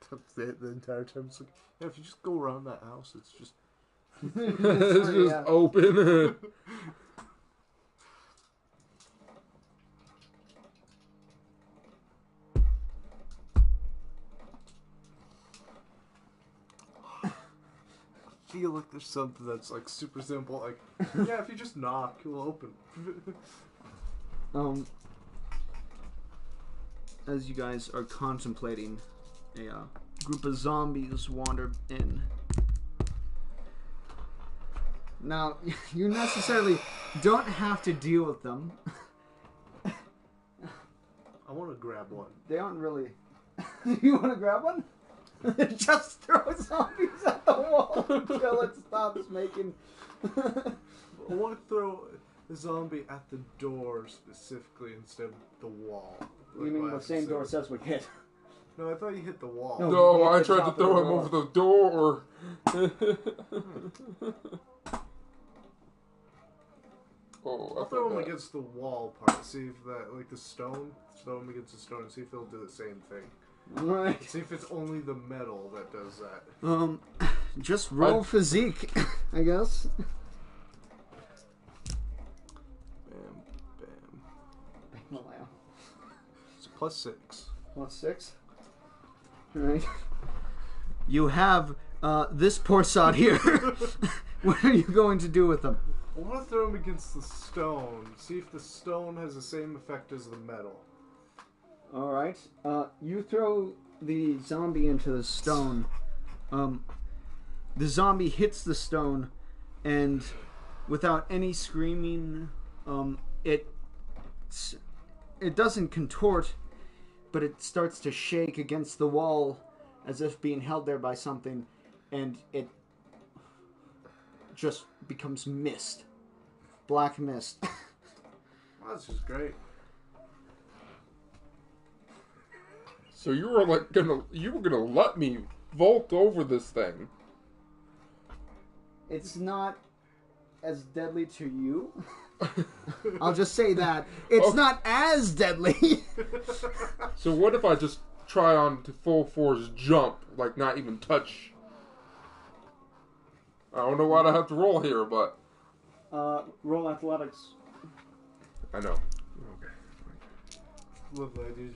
Speaker 3: That's it the entire time. It's like, yeah, if you just go around that house, it's just
Speaker 1: It's just
Speaker 2: Yeah.
Speaker 1: open.
Speaker 3: I feel like there's something that's like super simple. Like, yeah, if you just knock, it'll open.
Speaker 2: As you guys are contemplating, a group of zombies wander in. Now, you necessarily don't have to deal with them.
Speaker 3: I want to grab one.
Speaker 2: They aren't really. You want to grab one? Just throw zombies at the wall until it stops making.
Speaker 3: I want to throw a zombie at the door specifically instead of the wall.
Speaker 2: You mean the same door says we hit?
Speaker 3: No, I thought you hit the wall.
Speaker 2: No.
Speaker 1: No, I
Speaker 2: The
Speaker 1: tried to
Speaker 2: top of
Speaker 1: throw
Speaker 2: the
Speaker 1: him
Speaker 2: door.
Speaker 1: over the door. Oh,
Speaker 3: I'll
Speaker 1: I
Speaker 3: throw him
Speaker 1: felt that.
Speaker 3: against the wall part. See if that, like the stone. Throw him against the stone and see if he'll do the same thing.
Speaker 2: Right.
Speaker 3: See if it's only the metal that does that.
Speaker 2: Just roll physique, I guess.
Speaker 3: Bam, bam. It's +6.
Speaker 2: Plus 6. Alright. You have this poor sod here. What are you going to do with them?
Speaker 3: I want to throw him against the stone. See if the stone has the same effect as the metal.
Speaker 2: Alright. You throw the zombie into the stone. The zombie hits the stone, and without any screaming, it doesn't contort, but it starts to shake against the wall as if being held there by something, and it just becomes mist. Black mist.
Speaker 3: Well, that's just great.
Speaker 1: So you were gonna let me vault over this thing?
Speaker 2: It's not as deadly to you. I'll just say that. It's not as deadly.
Speaker 1: So what if I just try on to full force jump, like not even touch? I don't know what I have to roll here, but
Speaker 2: Roll athletics.
Speaker 1: I know. Okay.
Speaker 3: Love the idea.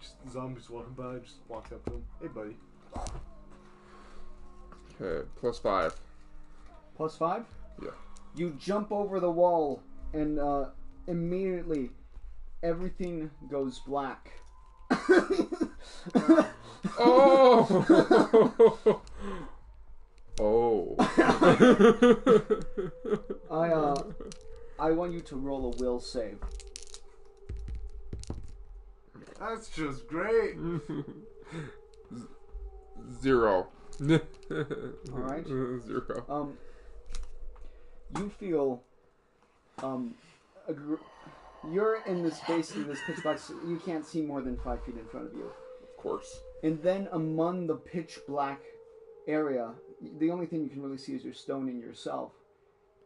Speaker 3: Just zombies walking by. Just walk up to them. Hey, buddy.
Speaker 1: Okay, +5.
Speaker 2: Plus 5?
Speaker 1: Yeah.
Speaker 2: You jump over the wall, and immediately everything goes black.
Speaker 1: Oh! Oh.
Speaker 2: I want you to roll a will save.
Speaker 3: That's just great.
Speaker 1: 0.
Speaker 2: Alright.
Speaker 1: 0.
Speaker 2: You feel you're in this basically this pitch black. You can't see more than 5 feet in front of you.
Speaker 1: Of course.
Speaker 2: And then among the pitch black area, the only thing you can really see is your stone and yourself.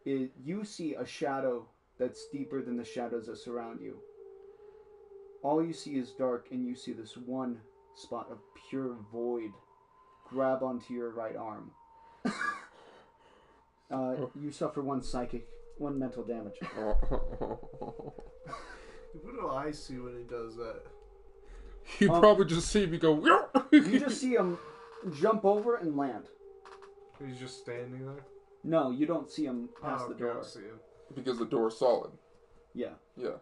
Speaker 2: You see a shadow that's deeper than the shadows that surround you. All you see is dark, and you see this one spot of pure void grab onto your right arm. You suffer one mental damage.
Speaker 3: What do I see when he does that?
Speaker 1: You probably just see me go.
Speaker 2: You just see him jump over and land.
Speaker 3: He's just standing there.
Speaker 2: No, you don't see him past the
Speaker 3: okay,
Speaker 2: door.
Speaker 3: I see him.
Speaker 1: Because the door's solid.
Speaker 2: Yeah.
Speaker 1: Yeah.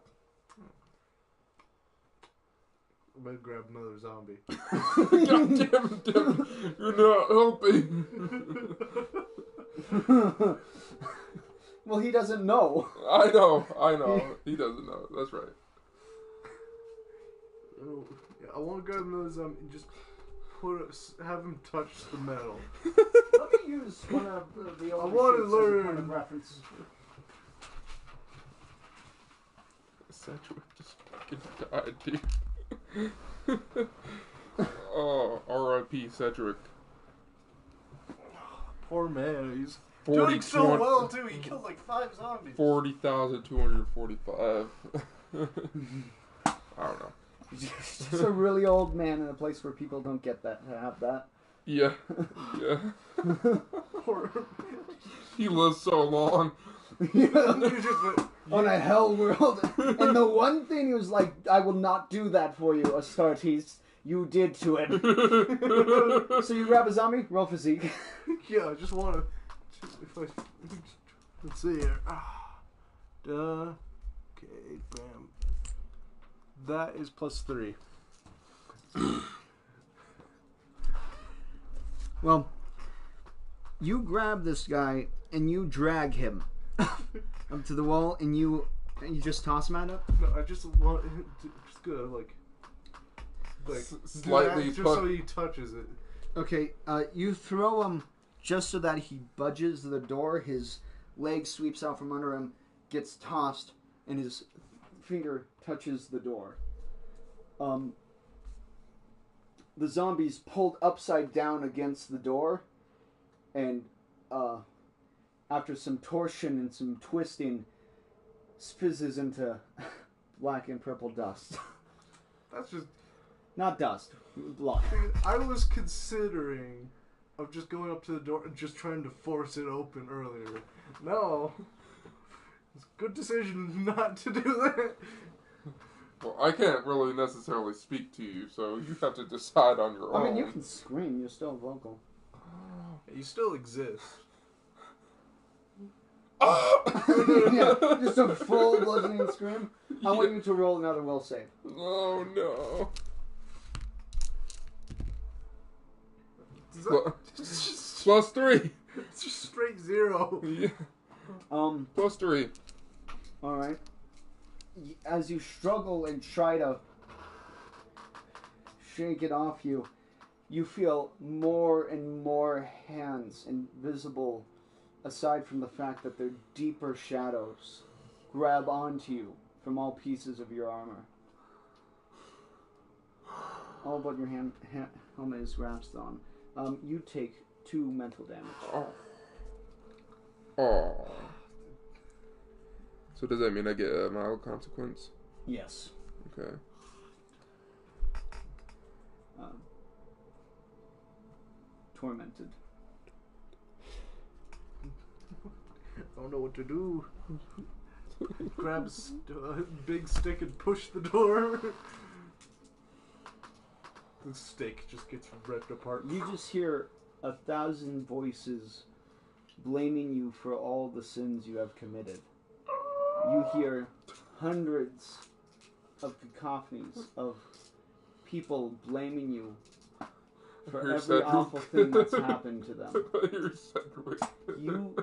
Speaker 3: I'm gonna grab another zombie.
Speaker 1: God damn it, Devin. You're not helping.
Speaker 2: Well, he doesn't know.
Speaker 1: I know. He doesn't know. That's right.
Speaker 3: Oh, yeah, I want to grab another zombie and just have him touch the metal.
Speaker 2: Let me use one of the
Speaker 3: I
Speaker 2: older
Speaker 3: wanna
Speaker 2: sheets as a
Speaker 3: learn.
Speaker 2: point of reference.
Speaker 1: Cedric just fucking died, dude. Oh, R.I.P. Cedric.
Speaker 3: Poor man, he's
Speaker 1: 40,
Speaker 3: doing so
Speaker 1: 20
Speaker 3: well too. He killed like 5 zombies.
Speaker 1: 40,245. I don't know.
Speaker 2: He's a really old man in a place where people don't get that to have that.
Speaker 1: Yeah. Yeah. He lives so long.
Speaker 2: On a hell world. And the one thing he was like, I will not do that for you, Astartes. You did to him. So you grab a zombie, roll physique.
Speaker 3: Yeah, I just want to. Let's see here. Okay, bam. That is +3.
Speaker 2: Well, you grab this guy and you drag him up to the wall, and you just toss him at it.
Speaker 3: No, I just want just gonna like
Speaker 1: Slightly
Speaker 3: just so he touches it.
Speaker 2: Okay, you throw him just so that he budges the door. His leg sweeps out from under him, gets tossed, and his finger touches the door. The zombie's pulled upside down against the door, and after some torsion and some twisting, fizzes into black and purple dust.
Speaker 3: That's just
Speaker 2: not dust, blood.
Speaker 3: I was considering of just going up to the door and just trying to force it open earlier. No, it's a good decision not to do that.
Speaker 1: Well, I can't really necessarily speak to you, so you have to decide on your own.
Speaker 2: I mean, you can scream. You're still vocal.
Speaker 3: You still exist.
Speaker 2: Yeah, just a full bludgeoning scream. I want you to roll another will save.
Speaker 1: Oh no. +3.
Speaker 3: It's just straight 0.
Speaker 1: Yeah. +3.
Speaker 2: All right. As you struggle and try to shake it off you, you feel more and more hands invisible, aside from the fact that they're deeper shadows, grab onto you from all pieces of your armor. All but your helmet is grasped on. You take 2 mental damage.
Speaker 1: Oh. So does that mean I get a mild consequence?
Speaker 2: Yes.
Speaker 1: Okay.
Speaker 2: Tormented.
Speaker 3: I don't know what to do. Grab a big stick and push the door. The stick just gets ripped apart.
Speaker 2: You just hear 1,000 voices blaming you for all the sins you have committed. You hear hundreds of cacophonies of people blaming you for every awful thing that's happened to them. You...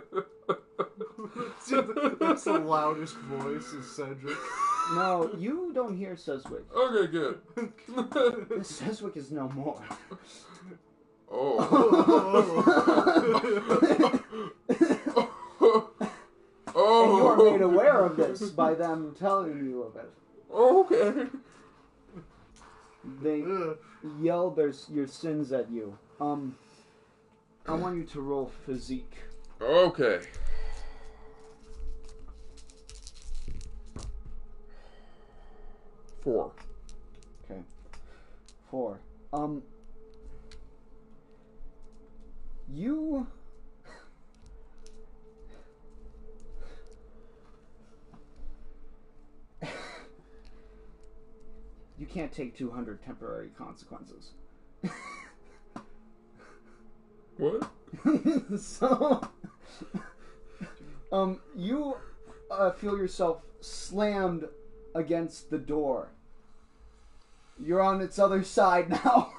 Speaker 3: That's the loudest voice is Cedric.
Speaker 2: No, you don't hear Seswick.
Speaker 1: Okay, good.
Speaker 2: Seswick is no more.
Speaker 1: Oh.
Speaker 2: And you are made aware of this by them telling you of it.
Speaker 1: Okay.
Speaker 2: They yell your sins at you. I want you to roll physique.
Speaker 1: Okay. Four.
Speaker 2: Okay. 4. You... You can't take 200 temporary consequences.
Speaker 1: What?
Speaker 2: So... you feel yourself slammed against the door. You're on its other side now.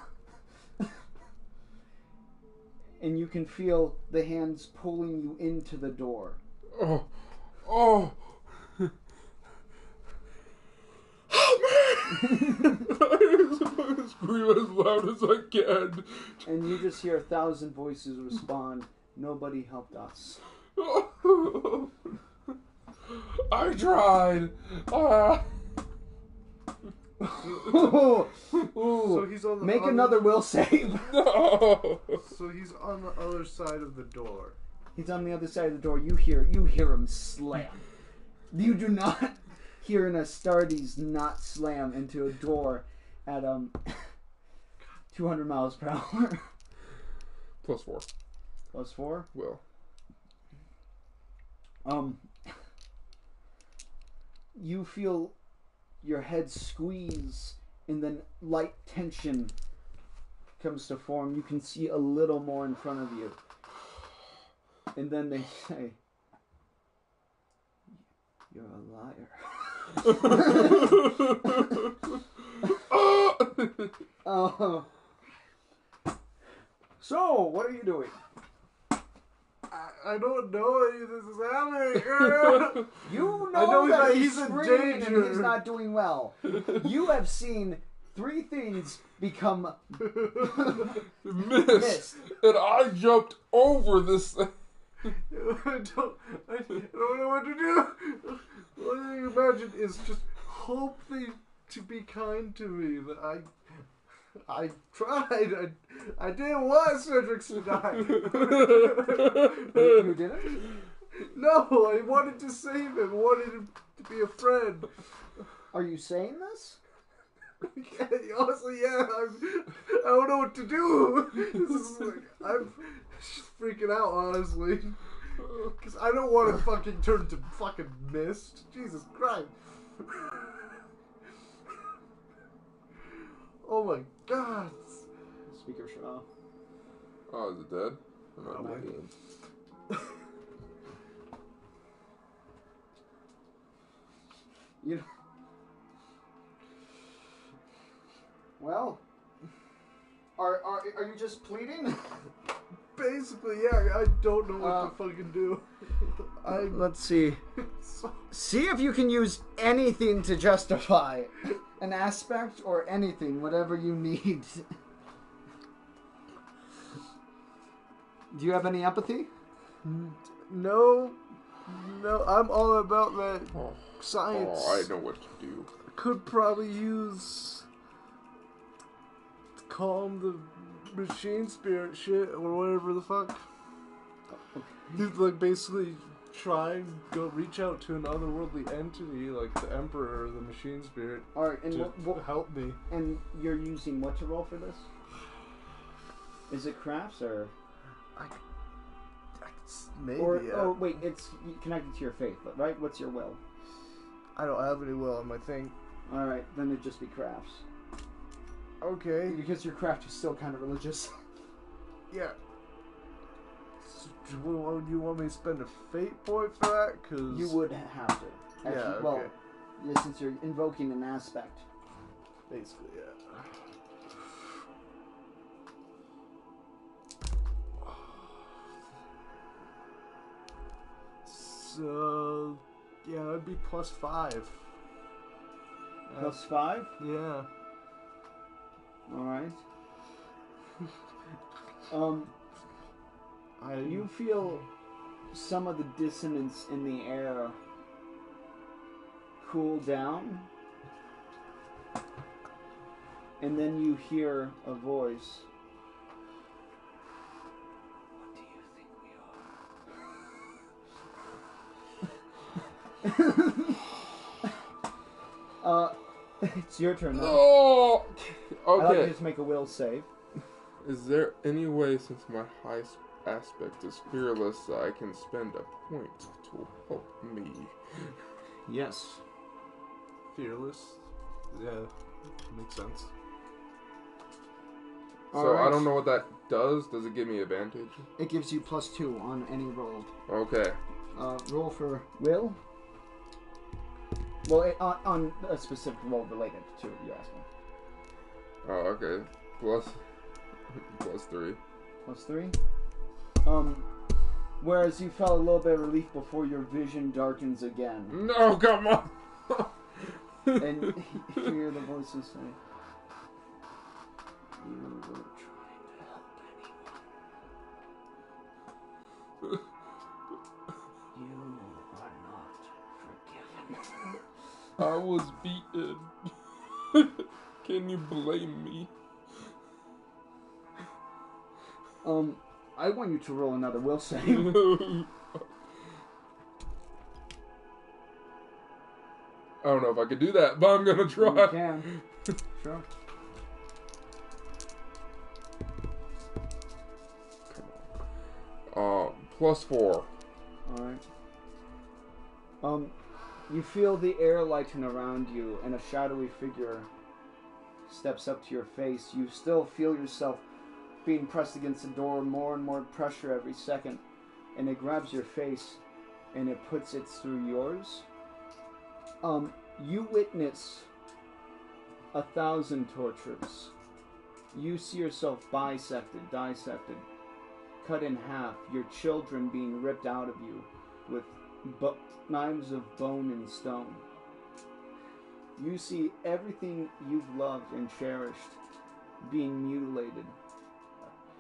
Speaker 2: And you can feel the hands pulling you into the door.
Speaker 1: Oh. Oh. I'm supposed to scream as loud as I can.
Speaker 2: And you just hear 1,000 voices respond, "Nobody helped us."
Speaker 1: I tried.
Speaker 3: So he's on the
Speaker 2: Make
Speaker 3: other...
Speaker 2: another will save.
Speaker 1: No.
Speaker 3: So he's on the other side of the door.
Speaker 2: He's on the other side of the door. You hear him slam. You do not hear an Astartes not slam into a door at 200 miles per hour.
Speaker 1: +4.
Speaker 2: +4.
Speaker 1: Will.
Speaker 2: You feel your head squeeze, and then light tension comes to form. You can see a little more in front of you. And then they say, "You're a liar." So, what are you doing?
Speaker 3: I don't know any of this is happening.
Speaker 2: You
Speaker 3: I
Speaker 2: know
Speaker 3: know
Speaker 2: that
Speaker 3: he's
Speaker 2: he's
Speaker 3: in
Speaker 2: screaming and
Speaker 3: danger.
Speaker 2: he's not doing well. You have seen 3 things become
Speaker 1: Missed. And I jumped over this thing.
Speaker 3: I don't know what to do. All I can imagine is just hope they to be kind to me. That I tried. I didn't want Cedric to die.
Speaker 2: You didn't?
Speaker 3: No, I wanted to save him. I wanted him to be a friend.
Speaker 2: Are you saying this?
Speaker 3: Honestly, yeah. I don't know what to do. This is like, I'm just freaking out, honestly. Because I don't want to fucking turn to fucking mist. Jesus Christ. Oh my god.
Speaker 2: Speaker shut off.
Speaker 1: Oh, is it dead? I'm not
Speaker 3: Probably.
Speaker 1: dead.
Speaker 2: You know, well, are you just pleading?
Speaker 3: Basically, yeah, I don't know what to fucking do.
Speaker 2: Let's see. See if you can use anything to justify an aspect or anything, whatever you need. Do you have any empathy?
Speaker 3: No, I'm all about that
Speaker 1: Oh.
Speaker 3: science.
Speaker 1: Oh, I know what to do.
Speaker 3: Could probably use calm the machine spirit shit or whatever the fuck. He's like basically try and go reach out to an otherworldly entity like the Emperor or the machine spirit
Speaker 2: All right, and
Speaker 3: to help me.
Speaker 2: And you're using what to roll for this? Is it crafts or?
Speaker 3: Maybe.
Speaker 2: Oh wait, it's connected to your faith, right? What's your will?
Speaker 3: I don't have any will on my thing.
Speaker 2: All right, then it'd just be crafts.
Speaker 3: Okay.
Speaker 2: Because your craft is still kind of religious.
Speaker 3: Yeah. So, do you want me to spend a fate point for that? Cause
Speaker 2: You would have to. Actually,
Speaker 3: Yeah, okay.
Speaker 2: Well, yeah, since you're invoking an aspect.
Speaker 3: basically, yeah. So, yeah, that'd be +5.
Speaker 2: +5?
Speaker 3: Yeah.
Speaker 2: Alright.
Speaker 3: I
Speaker 2: You feel some of the dissonance in the air cool down. And then you hear a voice. What do you think we are? It's your turn now.
Speaker 1: Oh!
Speaker 2: I'd like you
Speaker 1: Okay.
Speaker 2: to make a will save.
Speaker 1: Is there any way, since my high aspect is fearless, that I can spend a point to help me?
Speaker 2: Yes.
Speaker 3: fearless. Yeah, makes sense.
Speaker 1: So
Speaker 2: Alright.
Speaker 1: I don't know what that does. Does it give me advantage?
Speaker 2: It gives you +2 on any roll.
Speaker 1: Okay.
Speaker 2: Roll for will. Well, on a specific roll related to you asking.
Speaker 1: Oh, okay. Plus 3.
Speaker 2: +3. Whereas you felt a little bit of relief before your vision darkens again,
Speaker 1: No, come on.
Speaker 2: and you hear the voices say, "You were trying to help anyone. You are not forgiven."
Speaker 1: I was beaten. Can you blame me?
Speaker 2: I want you to roll another will save.
Speaker 1: I don't know if I could do that, but I'm gonna
Speaker 2: You
Speaker 1: try.
Speaker 2: can. Sure.
Speaker 1: +4.
Speaker 2: Alright. You feel the air lighten around you, and a shadowy figure steps up to your face. You still feel yourself being pressed against the door, more and more pressure every second, and it grabs your face, and it puts it through yours. You witness 1,000 tortures. You see yourself bisected, dissected, cut in half, your children being ripped out of you with knives of bone and stone. You see everything you've loved and cherished being mutilated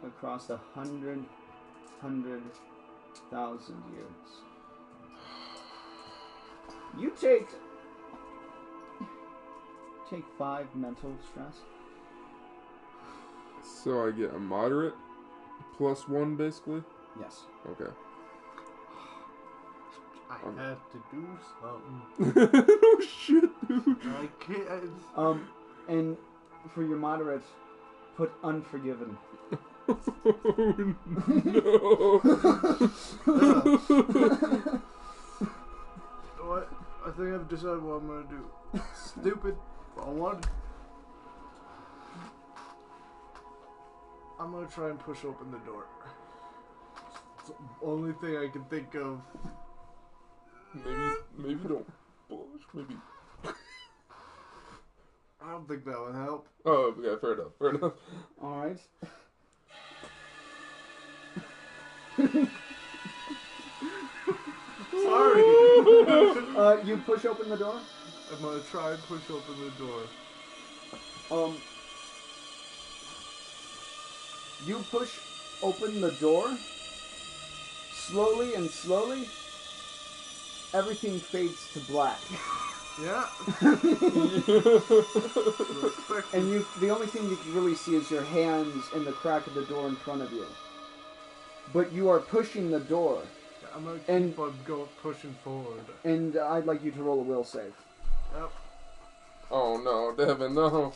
Speaker 2: across 100,000 years. You take 5 mental stress.
Speaker 1: So I get a moderate +1, basically?
Speaker 2: Yes.
Speaker 1: Okay.
Speaker 3: I had to do something.
Speaker 1: Oh shit, dude.
Speaker 3: I can't.
Speaker 2: And for your moderate, put unforgiven.
Speaker 1: No.
Speaker 3: What? I think I've decided what I'm gonna do. Stupid. I want. I'm gonna try and push open the door. It's the only thing I can think of.
Speaker 1: Maybe don't push. Maybe.
Speaker 3: I don't think that would help.
Speaker 1: Oh, yeah, fair enough.
Speaker 2: Alright.
Speaker 3: Sorry.
Speaker 2: You push open the door?
Speaker 3: I'm gonna try and push open the door.
Speaker 2: You push open the door. Slowly and slowly, everything fades to black.
Speaker 3: Yeah.
Speaker 2: And the only thing you can really see is your hands in the crack of the door in front of you. But you are pushing the door.
Speaker 3: I'm gonna keep on pushing forward.
Speaker 2: And I'd like you to roll a will save.
Speaker 3: Yep.
Speaker 1: Oh no, Devin, no.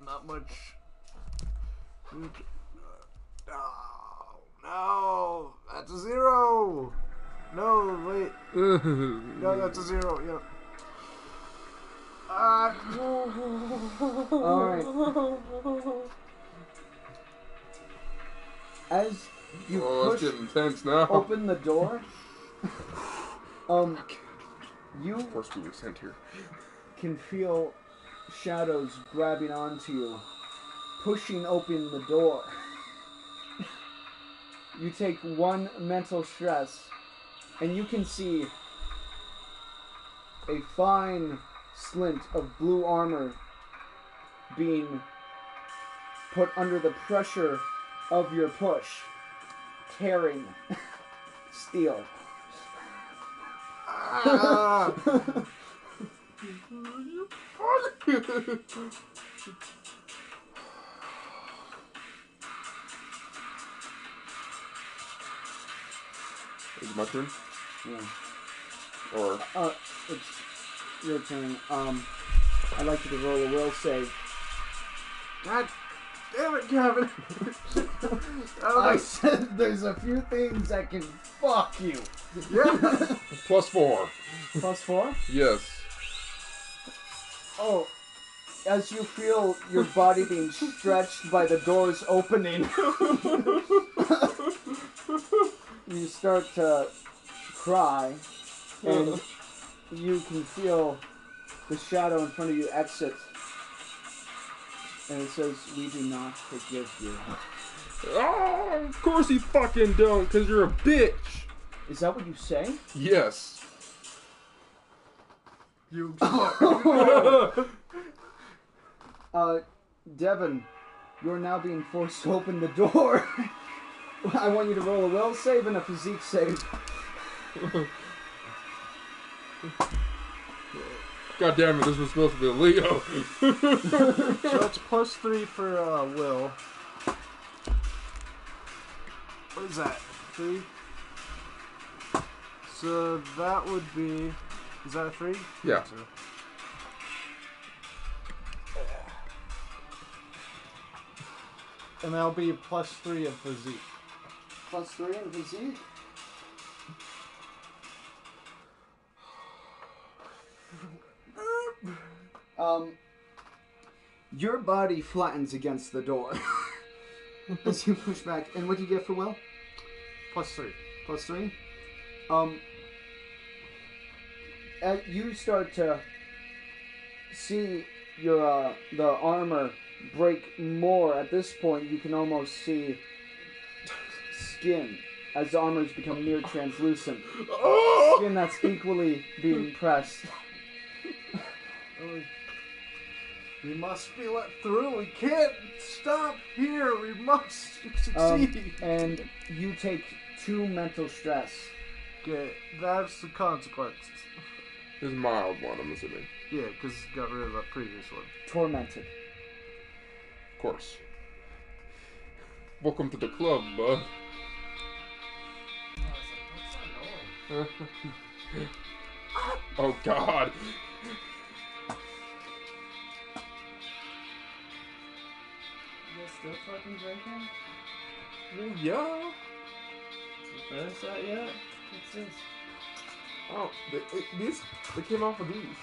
Speaker 3: Not much. No, that's a 0. No, wait. No, that's a 0. Yep.
Speaker 2: Alright. As you
Speaker 1: It's
Speaker 2: push
Speaker 1: getting tense now.
Speaker 2: open the door, you
Speaker 1: Of course we were sent here.
Speaker 2: can feel shadows grabbing onto you, pushing open the door. You take 1 mental stress, and you can see a fine splint of blue armor being put under the pressure of your push, tearing steel.
Speaker 1: Is it my turn?
Speaker 2: Yeah.
Speaker 1: Or
Speaker 2: It's your turn. I'd like you to roll a will save.
Speaker 3: God damn it, Kevin.
Speaker 2: I said there's a few things that can fuck you.
Speaker 3: Yeah.
Speaker 1: +4.
Speaker 2: +4?
Speaker 1: Yes.
Speaker 2: Oh, as you feel your body being stretched by the doors opening, you start to cry, and you can feel the shadow in front of you exit. And it says, "We do not forgive you."
Speaker 1: Oh, of course you fucking don't, because you're a bitch.
Speaker 2: Is that what you say?
Speaker 1: Yes.
Speaker 3: You.
Speaker 2: Devin, you're now being forced to open the door. I want you to roll a will save and a physique save.
Speaker 1: God damn it, this was supposed to be a Leo.
Speaker 3: So it's +3 for Will. What is that? 3? So that would be. Is that a 3?
Speaker 1: Yeah.
Speaker 3: And that'll be +3 of physique.
Speaker 2: +3 in physique. Your body flattens against the door as you push back. And what do you get for will?
Speaker 3: +3.
Speaker 2: +3. You start to see your the armor break more. At this point, you can almost see skin as the armors become near translucent. Skin that's equally being pressed.
Speaker 3: We must be let through. We can't stop here. We must succeed.
Speaker 2: And you take 2 mental stress.
Speaker 3: Okay, that's the consequences.
Speaker 1: It's a mild one, I'm assuming.
Speaker 3: Yeah, because got rid of that previous one.
Speaker 2: Tormented.
Speaker 1: Of course. Welcome to the club, bud. Oh, God.
Speaker 5: You guys still fucking drinking?
Speaker 1: Well, yeah.
Speaker 5: Finish that yet? What's this?
Speaker 1: Oh, they came off of these.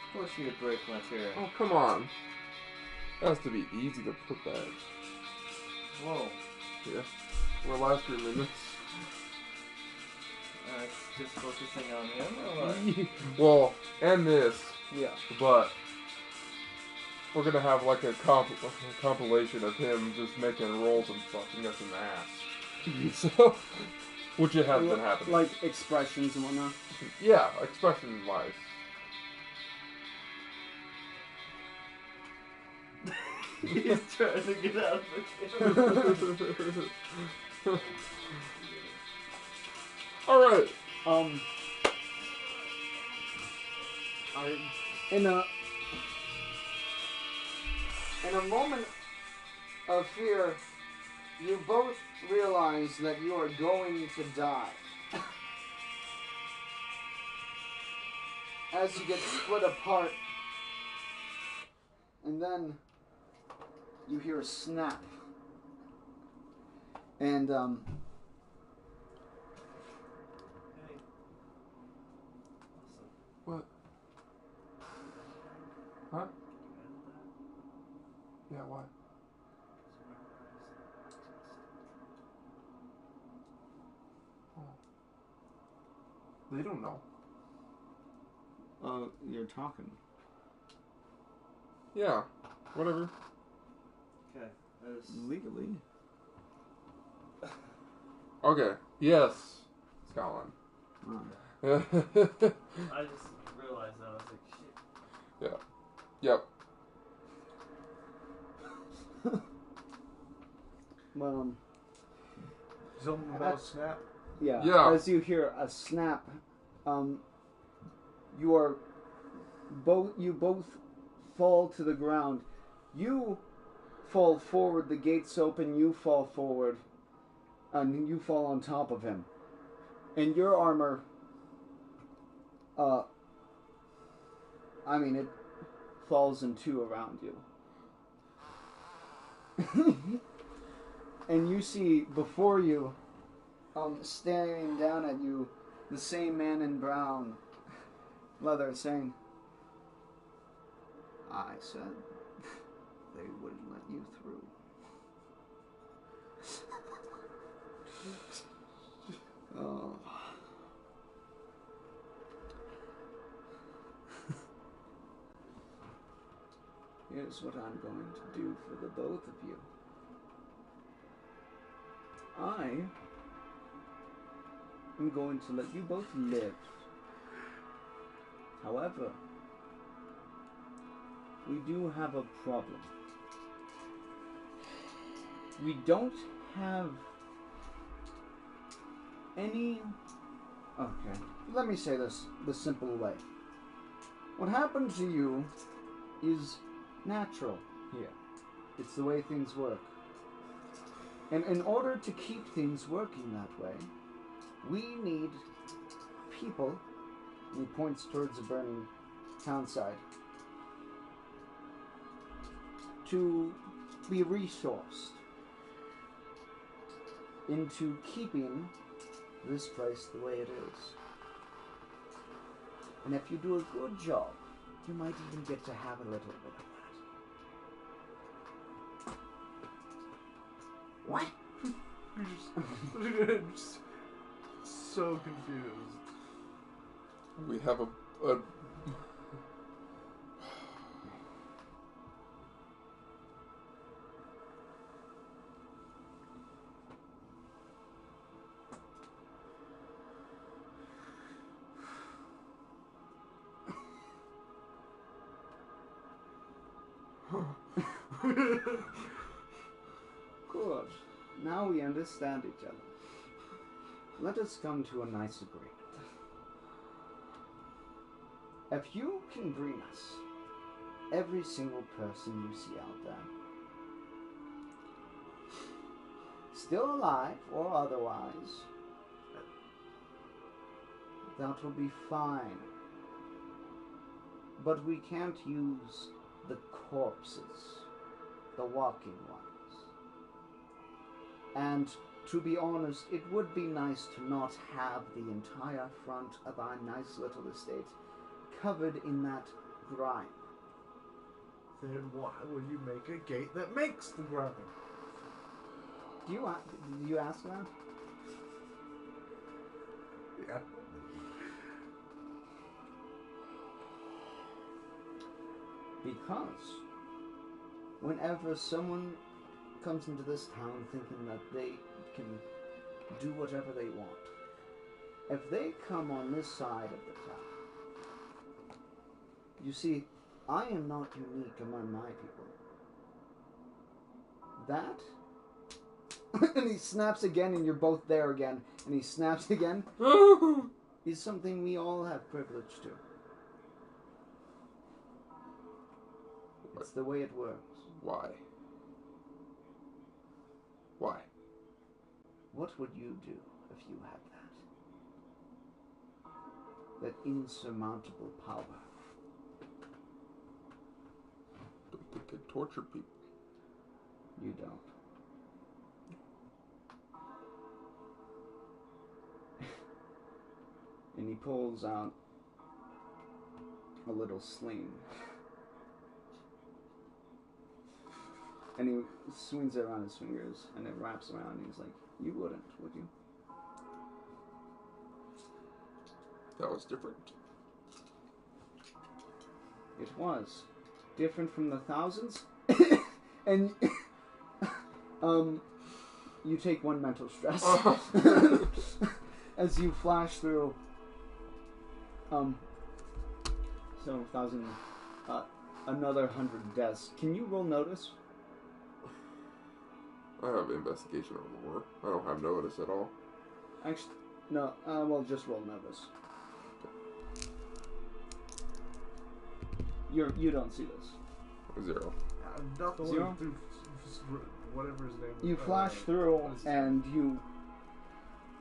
Speaker 5: Of course you could break material.
Speaker 1: Oh, come on. That has to be easy to put that.
Speaker 5: Whoa.
Speaker 1: Yeah. We're last 3 minutes.
Speaker 5: Just focusing on him or what?
Speaker 1: Well, and this,
Speaker 2: Yeah.
Speaker 1: but we're gonna have like a compilation of him just making rolls and fucking us in the ass. So, which it has been happening.
Speaker 2: Like expressions and whatnot.
Speaker 1: Yeah, expression wise.
Speaker 5: He's trying to get out of the camera.
Speaker 1: Alright.
Speaker 2: In a moment of fear, you both realize that you are going to die. As you get split apart, and then you hear a snap. And
Speaker 5: Hey.
Speaker 1: What? Huh? Yeah, why? Oh. They don't know.
Speaker 2: you're talking.
Speaker 1: Yeah, whatever.
Speaker 5: Okay.
Speaker 2: Legally.
Speaker 1: Okay, yes, Scotland.
Speaker 5: I just realized that. I was like, shit.
Speaker 1: Yep.
Speaker 3: Something about snap.
Speaker 1: Yeah.
Speaker 2: As you hear a snap, you both fall to the ground. You fall forward, the gates open, you fall forward, and you fall on top of him. And your armor, it falls in 2 around you. And you see before you, staring down at you, the same man in brown leather saying, I said they wouldn't let you through. Oh. Here's what I'm going to do for the both of you. I am going to let you both live. However, we do have a problem. We don't have any... Okay, let me say this the simple way. What happened to you is natural here. It's the way things work. And in order to keep things working that way, we need people, and he points towards the burning townside, to be resourced. into keeping this place the way it is. And if you do a good job, you might even get to have a little bit of that. What?
Speaker 3: You're just so confused.
Speaker 1: We have a
Speaker 2: Good. Now we understand each other. Let us come to a nice agreement. If you can bring us every single person you see out there, still alive or otherwise, that will be fine. But we can't use the corpses, the walking ones. And to be honest, it would be nice to not have the entire front of our nice little estate covered in that grime.
Speaker 3: Then why would you make a gate that makes the grime?
Speaker 2: Do you ask that?
Speaker 3: Yeah.
Speaker 2: Because whenever someone comes into this town thinking that they can do whatever they want, if they come on this side of the town, you see, I am not unique among my people. That, and he snaps again, and you're both there again, and he snaps again, is something we all have privilege to. It's the way it works.
Speaker 1: Why? Why?
Speaker 2: What would you do if you had that? That insurmountable power.
Speaker 1: Don't think I'd torture people.
Speaker 2: You don't. And he pulls out a little sling. And he swings it around his fingers, and it wraps around, and he's like, you wouldn't, would you?
Speaker 1: That was different.
Speaker 2: It was. Different from the thousands. And, you take one mental stress. As you flash through, several thousand, another 100 deaths. Can you roll notice?
Speaker 1: I have investigation or more. I don't have notice at all.
Speaker 2: Actually, no, well, just roll notice. You don't see this.
Speaker 1: 0.
Speaker 3: Nothing.
Speaker 2: Zero?
Speaker 3: Whatever his name is.
Speaker 2: You flash through, and you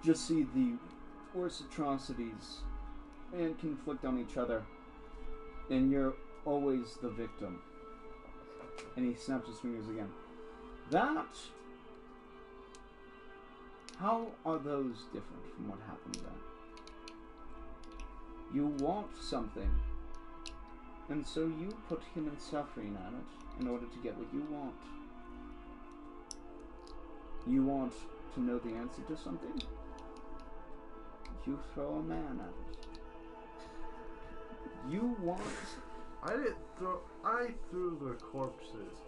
Speaker 2: just see the worst atrocities and conflict on each other, and you're always the victim. And he snaps his fingers again. That... How are those different from what happened then? You want something, and so you put human suffering on it in order to get what you want. You want to know the answer to something? You throw a man at it. You want...
Speaker 3: I didn't throw. I threw the corpses.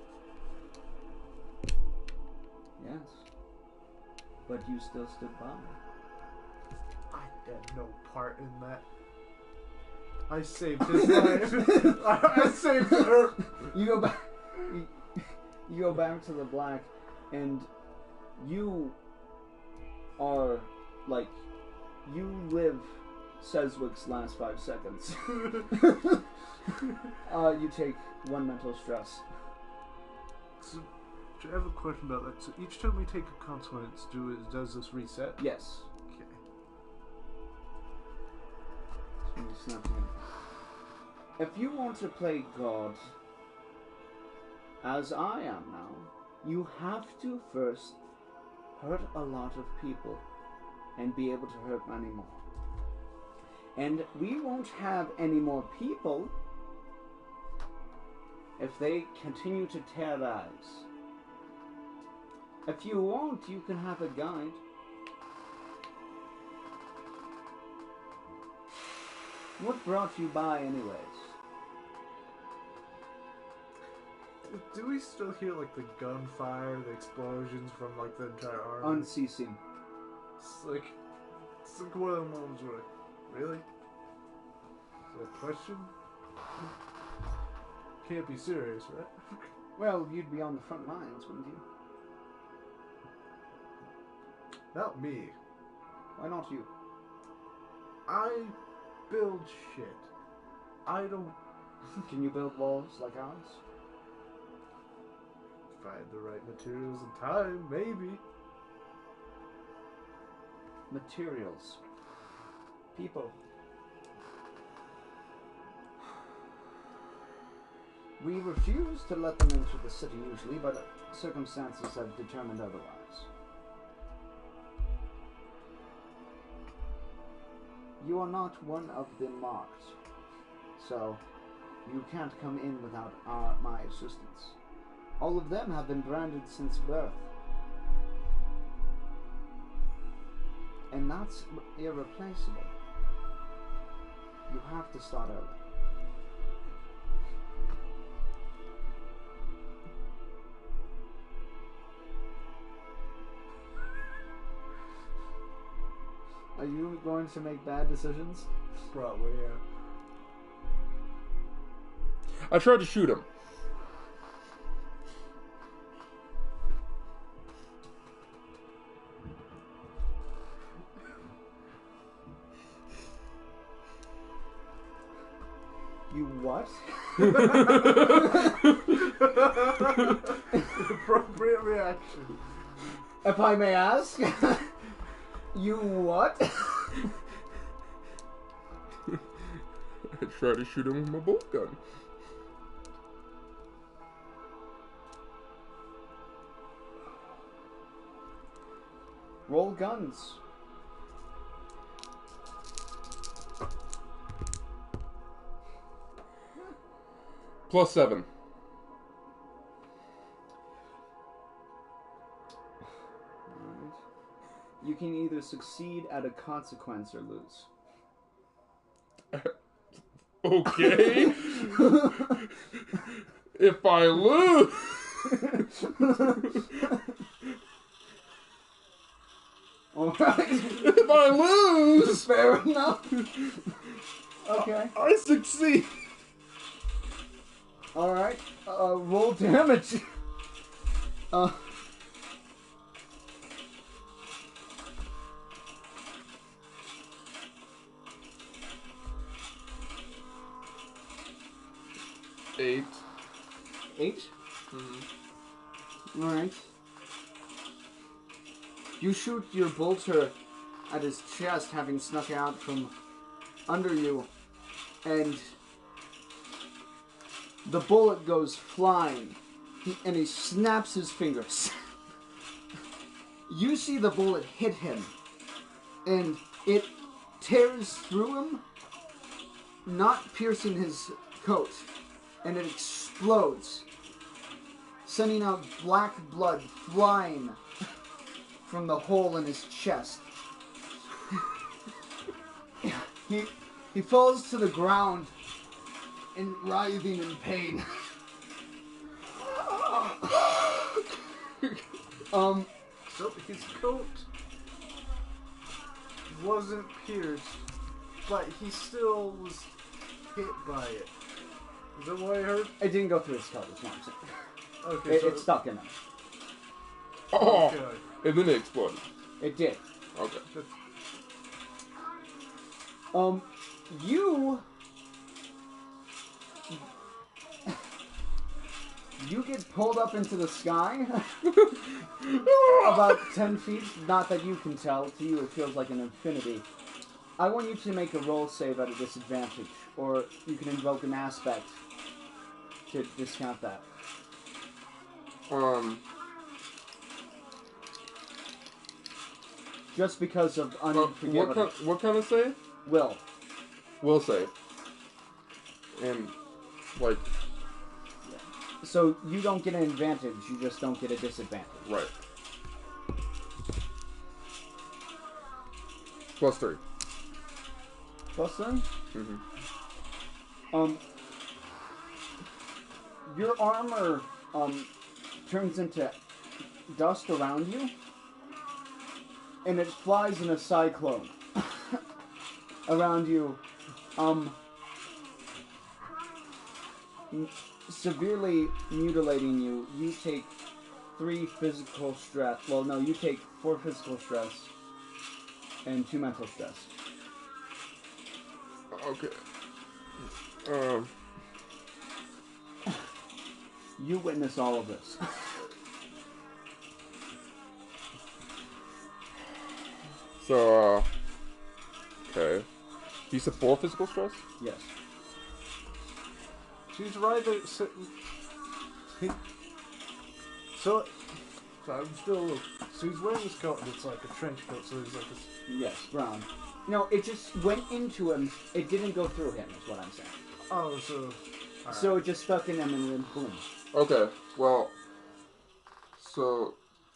Speaker 2: Yes. But you still stood by.
Speaker 3: I had no part in that. I saved his life. I saved her.
Speaker 2: You go back. You go back to the black, and you are like, you live Seswick's last 5 seconds. You take one mental stress.
Speaker 3: So, I have a question about that. So each time we take a consequence, does this reset?
Speaker 2: Yes.
Speaker 3: Okay.
Speaker 2: So you snap again. If you want to play God, as I am now, you have to first hurt a lot of people and be able to hurt many more. And we won't have any more people if they continue to terrorize. If you want, you can have a guide. What brought you by anyways?
Speaker 3: Do we still hear like the gunfire, the explosions from like the entire army?
Speaker 2: Unceasing.
Speaker 3: It's like one of the moments where, really? Is that a question? Can't be serious, right?
Speaker 2: Well, you'd be on the front lines, wouldn't you?
Speaker 3: Not me.
Speaker 2: Why not you?
Speaker 3: I build shit. I don't.
Speaker 2: Can you build walls like ours?
Speaker 3: If I had the right materials and time, maybe.
Speaker 2: Materials. People. We refuse to let them into the city usually, but circumstances have determined otherwise. You are not one of the marked, so you can't come in without my assistance. All of them have been branded since birth. And that's irreplaceable. You have to start early. Are you going to make bad decisions?
Speaker 3: Probably, yeah.
Speaker 1: I tried to shoot him.
Speaker 2: You what?
Speaker 3: Appropriate reaction.
Speaker 2: If I may ask? You what?
Speaker 1: I tried to shoot him with my bolt gun.
Speaker 2: Roll guns.
Speaker 1: +7.
Speaker 2: You can either succeed at a consequence or lose.
Speaker 1: Okay. If I lose.
Speaker 2: Alright.
Speaker 1: If I lose.
Speaker 2: Fair enough. Okay.
Speaker 1: I succeed.
Speaker 2: Alright. Roll damage.
Speaker 1: 8.
Speaker 2: 8?
Speaker 1: Mm-hmm.
Speaker 2: Alright. You shoot your bolter at his chest, having snuck out from under you, and the bullet goes flying, and he snaps his fingers. You see the bullet hit him, and it tears through him, not piercing his coat, and it explodes, sending out black blood flying from the hole in his chest. He falls to the ground and writhing in pain.
Speaker 3: So his coat wasn't pierced, but he still was hit by it. Is that why it hurt?
Speaker 2: It didn't go through his coat, is what I'm saying.
Speaker 3: Okay, so
Speaker 2: It stuck in him.
Speaker 1: Oh.
Speaker 3: Okay.
Speaker 1: And then it exploded.
Speaker 2: It did.
Speaker 1: Okay.
Speaker 2: You get pulled up into the sky about 10 feet. Not that you can tell. To you, it feels like an infinity. I want you to make a roll save at a disadvantage, or you can invoke an aspect to discount that. just because of unforgivable.
Speaker 1: What kind of save?
Speaker 2: Will.
Speaker 1: Will save. And, like...
Speaker 2: So you don't get an advantage, you just don't get a disadvantage.
Speaker 1: Right. +3.
Speaker 2: +3?
Speaker 1: Mm-hmm.
Speaker 2: Your armor, turns into dust around you, and it flies in a cyclone around you, severely mutilating you. You take 3 physical stress. Well, no, you take 4 physical stress and 2 mental stress.
Speaker 1: Okay.
Speaker 2: You witness all of this.
Speaker 1: So, okay. You said 4 physical stress?
Speaker 2: Yes.
Speaker 3: She's right there. So I'm still. So he's wearing this coat, and it's like a trench coat. So he's like this.
Speaker 2: Yes, brown. No, it just went into him. It didn't go through him, is what I'm saying.
Speaker 3: Oh, so.
Speaker 2: So it just stuck in him and then boom.
Speaker 1: Okay, well, so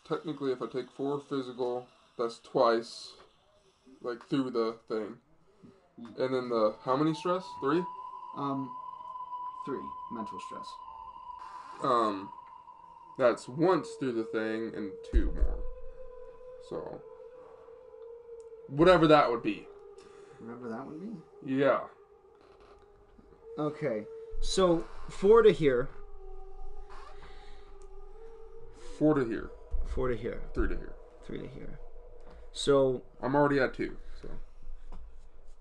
Speaker 1: technically if I take 4 physical, that's twice, like through the thing. And then how many stress? 3?
Speaker 2: 3 mental stress.
Speaker 1: That's once through the thing and 2 more. So, whatever that would be.
Speaker 2: Whatever that would be?
Speaker 1: Yeah.
Speaker 2: Okay, so 4 to here.
Speaker 1: 4 to here.
Speaker 2: 4 to here.
Speaker 1: 3 to here.
Speaker 2: 3 to here. So
Speaker 1: I'm already at 2,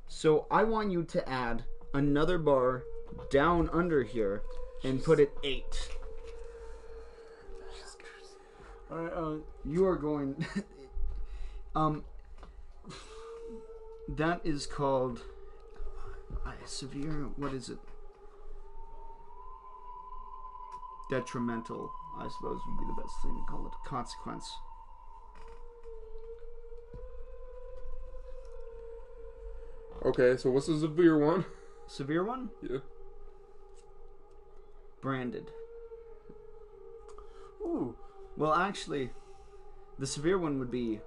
Speaker 2: So I want you to add another bar down under here and put it 8.
Speaker 3: Alright,
Speaker 2: You are going... that is called... severe... What is it? Detrimental, I suppose, would be the best thing to call it. Consequence.
Speaker 1: Okay, so what's the severe one?
Speaker 2: Severe one?
Speaker 1: Yeah.
Speaker 2: Branded.
Speaker 3: ooh.
Speaker 2: Well, actually, the severe one would be,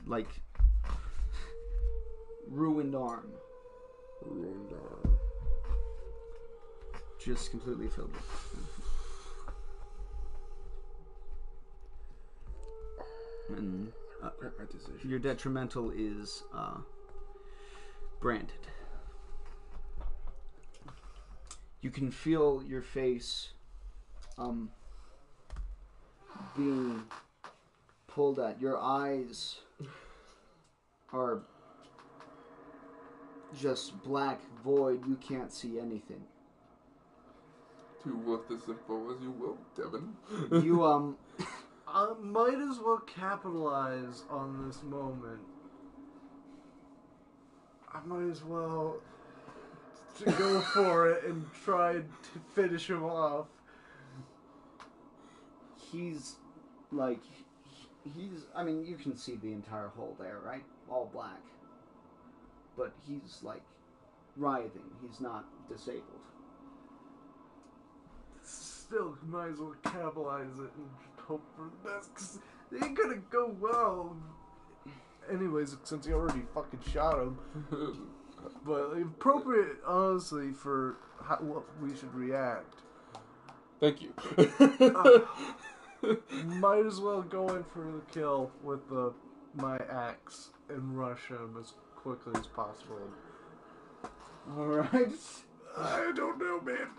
Speaker 2: like, ruined arm.
Speaker 1: Ruined arm.
Speaker 2: Just completely filled with. And
Speaker 1: Regret my decision.
Speaker 2: your detrimental is, branded. You can feel your face being pulled at. Your eyes are just black void. You can't see anything.
Speaker 1: To with this info as you will, Devin.
Speaker 2: You
Speaker 3: I might as well capitalize on this moment. I might as well to go for it and try to finish him off.
Speaker 2: he's like I mean, you can see the entire hole there, right? All black. But he's like writhing. He's not disabled.
Speaker 3: Still, might as well capitalize it and hope for the best, because it ain't gonna go well. Anyways, since he already fucking shot him. But appropriate, honestly, for what we should react.
Speaker 1: Thank you.
Speaker 3: Might as well go in for the kill with my axe and rush him as quickly as possible.
Speaker 2: Alright.
Speaker 3: I don't know, man.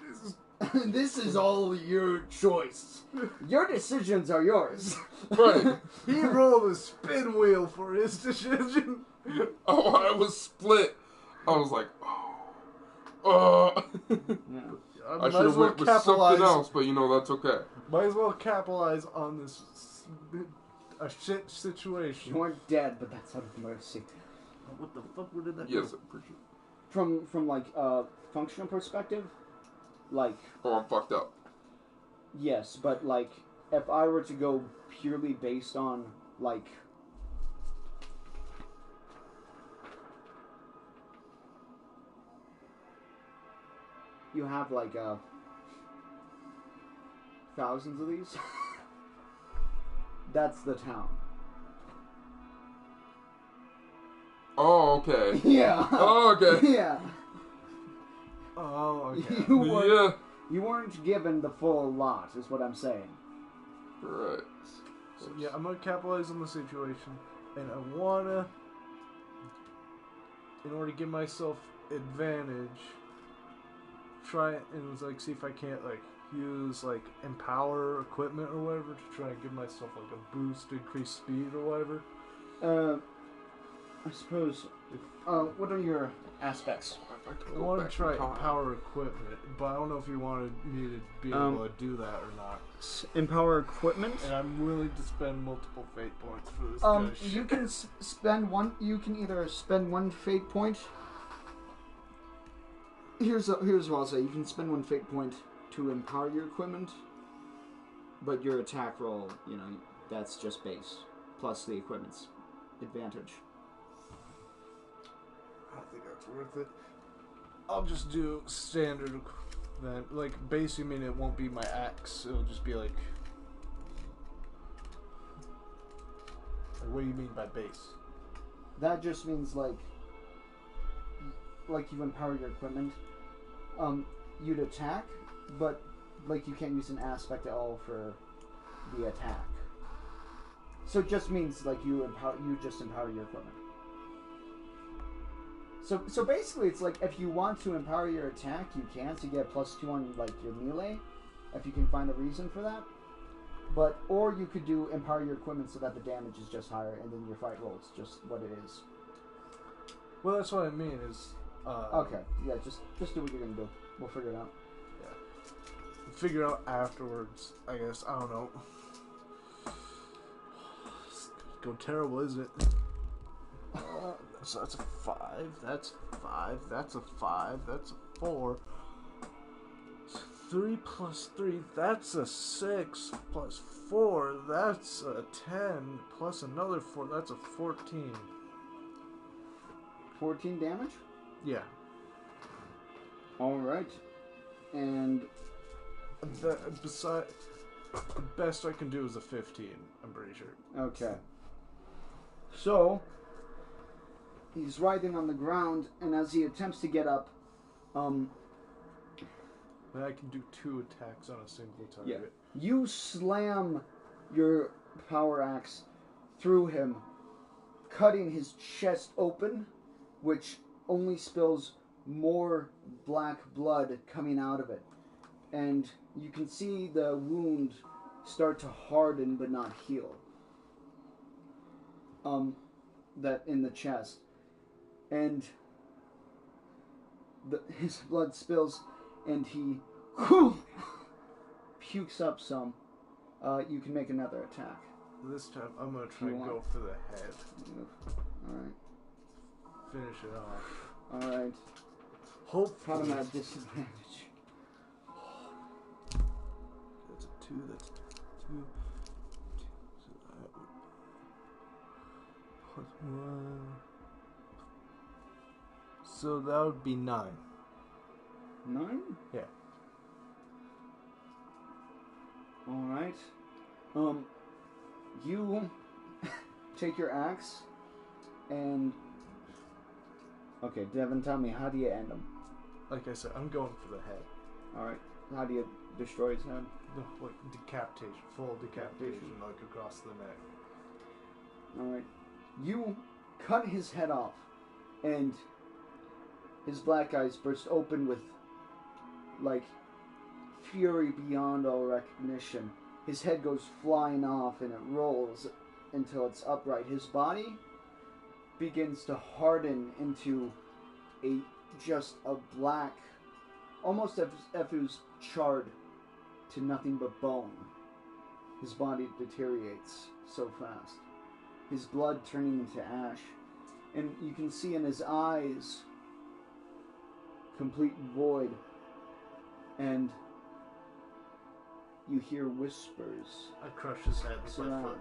Speaker 2: This is all your choice. Your decisions are yours.
Speaker 1: Right.
Speaker 3: He rolled a spin wheel for his decision.
Speaker 1: Oh, I was split. I was like, oh.
Speaker 2: Yeah.
Speaker 1: I should have went with something else, but that's okay.
Speaker 3: Might as well capitalize on this a shit situation.
Speaker 2: You weren't dead, but that's out of mercy.
Speaker 3: What the fuck? Where did that
Speaker 1: Yes,
Speaker 3: go?
Speaker 1: I appreciate it.
Speaker 2: From like functional perspective, like
Speaker 1: Oh, I'm fucked up.
Speaker 2: Yes, but like, if I were to go purely based on like, you have like thousands of these. That's the town.
Speaker 1: Oh, okay.
Speaker 2: Yeah.
Speaker 1: Oh, okay.
Speaker 2: Yeah.
Speaker 3: Oh, okay.
Speaker 1: Yeah.
Speaker 2: You weren't given the full lot, is what I'm saying.
Speaker 1: Right.
Speaker 3: So, yeah, I'm gonna capitalize on the situation, and I wanna, in order to give myself advantage, try and like see if I can't like use like empower equipment or whatever to try and give myself like a boost, increase speed or whatever.
Speaker 2: I suppose. What are your aspects?
Speaker 3: I want to try empower equipment, but I don't know if you wanted me to be able to do that or not.
Speaker 2: Empower equipment.
Speaker 3: And I'm willing to spend multiple fate points for this kind of shit.
Speaker 2: You can spend one. You can either spend one fate point. Here's what I'll say. You can spend one fate point to empower your equipment, but your attack roll, that's just base plus the equipment's advantage.
Speaker 3: I don't think that's worth it. I'll just do standard then. Like, base, you mean it won't be my axe? It'll just be like... what do you mean by base?
Speaker 2: That just means like you empower your equipment. You'd attack, but like you can't use an aspect at all for the attack. So it just means like you just empower your equipment. So basically, it's like if you want to empower your attack, you can to get +2 on like your melee, if you can find a reason for that. Or you could do empower your equipment so that the damage is just higher, and then your fight roll is just what it is.
Speaker 3: Well, that's what I mean is...
Speaker 2: okay, yeah, just do what you're gonna do. We'll figure it out.
Speaker 3: Yeah. Figure out afterwards, I guess. I don't know. It's gonna go terrible, isn't it? So that's a 5, that's 5, that's a 5, that's a 4. 3 plus 3, that's a 6, plus 4, that's a 10, plus another 4, that's a 14.
Speaker 2: 14 damage?
Speaker 3: Yeah.
Speaker 2: Alright. And...
Speaker 3: The best I can do is a 15, I'm pretty sure.
Speaker 2: okay. So... he's writhing on the ground, and as he attempts to get up,
Speaker 3: Then I can do 2 attacks on a single target.
Speaker 2: you slam your power axe through him, cutting his chest open, which only spills more black blood coming out of it. And you can see the wound start to harden but not heal. That in the chest. And his blood spills, and he pukes up some. You can make another attack.
Speaker 3: This time I'm gonna try and go for the head.
Speaker 2: Alright.
Speaker 3: Finish it off.
Speaker 2: Alright.
Speaker 3: Hopefully.
Speaker 2: Cut him at disadvantage.
Speaker 3: That's a 2, that's 2. So that would... plus 1. So that would be 9.
Speaker 2: 9?
Speaker 3: Yeah.
Speaker 2: Alright. You take your axe and... okay, Devin, tell me, how do you end him?
Speaker 3: Like I said, I'm going for the head.
Speaker 2: Alright. How do you destroy his head?
Speaker 3: No, like decapitation, full decapitation, like across the neck.
Speaker 2: Alright. You cut his head off, and his black eyes burst open with, like, fury beyond all recognition. His head goes flying off, and it rolls until it's upright. His body begins to harden into just a black, almost as if it was charred to nothing but bone. His body deteriorates so fast. His blood turning into ash. And you can see in his eyes complete void. And you hear whispers.
Speaker 3: I crush his head with my
Speaker 2: Surround.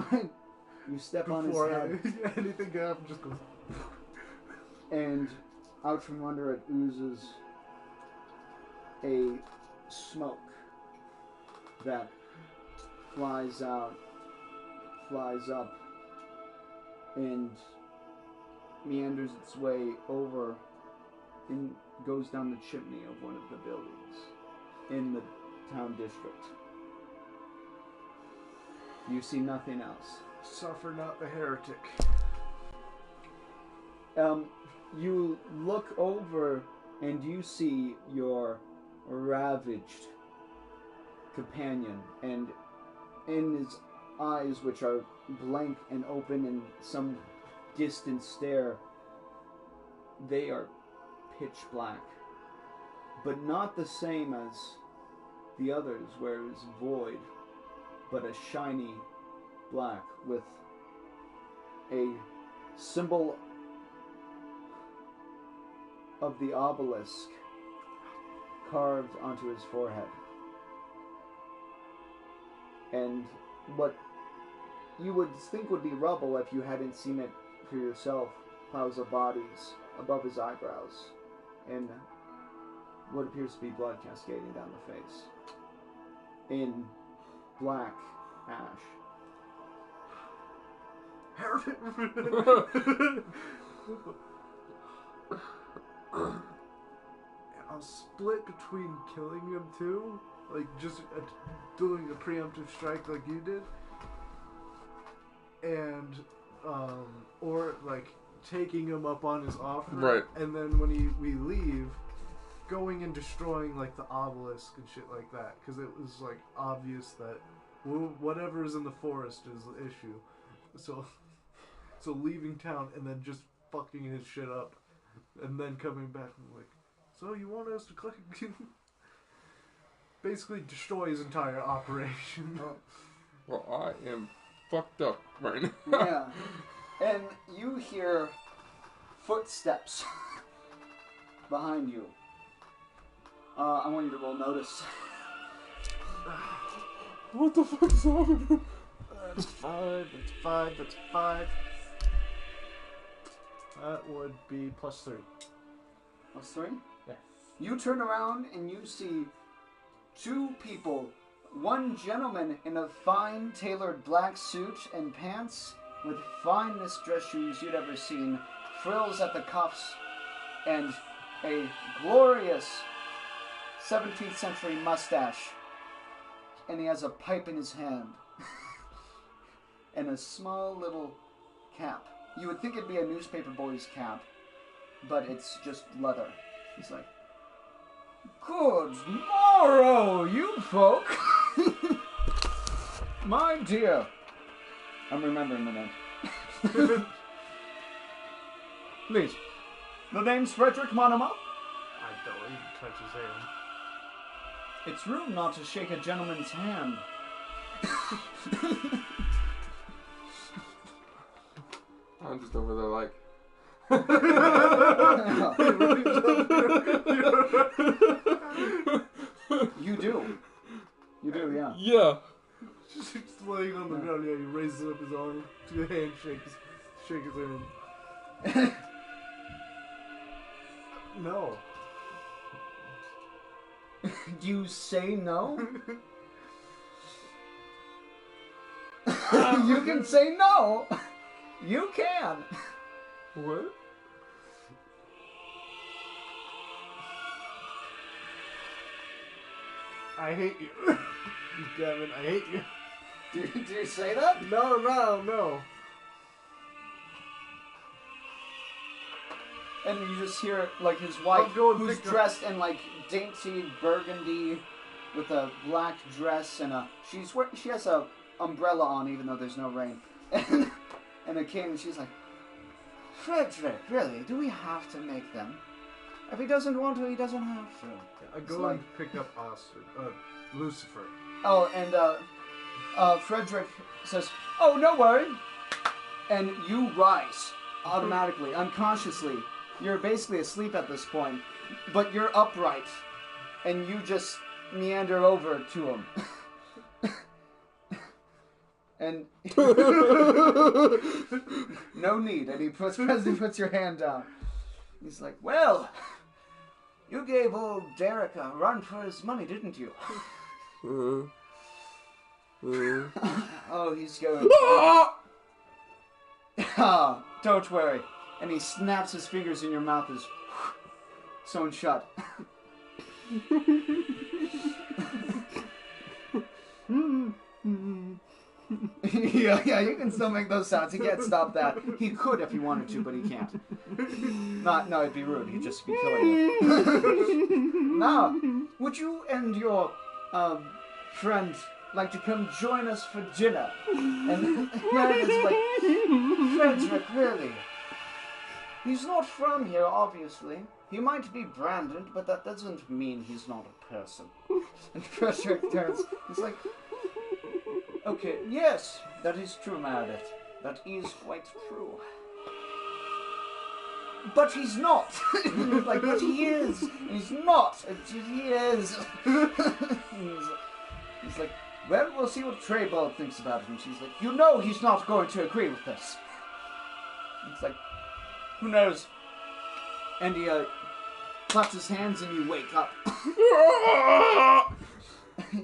Speaker 3: foot.
Speaker 2: You step on his
Speaker 3: Before
Speaker 2: head,
Speaker 3: anything can happen, just goes.
Speaker 2: and out from under it oozes a smoke that flies out, flies up, and meanders its way over and goes down the chimney of one of the buildings in the town district. You see nothing else.
Speaker 3: Suffer not the heretic.
Speaker 2: You look over and you see your ravaged companion, and in his eyes, which are blank and open in some distant stare, they are pitch black, but not the same as the others where it was void, but a shiny black with a symbol of the obelisk carved onto his forehead. And what you would think would be rubble if you hadn't seen it for yourself, piles of bodies above his eyebrows, and what appears to be blood cascading down the face in black ash.
Speaker 3: Heretic! I'll split between killing him too, like just doing a preemptive strike like you did, and or like taking him up on his offer,
Speaker 1: Right.
Speaker 3: and then when we leave, going and destroying like the obelisk and shit like that, because it was like obvious that whatever is in the forest is the issue. So leaving town and then just fucking his shit up, and then coming back and like, so you want us to click? Basically destroy his entire operation.
Speaker 1: Well, I am fucked up right now.
Speaker 2: Yeah. And you hear footsteps behind you. I want you to roll notice.
Speaker 1: What the fuck is happening?
Speaker 3: That's 5, that's 5, that's 5. That would be +3.
Speaker 2: +3?
Speaker 3: Yeah.
Speaker 2: You turn around and you see two people. One gentleman in a fine tailored black suit and pants with finest dress shoes you'd ever seen, frills at the cuffs, and a glorious 17th century mustache. And he has a pipe in his hand. And a small little cap. You would think it'd be a newspaper boy's cap, but it's just leather. He's like, "Good morrow, you folk." My dear. I'm remembering the name. Please. The name's Frederick Monomo.
Speaker 3: I don't even touch his hand.
Speaker 2: It's rude not to shake a gentleman's hand.
Speaker 1: I'm just over there like.
Speaker 2: You do. You do, yeah.
Speaker 1: Yeah.
Speaker 3: Just laying on the ground, yeah, he raises up his arm to the handshake, shake his hand. No.
Speaker 2: You say no? You can say no. You can.
Speaker 1: What?
Speaker 3: I hate you. Gavin, I hate you.
Speaker 2: Do you say that?
Speaker 3: No.
Speaker 2: And you just hear like his wife,
Speaker 3: I'll go and
Speaker 2: who's
Speaker 3: pick up-
Speaker 2: dressed in like dainty burgundy with a black dress and she has a umbrella on even though there's no rain, and a cane. And she's like, "Frederick, really? Do we have to make them? If he doesn't want to, he doesn't have to."
Speaker 3: I go and pick up Lucifer.
Speaker 2: Oh, and Frederick says, "Oh, no worry." And you rise automatically, unconsciously. You're basically asleep at this point, but you're upright, and you just meander over to him. And no need. And Presley puts your hand down. He's like, well, you gave old Derek a run for his money, didn't you? Oh, he's going. Ah, don't worry. And he snaps his fingers in your mouth as sewn shut. yeah, you can still make those sounds. He can't stop that. He could if he wanted to, but he can't. No, it'd be rude. He'd just be killing you. Now, would you and your friend like to come join us for dinner? And Meredith's like, Frederick, really? He's not from here, obviously. He might be branded, but that doesn't mean he's not a person. And Frederick turns. He's like, okay, yes, that is true, Meredith. That is quite true. But he's not. Like, but he is. He's not. He is. He's like, well, we'll see what Treybold thinks about it. And she's like, you know he's not going to agree with this. It's like, who knows? And he claps his hands and you wake up.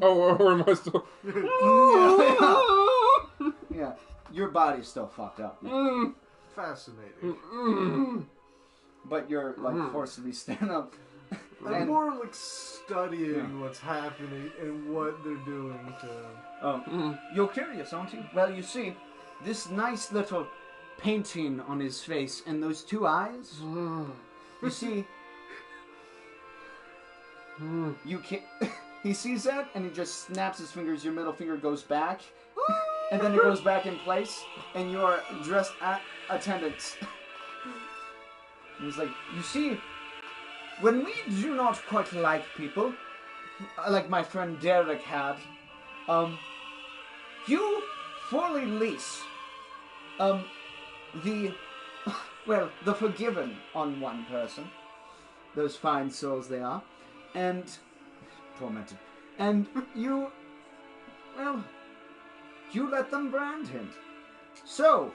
Speaker 1: Oh, or am I still...
Speaker 2: Yeah, your body's still fucked up.
Speaker 3: Fascinating.
Speaker 2: But you're, like, forcibly stand up.
Speaker 3: I'm more like studying what's happening and what they're doing to...
Speaker 2: Oh, you're curious, aren't you? Well, you see, this nice little painting on his face and those two eyes, you see, you can't... He sees that and he just snaps his fingers, your middle finger goes back, and then it goes back in place, and you are dressed at attendance. And he's like, you see, when we do not quite like people, like my friend Derek had, you fully lease the forgiven on one person, those fine souls they are, and tormented, and you let them brand him. So,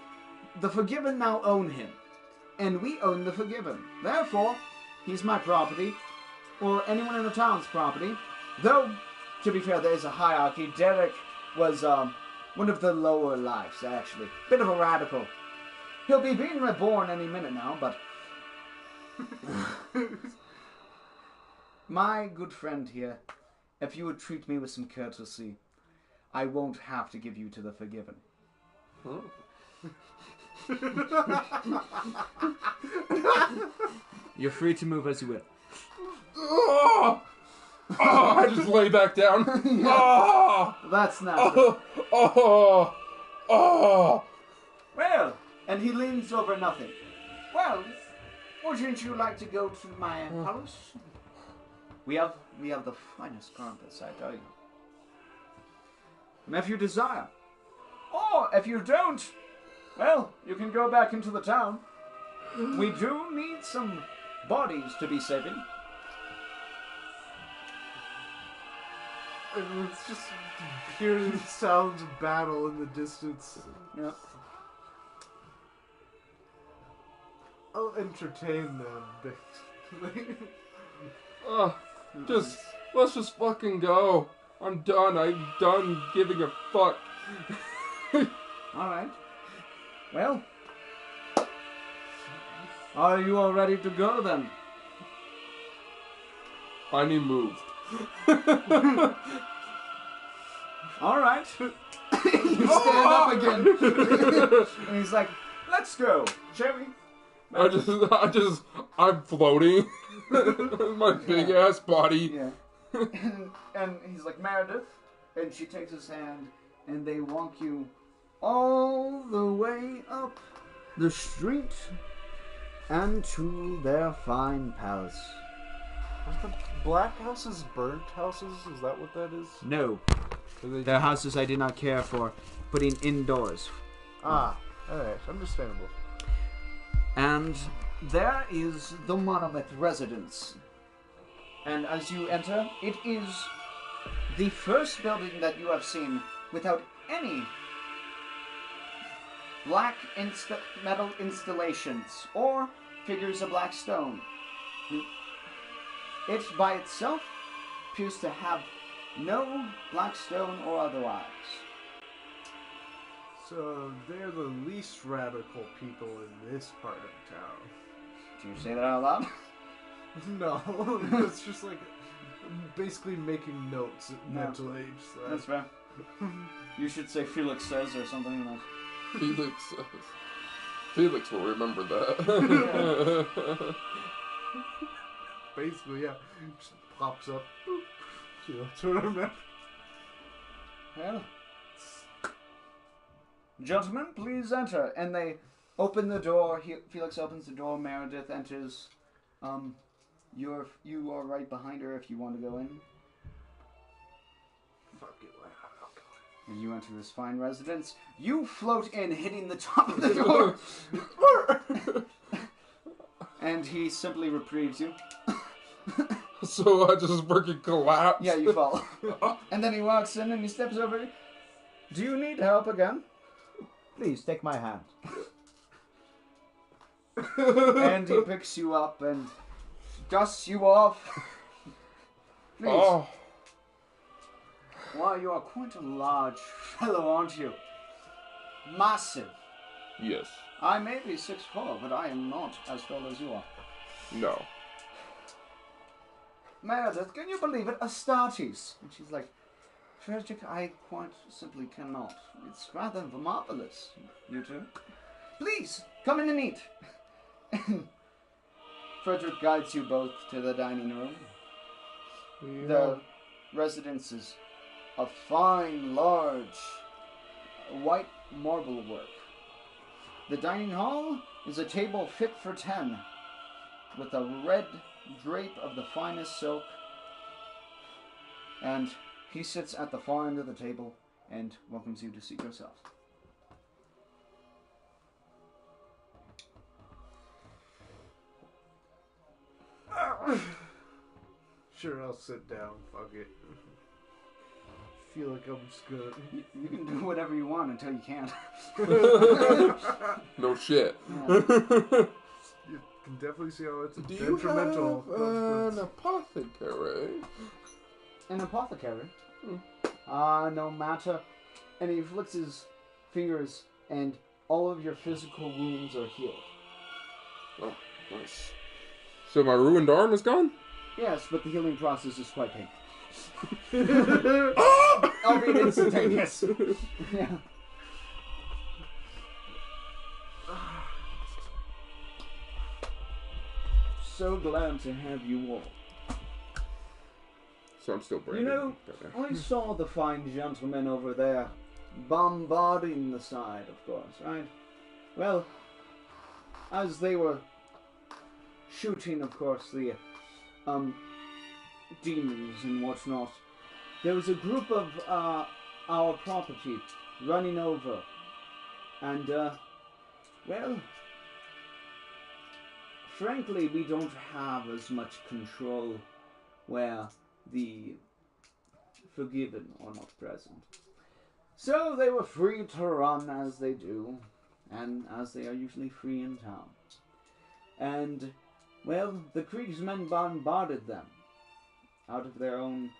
Speaker 2: the forgiven now own him, and we own the forgiven. Therefore, he's my property, or anyone in the town's property. Though, to be fair, there is a hierarchy. Derek was one of the lower lives, actually. Bit of a radical. He'll be being reborn any minute now, but... My good friend here, if you would treat me with some courtesy, I won't have to give you to the forgiven. You're free to move as you will.
Speaker 1: Oh, I just lay back down. Oh,
Speaker 2: That's natural.
Speaker 1: oh.
Speaker 2: Well, and he leans over nothing. Well, wouldn't you like to go to my palace? We have the finest carpets, I tell you. And if you desire. Or if you don't, well, you can go back into the town. We do need some bodies to be saving.
Speaker 3: And it's just hearing the sounds of battle in the distance.
Speaker 2: Yep.
Speaker 3: I'll entertain them, basically.
Speaker 1: Let's just fucking go. I'm done giving a fuck.
Speaker 2: Alright. Well. Are you all ready to go then?
Speaker 1: I need moved.
Speaker 2: Alright. You stand up again. And he's like, let's go, shall we?
Speaker 1: I'm floating. My big ass body.
Speaker 2: Yeah. And he's like, Meredith. And she takes his hand and they walk you all the way up the street and to their fine palace.
Speaker 3: Are the black houses burnt houses? Is that what that is?
Speaker 2: No. They're houses I did not care for putting indoors.
Speaker 3: Alright, understandable.
Speaker 2: And there is the Monomyth residence. And as you enter, it is the first building that you have seen without any black metal installations or figures of black stone. It by itself appears to have no black stone or otherwise.
Speaker 3: So they're the least radical people in this part of town.
Speaker 2: Do you say that out loud?
Speaker 3: No, it's just like basically making notes mentally. Just like,
Speaker 2: That's fair. You should say Felix says or something like
Speaker 1: Felix will remember that.
Speaker 3: basically, yeah. Just pops up. You know, to remember.
Speaker 2: Well, gentlemen, please enter. And they open the door. Felix opens the door. Meredith enters. You are right behind her if you want to go in.
Speaker 3: Fuck it, why not? I'll go.
Speaker 2: And you enter this fine residence. You float in, hitting the top of the door. And he simply reprieves you.
Speaker 1: So I just freaking collapse.
Speaker 2: Yeah, you fall. And then he walks in and he steps over. Do you need help again?
Speaker 6: Please take my hand.
Speaker 2: And he picks you up and dusts you off. Please.
Speaker 1: Oh,
Speaker 2: Why, you are quite a large fellow, aren't you? Massive.
Speaker 1: yes.
Speaker 2: I may be 6'4", but I am not as tall as you are.
Speaker 1: No.
Speaker 2: Meredith, can you believe it? Astartes. And she's like, Frederick, I quite simply cannot. It's rather marvelous, you two. Please, come in and eat. Frederick guides you both to the dining room.
Speaker 1: Yeah.
Speaker 2: The residence is a fine, large, white marble work. The dining hall is a table fit for 10, with a red drape of the finest silk. And he sits at the far end of the table and welcomes you to seat yourself.
Speaker 3: Sure, I'll sit down. Fuck it. Feel like I'm just gonna.
Speaker 2: You can do whatever you want until you can't.
Speaker 1: No shit.
Speaker 2: Yeah.
Speaker 3: You can definitely see how it's a
Speaker 1: Do you
Speaker 3: detrimental
Speaker 1: have
Speaker 3: consequence.
Speaker 1: an apothecary?
Speaker 2: An apothecary.
Speaker 1: Hmm.
Speaker 2: No matter. And he flicks his fingers, and all of your physical wounds are healed.
Speaker 1: Oh, nice. So my ruined arm is gone?
Speaker 2: Yes, but the healing process is quite painful. Albeit instantaneous. Yeah. So glad to have you all.
Speaker 1: So I'm still branded.
Speaker 2: You know, I saw the fine gentleman over there bombarding the side, of course, right? Well, as they were shooting, of course, the demons and whatnot, there was a group of our property running over, and well, frankly, we don't have as much control where the forgiven are not present. So they were free to run as they do, and as they are usually free in town. And, well, the Kriegsmen bombarded them out of their own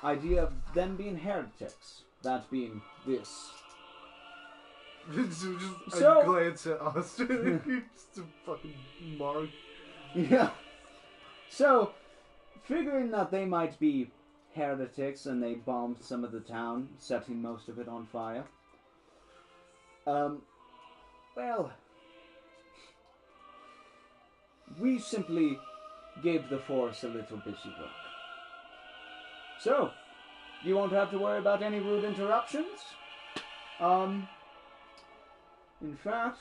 Speaker 2: idea of them being heretics, that being this.
Speaker 3: I glance at Austin. Just a fucking mark.
Speaker 2: Yeah. So, figuring that they might be heretics and they bombed some of the town, setting most of it on fire. Well, we simply gave the force a little busy work. So, you won't have to worry about any rude interruptions. In fact,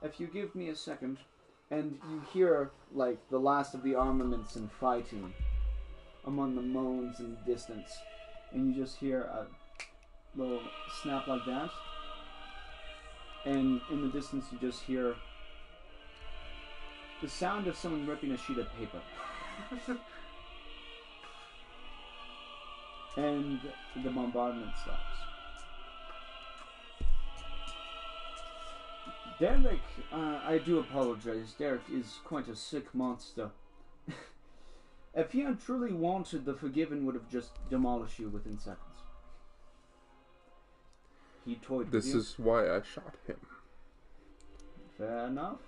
Speaker 2: if you give me a second, and you hear, like, the last of the armaments and fighting among the moans in the distance, and you just hear a little snap like that, and in the distance you just hear the sound of someone ripping a sheet of paper. and the bombardment stops. Derek, I do apologize. Derek is quite a sick monster. If he had truly wanted, the Forgiven would have just demolished you within seconds. He toyed with you.
Speaker 1: This is why I shot him.
Speaker 2: Fair enough.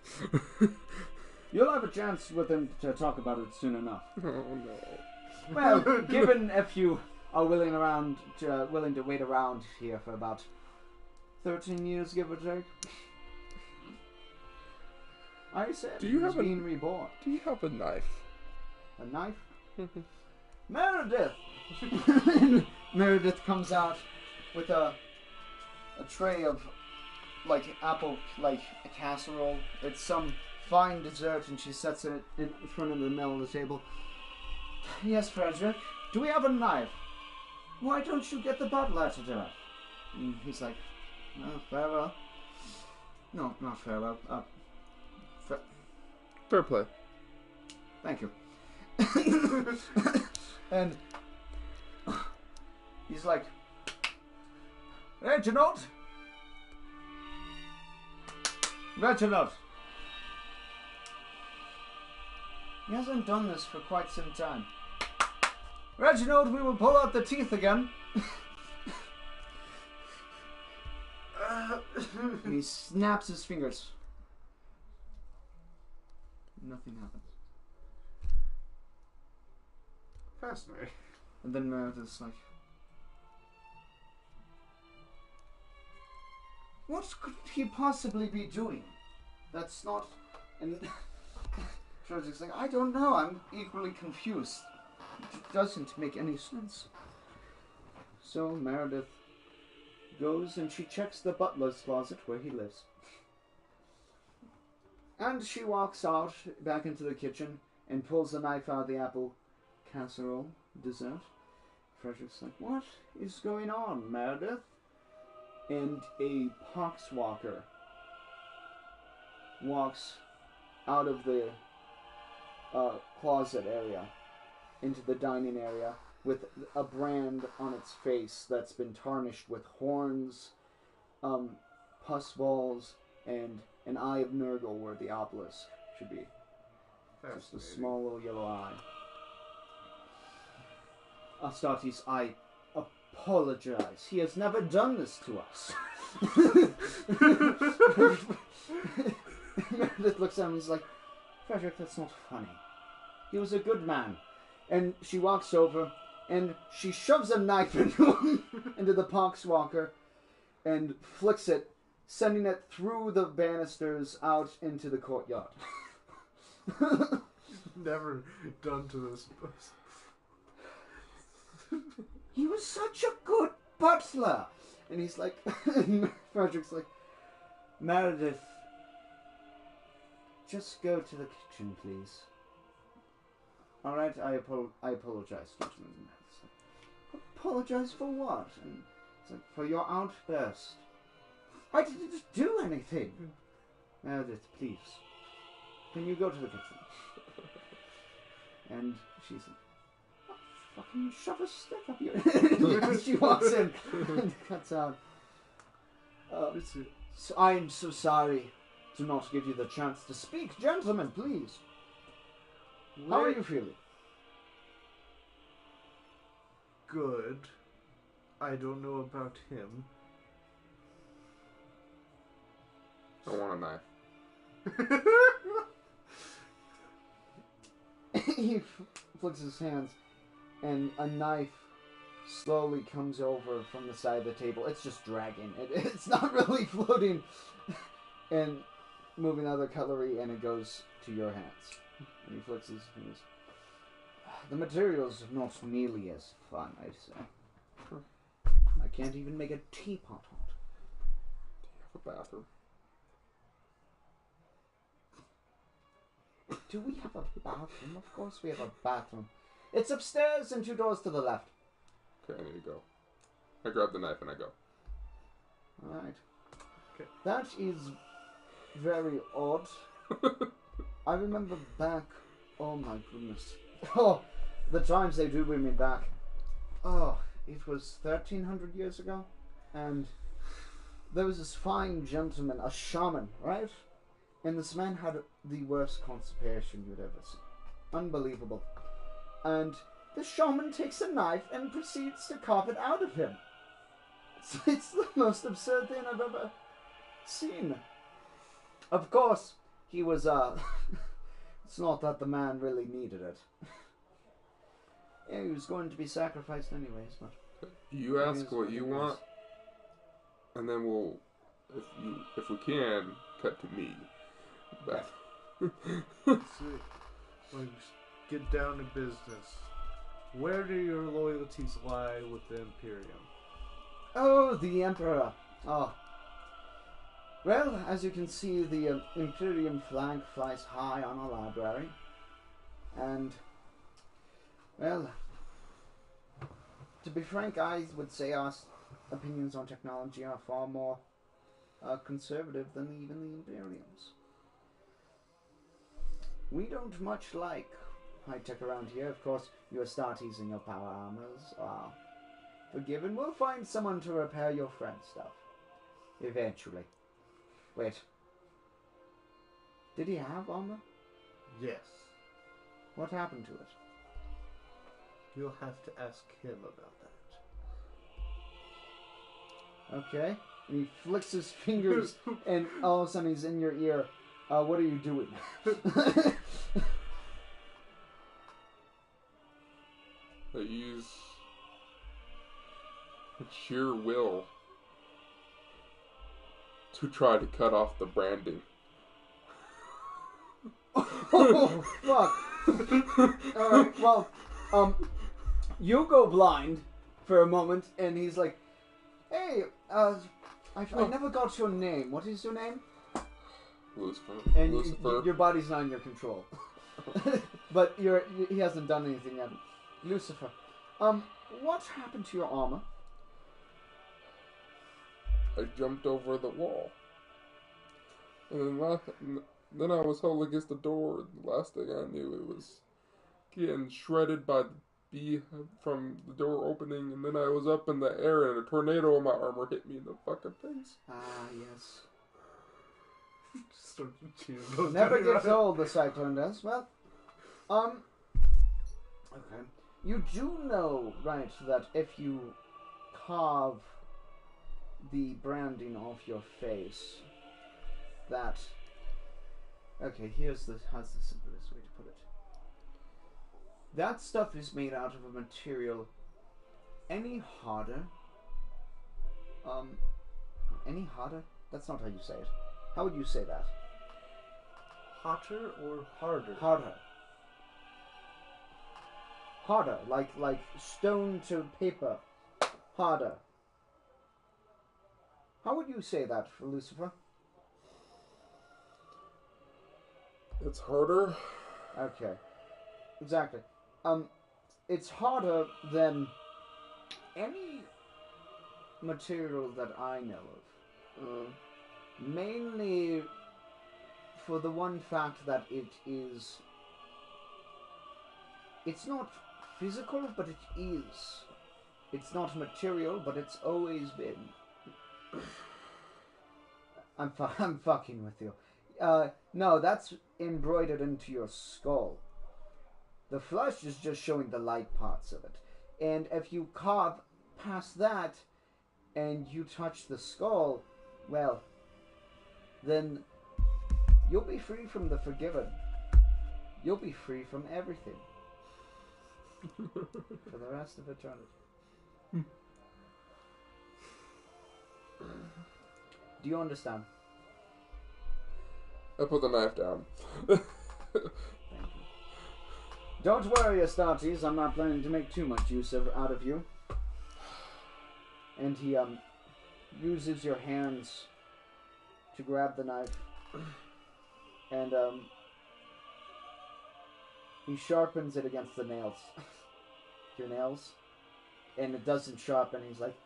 Speaker 2: You'll have a chance with him to talk about it soon enough.
Speaker 1: Oh no.
Speaker 2: Well, given if you are willing to wait around here for about 13 years, give or take. I said
Speaker 1: Do you
Speaker 2: he's
Speaker 1: have
Speaker 2: being reborn.
Speaker 1: Do you have a knife?
Speaker 2: A knife? Meredith! Meredith comes out with a tray of apple a casserole. It's some fine dessert, and she sets it in front of the middle of the table. Yes, Frederick. Do we have a knife? Why don't you get the butler to do it? And he's like, oh, farewell. No, not farewell.
Speaker 1: Fair play.
Speaker 2: Thank you. And he's like, Reginald! Reginald! He hasn't done this for quite some time. Reginald, we will pull out the teeth again. And he snaps his fingers. Nothing happens.
Speaker 3: Fascinating.
Speaker 2: And then Meredith's like, what could he possibly be doing? That's not... And Frederick's like, I don't know, I'm equally confused. It doesn't make any sense. So Meredith goes and she checks the butler's closet where he lives. And she walks out back into the kitchen and pulls a knife out of the apple casserole dessert. Frederick's like, what is going on, Meredith? And a poxwalker walks out of the closet area into the dining area with a brand on its face that's been tarnished with horns, pus balls, and an eye of Nurgle where the obelisk should be. Just a small little yellow eye. Astartes, I apologize. He has never done this to us. Meredith looks at him and is like, Frederick, that's not funny. He was a good man. And she walks over and she shoves a knife into the poxwalker and flicks it, sending it through the banisters out into the courtyard.
Speaker 3: Never done to this.
Speaker 2: He was such a good butler. And he's like, Frederick's like, Meredith, just go to the kitchen, please. All right, I apologize, gentlemen. Like, apologize for what? And it's like, for your outburst. I didn't do anything. Meredith, please. Can you go to the kitchen? And she's like, fucking shove a stick up your... She walks in and cuts out. So I'm so sorry to not give you the chance to speak. Gentlemen, please. How are you feeling?
Speaker 3: Good. I don't know about him.
Speaker 1: I want a knife.
Speaker 2: He flicks his hands, and a knife slowly comes over from the side of the table. It's just dragging. It's not really floating and moving other cutlery, and it goes to your hands. And he flicks his fingers. The materials are not nearly as fun, I'd say. I can't even make a teapot hot.
Speaker 1: Do you have a bathroom?
Speaker 2: Do we have a bathroom? Of course we have a bathroom. It's upstairs and 2 doors to the left.
Speaker 1: Okay, I need to go. I grab the knife and I go.
Speaker 2: Alright.
Speaker 3: Okay.
Speaker 2: That is very odd. I remember back... Oh my goodness. Oh, the times they do bring me back. Oh, it was 1300 years ago, and there was this fine gentleman, a shaman, right? And this man had the worst constipation you'd ever seen. Unbelievable. And the shaman takes a knife and proceeds to carve it out of him. It's the most absurd thing I've ever seen. Of course, he was, it's not that the man really needed it. Yeah, he was going to be sacrificed anyways, but...
Speaker 1: You ask what you want, and then we'll, if we can, cut to me. Beth.
Speaker 3: So, when you get down to business, where do your loyalties lie with the Imperium?
Speaker 2: Oh, the Emperor. Oh. Well, as you can see, the Imperium flag flies high on our library. And, well, to be frank, I would say our opinions on technology are far more conservative than even the Imperium's. We don't much like high-tech around here. Of course, your Astartes and your power armors are forgiven. We'll find someone to repair your friend's stuff. Eventually. Wait. Did he have armor?
Speaker 3: Yes.
Speaker 2: What happened to it?
Speaker 3: You'll have to ask him about that.
Speaker 2: Okay. And he flicks his fingers and all of a sudden he's in your ear. What are you doing?
Speaker 1: I use sheer will to try to cut off the branding.
Speaker 2: Oh, fuck. Alright, well, you go blind for a moment, and he's like, hey, I never got your name. What is your name?
Speaker 1: Lucifer.
Speaker 2: And
Speaker 1: Lucifer.
Speaker 2: your body's not in your control. But he hasn't done anything yet. Lucifer. What happened to your armor?
Speaker 1: I jumped over the wall. And then I was held against the door. The last thing I knew, it was getting shredded by the bee from the door opening. And then I was up in the air and a tornado in my armor hit me in the fucking face.
Speaker 2: Ah, yes.
Speaker 3: Never
Speaker 2: Never gets old, the cyclone does. Well, okay. You do know, right, that if you carve the branding off your face, that... Okay, how's the simplest way to put it. That stuff is made out of a material any harder... Any harder? That's not how you say it. How would you say that?
Speaker 3: Hotter or harder?
Speaker 2: Harder. Harder, like stone to paper. Harder. How would you say that, Lucifer?
Speaker 1: It's harder.
Speaker 2: Okay. Exactly. It's harder than any material that I know of. Mainly for the one fact that it's not physical, but it is. It's not material, but it's always been. I'm fucking with you. No, that's embroidered into your skull. The flesh is just showing the light parts of it. And if you carve past that and you touch the skull, well, then you'll be free from the forgiven. You'll be free from everything. For the rest of eternity. Do you understand?
Speaker 1: I put the knife down.
Speaker 2: Thank you. Don't worry, Astartes. I'm not planning to make too much use out of you. And he uses your hands to grab the knife. And he sharpens it against the nails. Your nails. And it doesn't sharpen. He's like,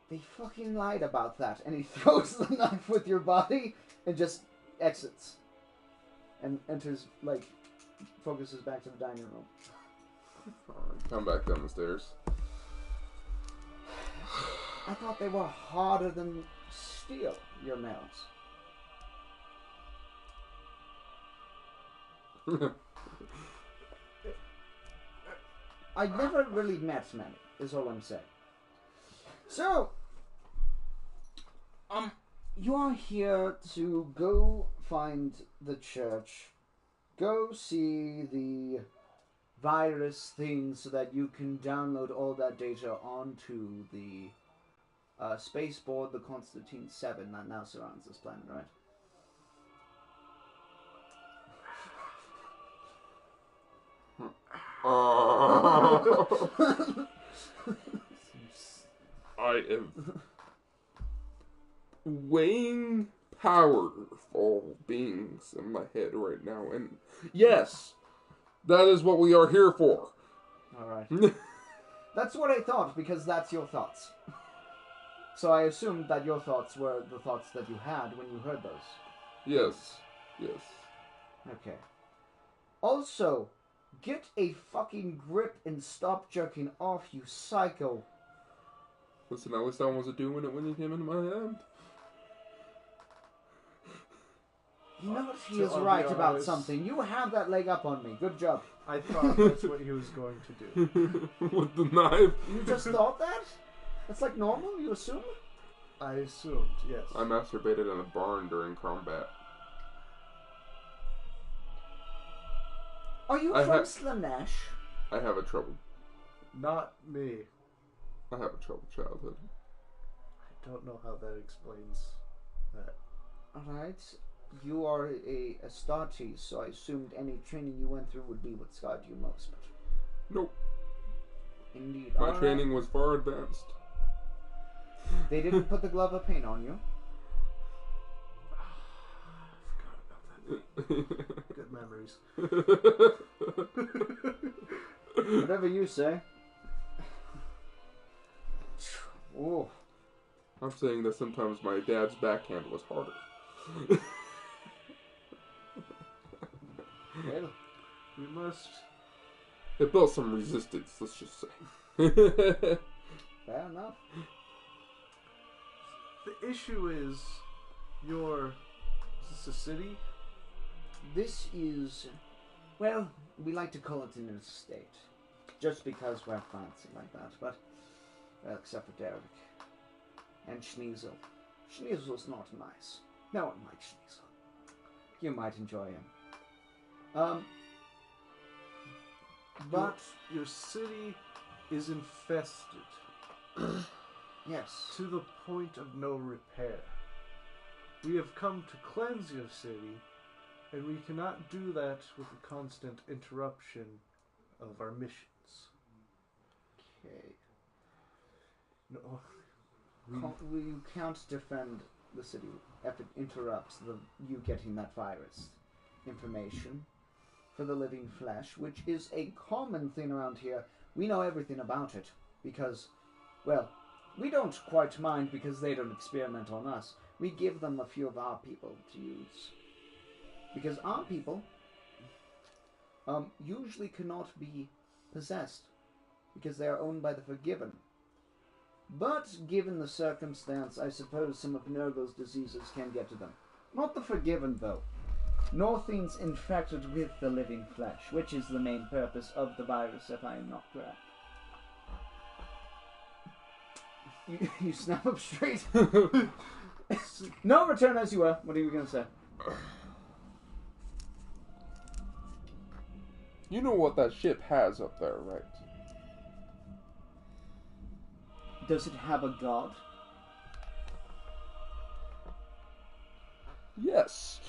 Speaker 2: they fucking lied about that. And he throws the knife with your body and just exits. And enters, focuses back to the dining room.
Speaker 1: Come back down the stairs.
Speaker 2: I thought they were harder than steel, your nails. I never really met many, is all I'm saying. So, you are here to go find the church, go see the virus thing so that you can download all that data onto the spaceport, the Constantine 7 that now surrounds this planet, right?
Speaker 1: I am weighing powerful beings in my head right now, and yes, that is what we are here for.
Speaker 2: Alright. That's what I thought, because that's your thoughts. So I assumed that your thoughts were the thoughts that you had when you heard those.
Speaker 1: Yes.
Speaker 2: Okay. Also, get a fucking grip and stop jerking off, you psycho.
Speaker 1: Listen, at least I wasn't doing it when you came into my head.
Speaker 2: You know what? He
Speaker 3: To
Speaker 2: is
Speaker 3: be
Speaker 2: right about
Speaker 3: honest-
Speaker 2: something. You have that leg up on me. Good job.
Speaker 3: I thought that's what he was going to do.
Speaker 1: With the knife.
Speaker 2: You just thought that? That's like normal, you assume?
Speaker 3: I assumed, yes.
Speaker 1: I masturbated in a barn during combat.
Speaker 2: Are you
Speaker 1: I
Speaker 2: from
Speaker 1: ha-
Speaker 2: Slanesh?
Speaker 1: I have a troubled childhood.
Speaker 3: I don't know how that explains that.
Speaker 2: Alright. You are a Astartes, so I assumed any training you went through would be what scarred you most. But
Speaker 1: Nope.
Speaker 2: indeed.
Speaker 1: My
Speaker 2: Alright.
Speaker 1: training was far advanced.
Speaker 2: They didn't put the glove of pain on you.
Speaker 3: I forgot about that. Good memories.
Speaker 2: Whatever you say. Oh.
Speaker 1: I'm saying that sometimes my dad's backhand was harder.
Speaker 2: Well,
Speaker 3: We must...
Speaker 1: It built some resistance, let's just say.
Speaker 2: fair enough.
Speaker 3: The issue is, is this a city?
Speaker 2: This is, well, we like to call it an estate. Just because we're fancy like that, but, well, except for Derek. And Schneasel. Schneasel's not nice. No one likes Schneasel. You might enjoy him. But,
Speaker 3: Your city is infested
Speaker 2: yes.
Speaker 3: to the point of no repair. We have come to cleanse your city, and we cannot do that with the constant interruption of our missions.
Speaker 2: Okay.
Speaker 3: No,
Speaker 2: You can't defend the city if it interrupts you getting that virus information for the living flesh, which is a common thing around here. We know everything about it because, well, we don't quite mind because they don't experiment on us. We give them a few of our people to use. Because our people usually cannot be possessed because they are owned by the Forgiven. But given the circumstance, I suppose some of Nerval's diseases can get to them. Not the Forgiven, though. Nor things infected with the living flesh, which is the main purpose of the virus, if I am not correct. You snap up straight. No, return as you were. What are you going to say?
Speaker 1: You know what that ship has up there, right?
Speaker 2: Does it have a god?
Speaker 1: Yes.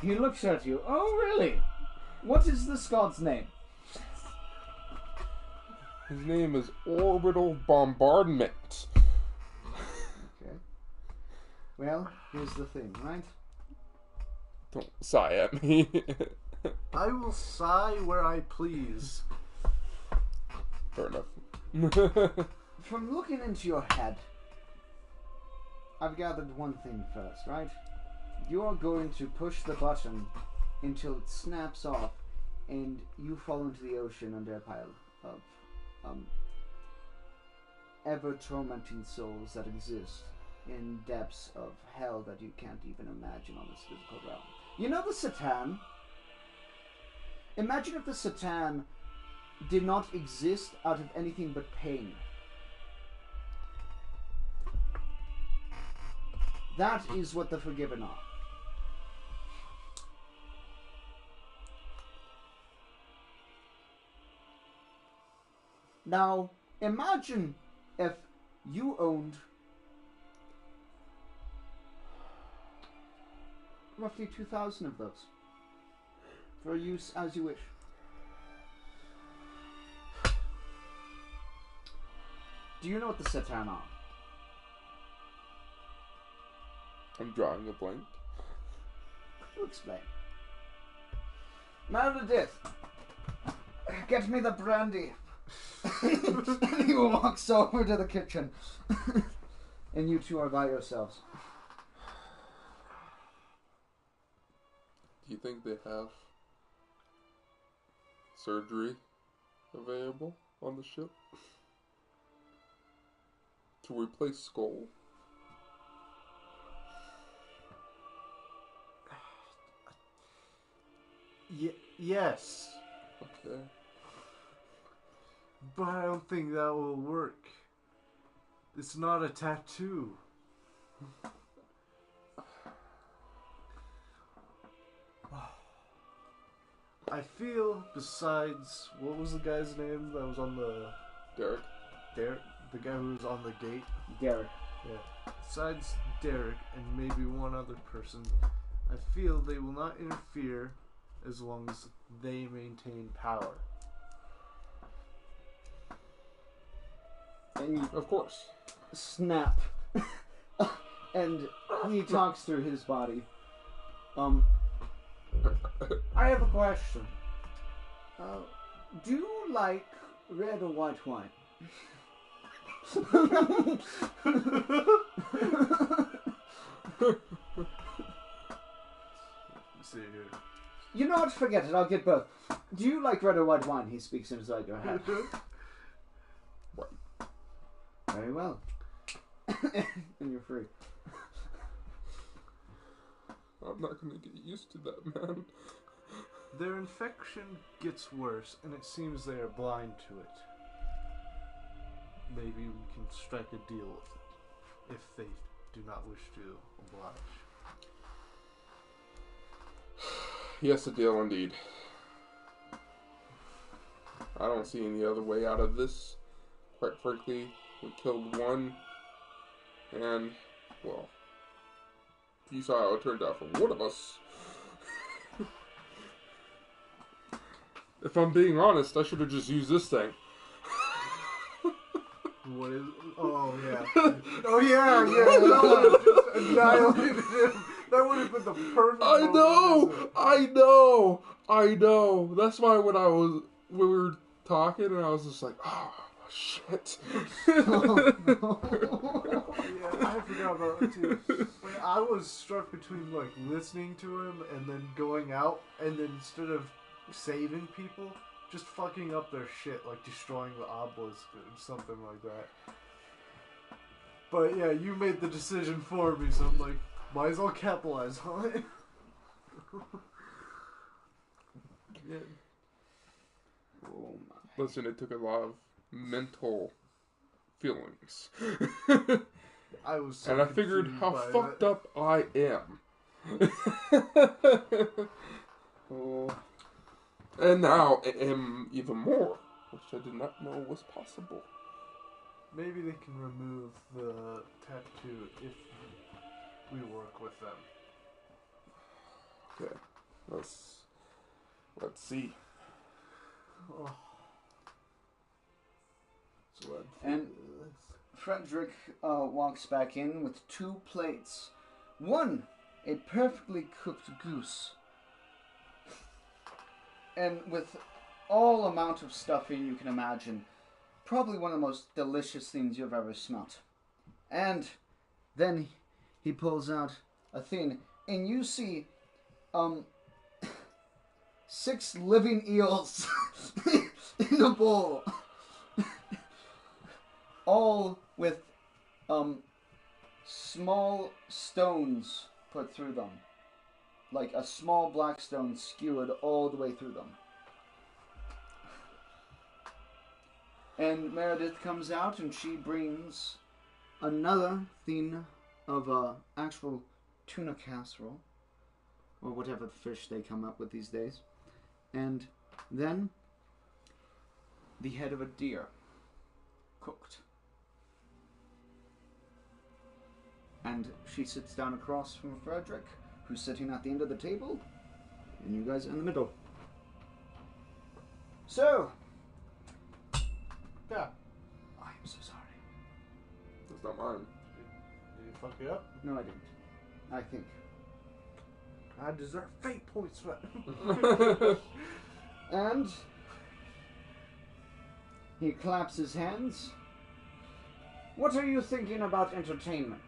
Speaker 2: He looks at you. Oh, really? What is this god's name?
Speaker 1: His name is Orbital Bombardment.
Speaker 2: Okay. Well, here's the thing, right?
Speaker 1: Don't sigh at me.
Speaker 3: I will sigh where I please.
Speaker 1: Fair enough.
Speaker 2: From looking into your head, I've gathered one thing first, right? You're going to push the button until it snaps off and you fall into the ocean under a pile of ever-tormenting souls that exist in depths of hell that you can't even imagine on this physical realm. You know the Satan? Imagine if the Satan did not exist out of anything but pain. That is what the Forgiven are. Now, imagine if you owned roughly 2,000 of those for use as you wish. Do you know what the Satan are?
Speaker 1: I'm drawing a blank.
Speaker 2: I'll explain. Meredith, get me the brandy. And he walks over to the kitchen. And you two are by yourselves.
Speaker 1: Do you think they have surgery available on the ship to replace Skull?
Speaker 3: Yes,
Speaker 1: Okay.
Speaker 3: but I don't think that will work. It's not a tattoo. I feel, besides, what was the guy's name that was on the...
Speaker 1: Derek?
Speaker 3: The guy who was on the gate?
Speaker 2: Derek.
Speaker 3: Yeah. Besides Derek and maybe one other person, I feel they will not interfere as long as they maintain power.
Speaker 2: And you
Speaker 1: Of course.
Speaker 2: snap. And he talks through his body. I have a question. Do you like red or white wine?
Speaker 3: See here.
Speaker 2: You know what? Forget it. I'll get both. Do you like red or white wine? He speaks inside your head. Very well. And you're free.
Speaker 1: I'm not gonna get used to that, man.
Speaker 3: Their infection gets worse, and it seems they are blind to it. Maybe we can strike a deal with it, if they do not wish to oblige.
Speaker 1: Yes, a deal indeed. I don't see any other way out of this. Quite frankly, we killed one, and, well, you saw how it turned out for one of us. If I'm being honest, I should have just used this thing.
Speaker 3: What is... Oh, yeah. Oh, yeah. That would have just annihilated him. That would have been the perfect
Speaker 1: I know. That's why when we were talking, and I was just like, oh, shit.
Speaker 3: Yeah, I forgot about that too. When I was struck between like listening to him and then going out, and then instead of saving people, just fucking up their shit, like destroying the obelisk or something like that. But yeah, you made the decision for me, so I'm like, might as well capitalize on it. Yeah.
Speaker 2: Oh my.
Speaker 1: Listen, it took a lot of mental feelings.
Speaker 3: I was so
Speaker 1: And I figured
Speaker 3: confused
Speaker 1: how
Speaker 3: by
Speaker 1: fucked
Speaker 3: that.
Speaker 1: up I am. Oh. And now I am even more, which I did not know was possible.
Speaker 3: Maybe they can remove the tattoo if we work with them.
Speaker 1: Okay, let's see.
Speaker 3: Oh. So
Speaker 2: And Frederick walks back in with 2 plates. One, a perfectly cooked goose. And with all amount of stuffing you can imagine. Probably one of the most delicious things you've ever smelt. And then he pulls out a thing. And you see 6 living eels in a bowl. All with small stones put through them. Like a small black stone skewered all the way through them. And Meredith comes out and she brings another thing of actual tuna casserole. Or whatever fish they come up with these days. And then the head of a deer. Cooked. And she sits down across from Frederick, who's sitting at the end of the table, and you guys are in the middle. So,
Speaker 3: Yeah.
Speaker 2: I am so sorry.
Speaker 1: That's not mine.
Speaker 3: Did you fuck it up?
Speaker 2: No, I didn't. I think.
Speaker 3: I deserve fate points for that.
Speaker 2: And he claps his hands. What are you thinking about entertainment?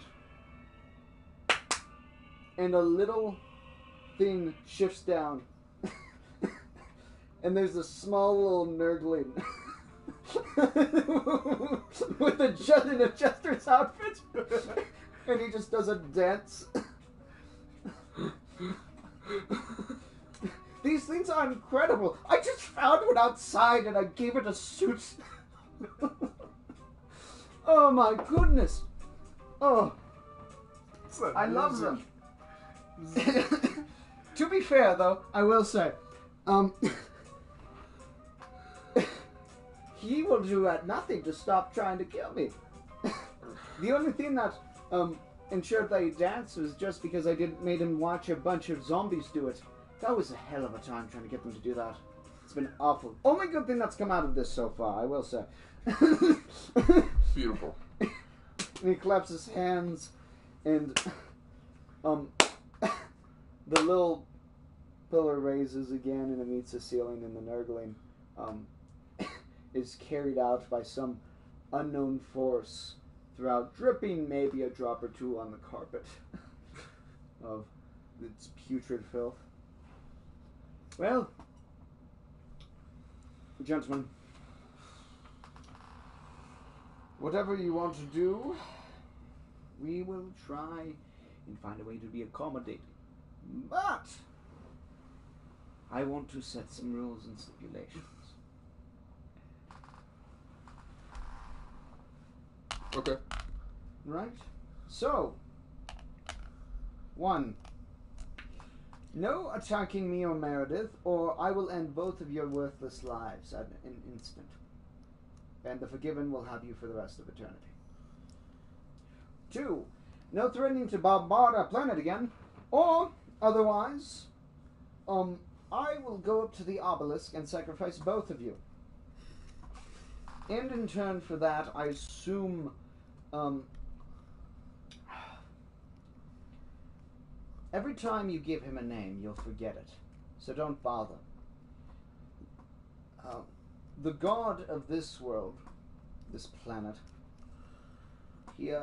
Speaker 2: And a little thing shifts down. And there's a small little nurgling with a judge in a jester's outfit. And he just does a dance. These things are incredible. I just found one outside and I gave it a suit. Oh my goodness. Oh, I love them. To be fair, though, I will say, he will do nothing to stop trying to kill me. The only thing that ensured that he danced was just because I didn't made him watch a bunch of zombies do it. That was a hell of a time trying to get them to do that. It's been awful. Only good thing that's come out of this so far, I will say.
Speaker 1: Beautiful.
Speaker 2: And he claps his hands, and the little pillar raises again, and it meets the ceiling, and the nurgling is carried out by some unknown force throughout, dripping maybe a drop or two on the carpet of its putrid filth. Well, gentlemen, whatever you want to do, we will try and find a way to be accommodating. But I want to set some rules and stipulations.
Speaker 1: Okay.
Speaker 2: Right? So, 1. No attacking me or Meredith, or I will end both of your worthless lives at an instant. And the Forgiven will have you for the rest of eternity. 2. No threatening to bombard our planet again, or otherwise, I will go up to the obelisk and sacrifice both of you. And in turn for that, I assume, every time you give him a name, you'll forget it. So don't bother. The god of this world, this planet, he's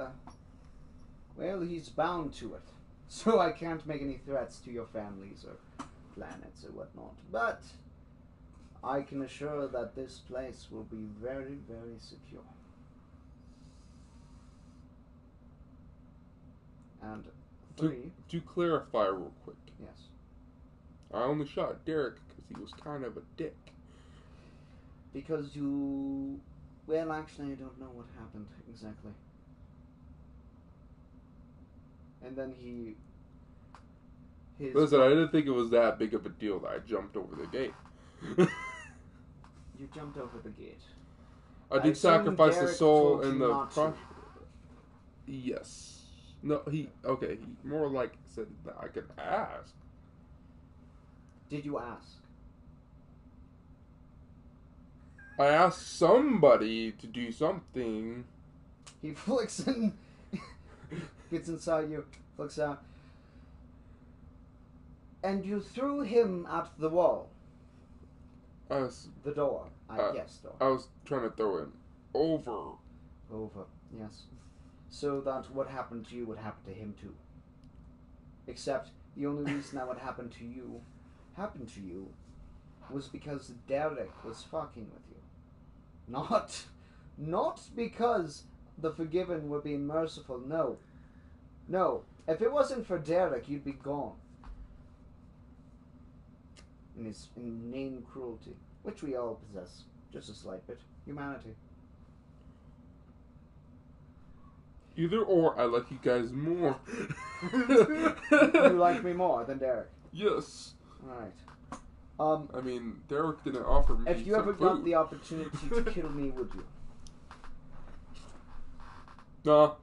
Speaker 2: bound to it. So I can't make any threats to your families or planets or whatnot. But I can assure that this place will be very, very secure. And 3.
Speaker 1: To clarify real quick,
Speaker 2: Yes.
Speaker 1: I only shot Derek because he was kind of a dick.
Speaker 2: Because you... Well, actually, I don't know what happened exactly. And then
Speaker 1: Listen, I didn't think it was that big of a deal that I jumped over the gate.
Speaker 2: You jumped over the gate.
Speaker 1: I did
Speaker 2: assume
Speaker 1: sacrifice the
Speaker 2: Derek
Speaker 1: soul
Speaker 2: told
Speaker 1: in
Speaker 2: you
Speaker 1: the
Speaker 2: not to.
Speaker 1: Yes. No, he more like said that I could ask.
Speaker 2: Did you ask?
Speaker 1: I asked somebody to do something.
Speaker 2: He flicks in, gets inside you, flicks out. And you threw him at the wall. The door. Yes, door.
Speaker 1: I was trying to throw him over.
Speaker 2: Over, yes. So that what happened to you would happen to him too. Except the only reason that would happen to you was because Derek was fucking with you. Not because the Forgiven were being merciful. No. No. If it wasn't for Derek, you'd be gone. In his inane cruelty, which we all possess, just a slight bit. Humanity.
Speaker 1: Either or, I like you guys more.
Speaker 2: You like me more than Derek.
Speaker 1: Yes.
Speaker 2: Alright.
Speaker 1: I mean, Derek didn't offer me
Speaker 2: If you
Speaker 1: some
Speaker 2: ever
Speaker 1: food.
Speaker 2: got the opportunity to kill me, would you?
Speaker 1: Nah.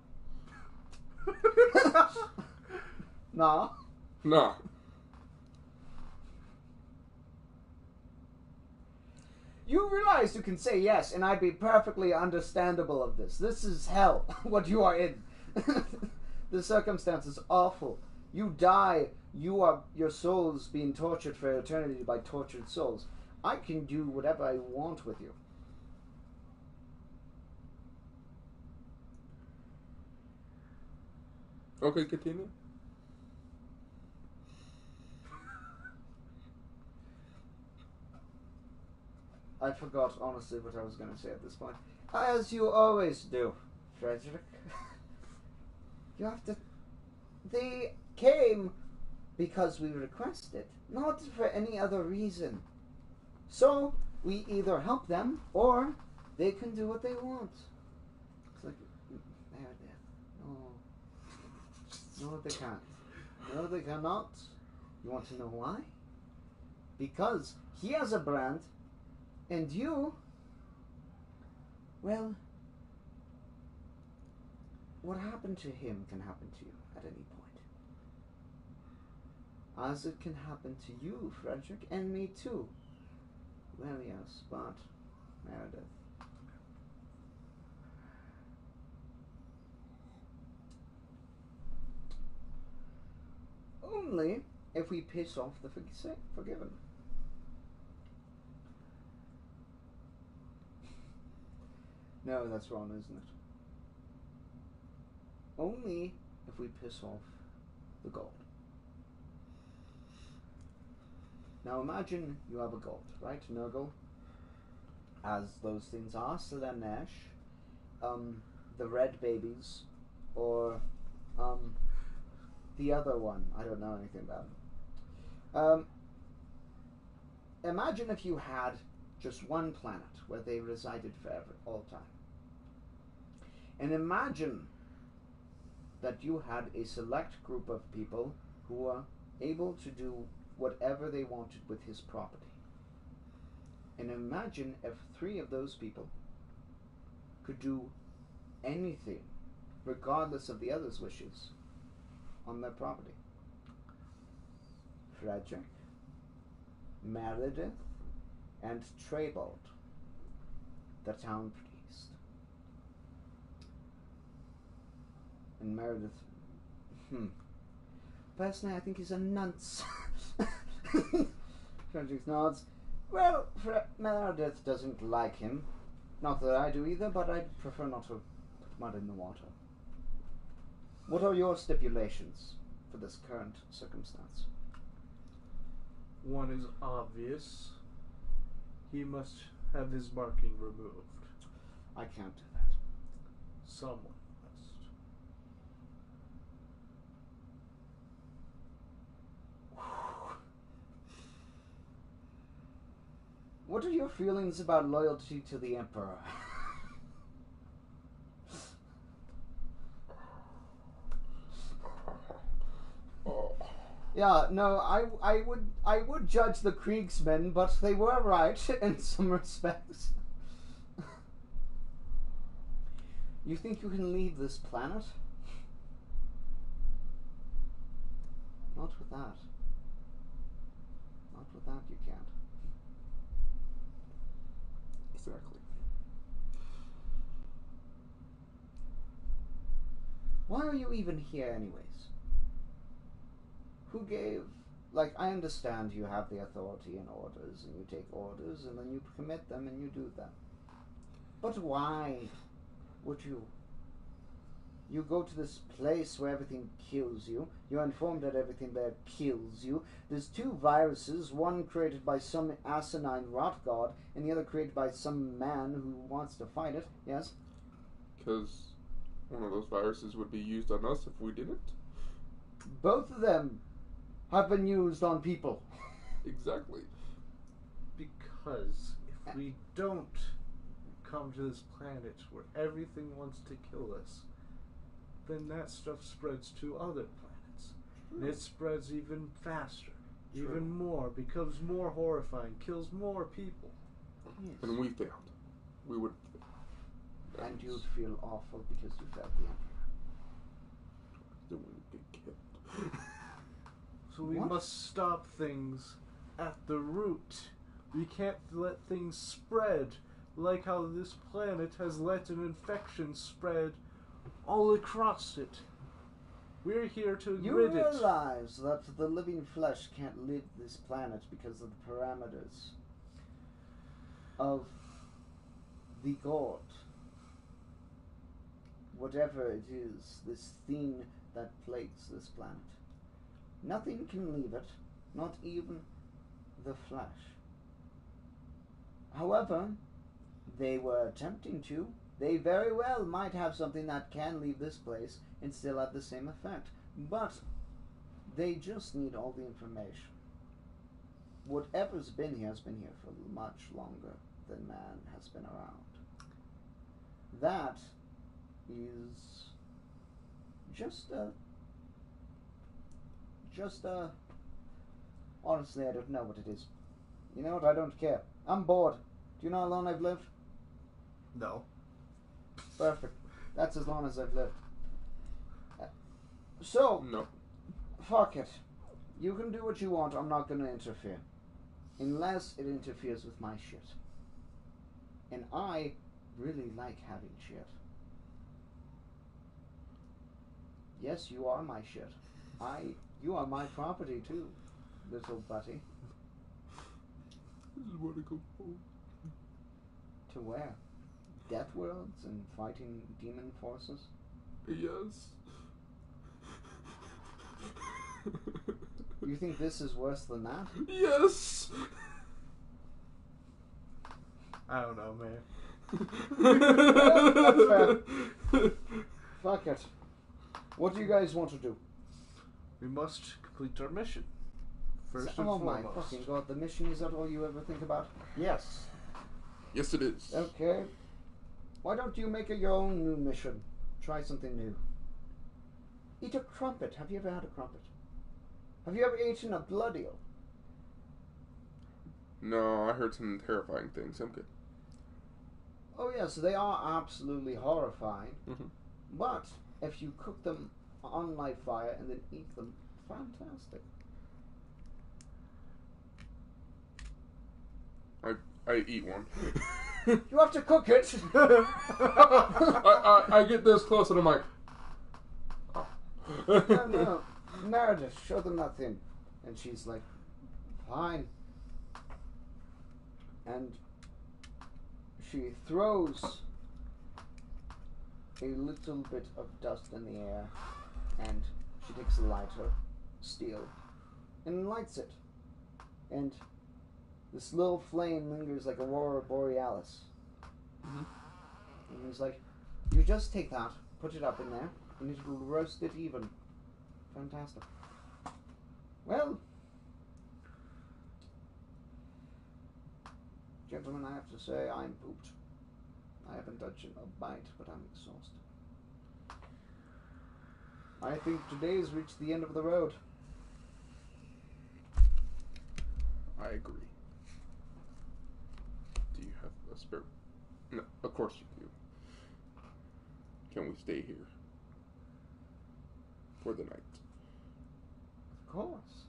Speaker 2: Nah.
Speaker 1: Nah.
Speaker 2: You realize you can say yes, and I'd be perfectly understandable of this. This is hell, what you are in. The circumstance is awful. You die, your soul's being tortured for eternity by tortured souls. I can do whatever I want with you.
Speaker 1: Okay, continue.
Speaker 2: I forgot, honestly, what I was going to say at this point. As you always do, Frederick. You have to... They came because we requested, not for any other reason. So, we either help them, or they can do what they want. It's like, no, they can't. No, they cannot. You want to know why? Because he has a brand, and you, well, what happened to him can happen to you at any point. As it can happen to you, Frederick, and me too. Well, yes, but, Meredith. Only if we piss off the Forgiven. No, that's wrong, isn't it? Only if we piss off the god. Now imagine you have a god, right? Nurgle, as those things are, Slanesh, the red babies, or the other one. I don't know anything about it. Imagine if you had just one planet where they resided forever, all time. And imagine that you had a select group of people who were able to do whatever they wanted with his property. And imagine if 3 of those people could do anything, regardless of the others' wishes, on their property. Frederick, Meredith, and Treybold, the town priest. And Meredith, personally I think he's a nunce. Frederick nods. Well, Meredith doesn't like him. Not that I do either, but I'd prefer not to put mud in the water. What are your stipulations for this current circumstance?
Speaker 3: One is obvious. He must have his marking removed.
Speaker 2: I can't do that.
Speaker 3: Someone must.
Speaker 2: What are your feelings about loyalty to the Emperor? Yeah, no, I would judge the Kriegsmen, but they were right in some respects. You think you can leave this planet? Not with that. Not with that you can't.
Speaker 1: Exactly.
Speaker 2: Why are you even here anyways? Who gave... Like, I understand you have the authority and orders, and you take orders, and then you commit them, and you do them. But why would you? You go to this place where everything kills you. You're informed that everything there kills you. There's 2 viruses, one created by some asinine rot god, and the other created by some man who wants to fight it. Yes?
Speaker 1: Because one of those viruses would be used on us if we didn't.
Speaker 2: Both of them have been used on people.
Speaker 1: Exactly.
Speaker 3: Because if we don't come to this planet where everything wants to kill us, then that stuff spreads to other planets. And it spreads even faster, even more, becomes more horrifying, kills more people.
Speaker 2: Yes.
Speaker 1: And we failed. We would.
Speaker 2: And you'd feel awful because you felt the Emperor.
Speaker 1: Then we would get killed.
Speaker 3: So we
Speaker 2: What?
Speaker 3: must stop things at the root. We can't let things spread like how this planet has let an infection spread all across it. We're here to
Speaker 2: You
Speaker 3: rid it.
Speaker 2: realize that the living flesh can't live this planet because of the parameters of the god. Whatever it is, this thing that plagues this planet. Nothing can leave it, not even the flesh. However, they were attempting to. They very well might have something that can leave this place and still have the same effect. But they just need all the information. Whatever's been here has been here for much longer than man has been around. That is just a honestly, I don't know what it is. You know what? I don't care. I'm bored. Do you know how long I've lived?
Speaker 3: No.
Speaker 2: Perfect. That's as long as I've lived. So,
Speaker 1: No.
Speaker 2: fuck it. You can do what you want. I'm not going to interfere. Unless it interferes with my shit. And I really like having shit. Yes, you are my shit. You are my property too, little buddy.
Speaker 1: I just want to go home.
Speaker 2: To where? Death worlds and fighting demon forces?
Speaker 1: Yes.
Speaker 2: You think this is worse than that?
Speaker 1: Yes.
Speaker 3: I don't know, man.
Speaker 2: That's fair. Fuck it. What do you guys want to do?
Speaker 3: We must complete our mission. First and
Speaker 2: Oh my
Speaker 3: foremost.
Speaker 2: fucking god, the mission, is that all you ever think about? Yes.
Speaker 1: Yes, it is.
Speaker 2: Okay. Why don't you make your own new mission? Try something new. Eat a crumpet. Have you ever had a crumpet? Have you ever eaten a blood eel?
Speaker 1: No, I heard some terrifying things. I'm good.
Speaker 2: Oh yes, they are absolutely horrifying.
Speaker 1: Mhm.
Speaker 2: But if you cook them on live fire and then eat them, fantastic.
Speaker 1: I eat one.
Speaker 2: You have to cook it.
Speaker 1: I get this close and I'm like, oh.
Speaker 2: No, Meredith, show them that thing. And she's like, fine. And she throws a little bit of dust in the air, and she takes a lighter, steel, and lights it. And this little flame lingers like Aurora Borealis.
Speaker 1: Mhm.
Speaker 2: And he's like, you just take that, put it up in there, and it will roast it even. Fantastic. Well, gentlemen, I have to say I'm pooped. I haven't touched a bite, but I'm exhausted. I think today's reached the end of the road.
Speaker 1: I agree. Do you have a spare? No, of course you do. Can we stay here for the night?
Speaker 2: Of course.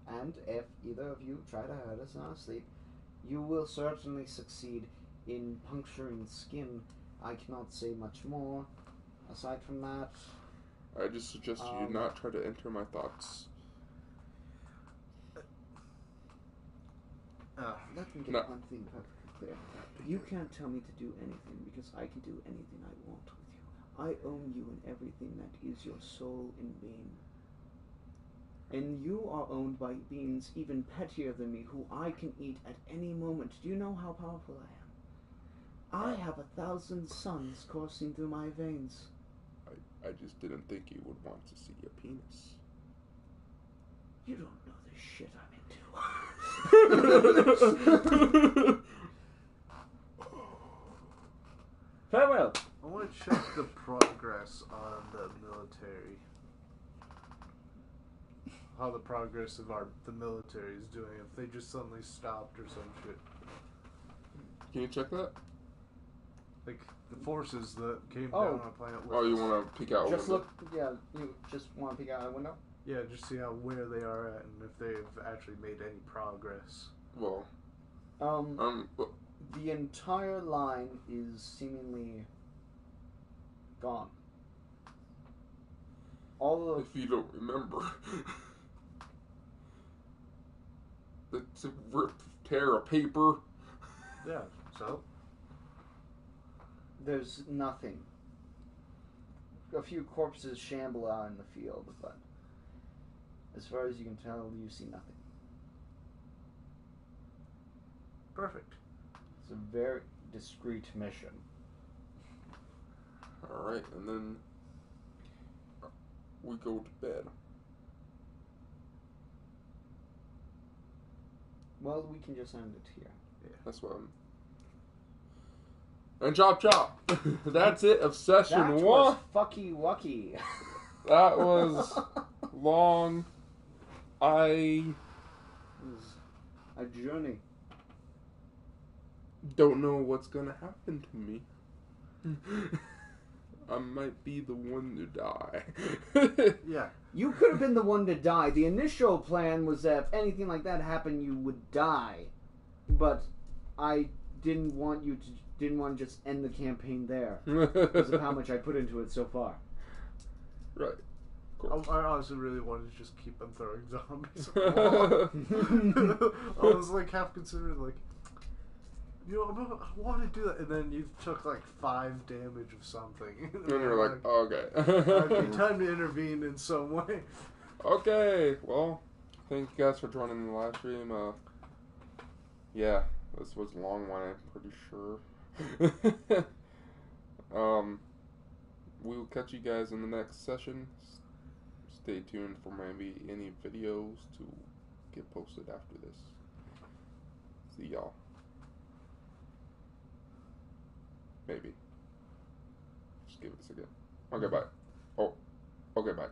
Speaker 2: And if either of you try to hurt us in our sleep, you will certainly succeed in puncturing skin. I cannot say much more. Aside from that,
Speaker 1: I just suggest you not try to enter my thoughts.
Speaker 2: let me get
Speaker 1: No.
Speaker 2: one thing perfectly clear. You can't tell me to do anything because I can do anything I want with you. I own you and everything that is your soul in being. And you are owned by beings even pettier than me, who I can eat at any moment. Do you know how powerful I am? I have 1,000 suns coursing through my veins.
Speaker 1: I just didn't think you would want to see a penis.
Speaker 2: You don't know the shit I'm into.
Speaker 6: Farewell.
Speaker 3: I want to check the progress on the military. How the progress of the military is doing. If they just suddenly stopped or some shit.
Speaker 1: Can you check that?
Speaker 3: Like the forces that came
Speaker 2: Oh.
Speaker 3: down on planet.
Speaker 1: Oh, you want to peek out a
Speaker 2: Just
Speaker 1: window?
Speaker 2: look, yeah, you just want to peek out a window?
Speaker 3: Yeah, just see where they are at and if they've actually made any progress.
Speaker 1: Well, well,
Speaker 2: The entire line is seemingly gone. All of
Speaker 1: if you don't remember, it's a rip tear of paper.
Speaker 3: Yeah, so?
Speaker 2: there's nothing. A few corpses shamble out in the field, but as far as you can tell, you see nothing.
Speaker 3: Perfect.
Speaker 2: It's a very discreet mission.
Speaker 1: Alright, and then we go to bed.
Speaker 2: Well, we can just end it here.
Speaker 1: That's what I'm... And chop chop! That's it of session
Speaker 2: That
Speaker 1: one.
Speaker 2: was fucky wucky.
Speaker 1: That was long. I
Speaker 2: a journey.
Speaker 1: don't know what's gonna happen to me. I might be the one to die.
Speaker 3: Yeah.
Speaker 2: You could have been the one to die. The initial plan was that if anything like that happened, you would die. But I didn't want to just end the campaign there because of how much I put into it so far.
Speaker 1: Right. Cool.
Speaker 3: I honestly really wanted to just keep on throwing zombies. I was like half considered like, you know, I want to do that, and then you took like 5 damage of something.
Speaker 1: And you're like, okay.
Speaker 3: Okay, time to intervene in some way.
Speaker 1: Okay, well, thank you guys for joining the live stream. Yeah, this was a long one, I'm pretty sure. We will catch you guys in the next session. Stay tuned for maybe any videos to get posted after this. See y'all. Maybe. Just give it a second. Okay, bye. Oh, okay, bye.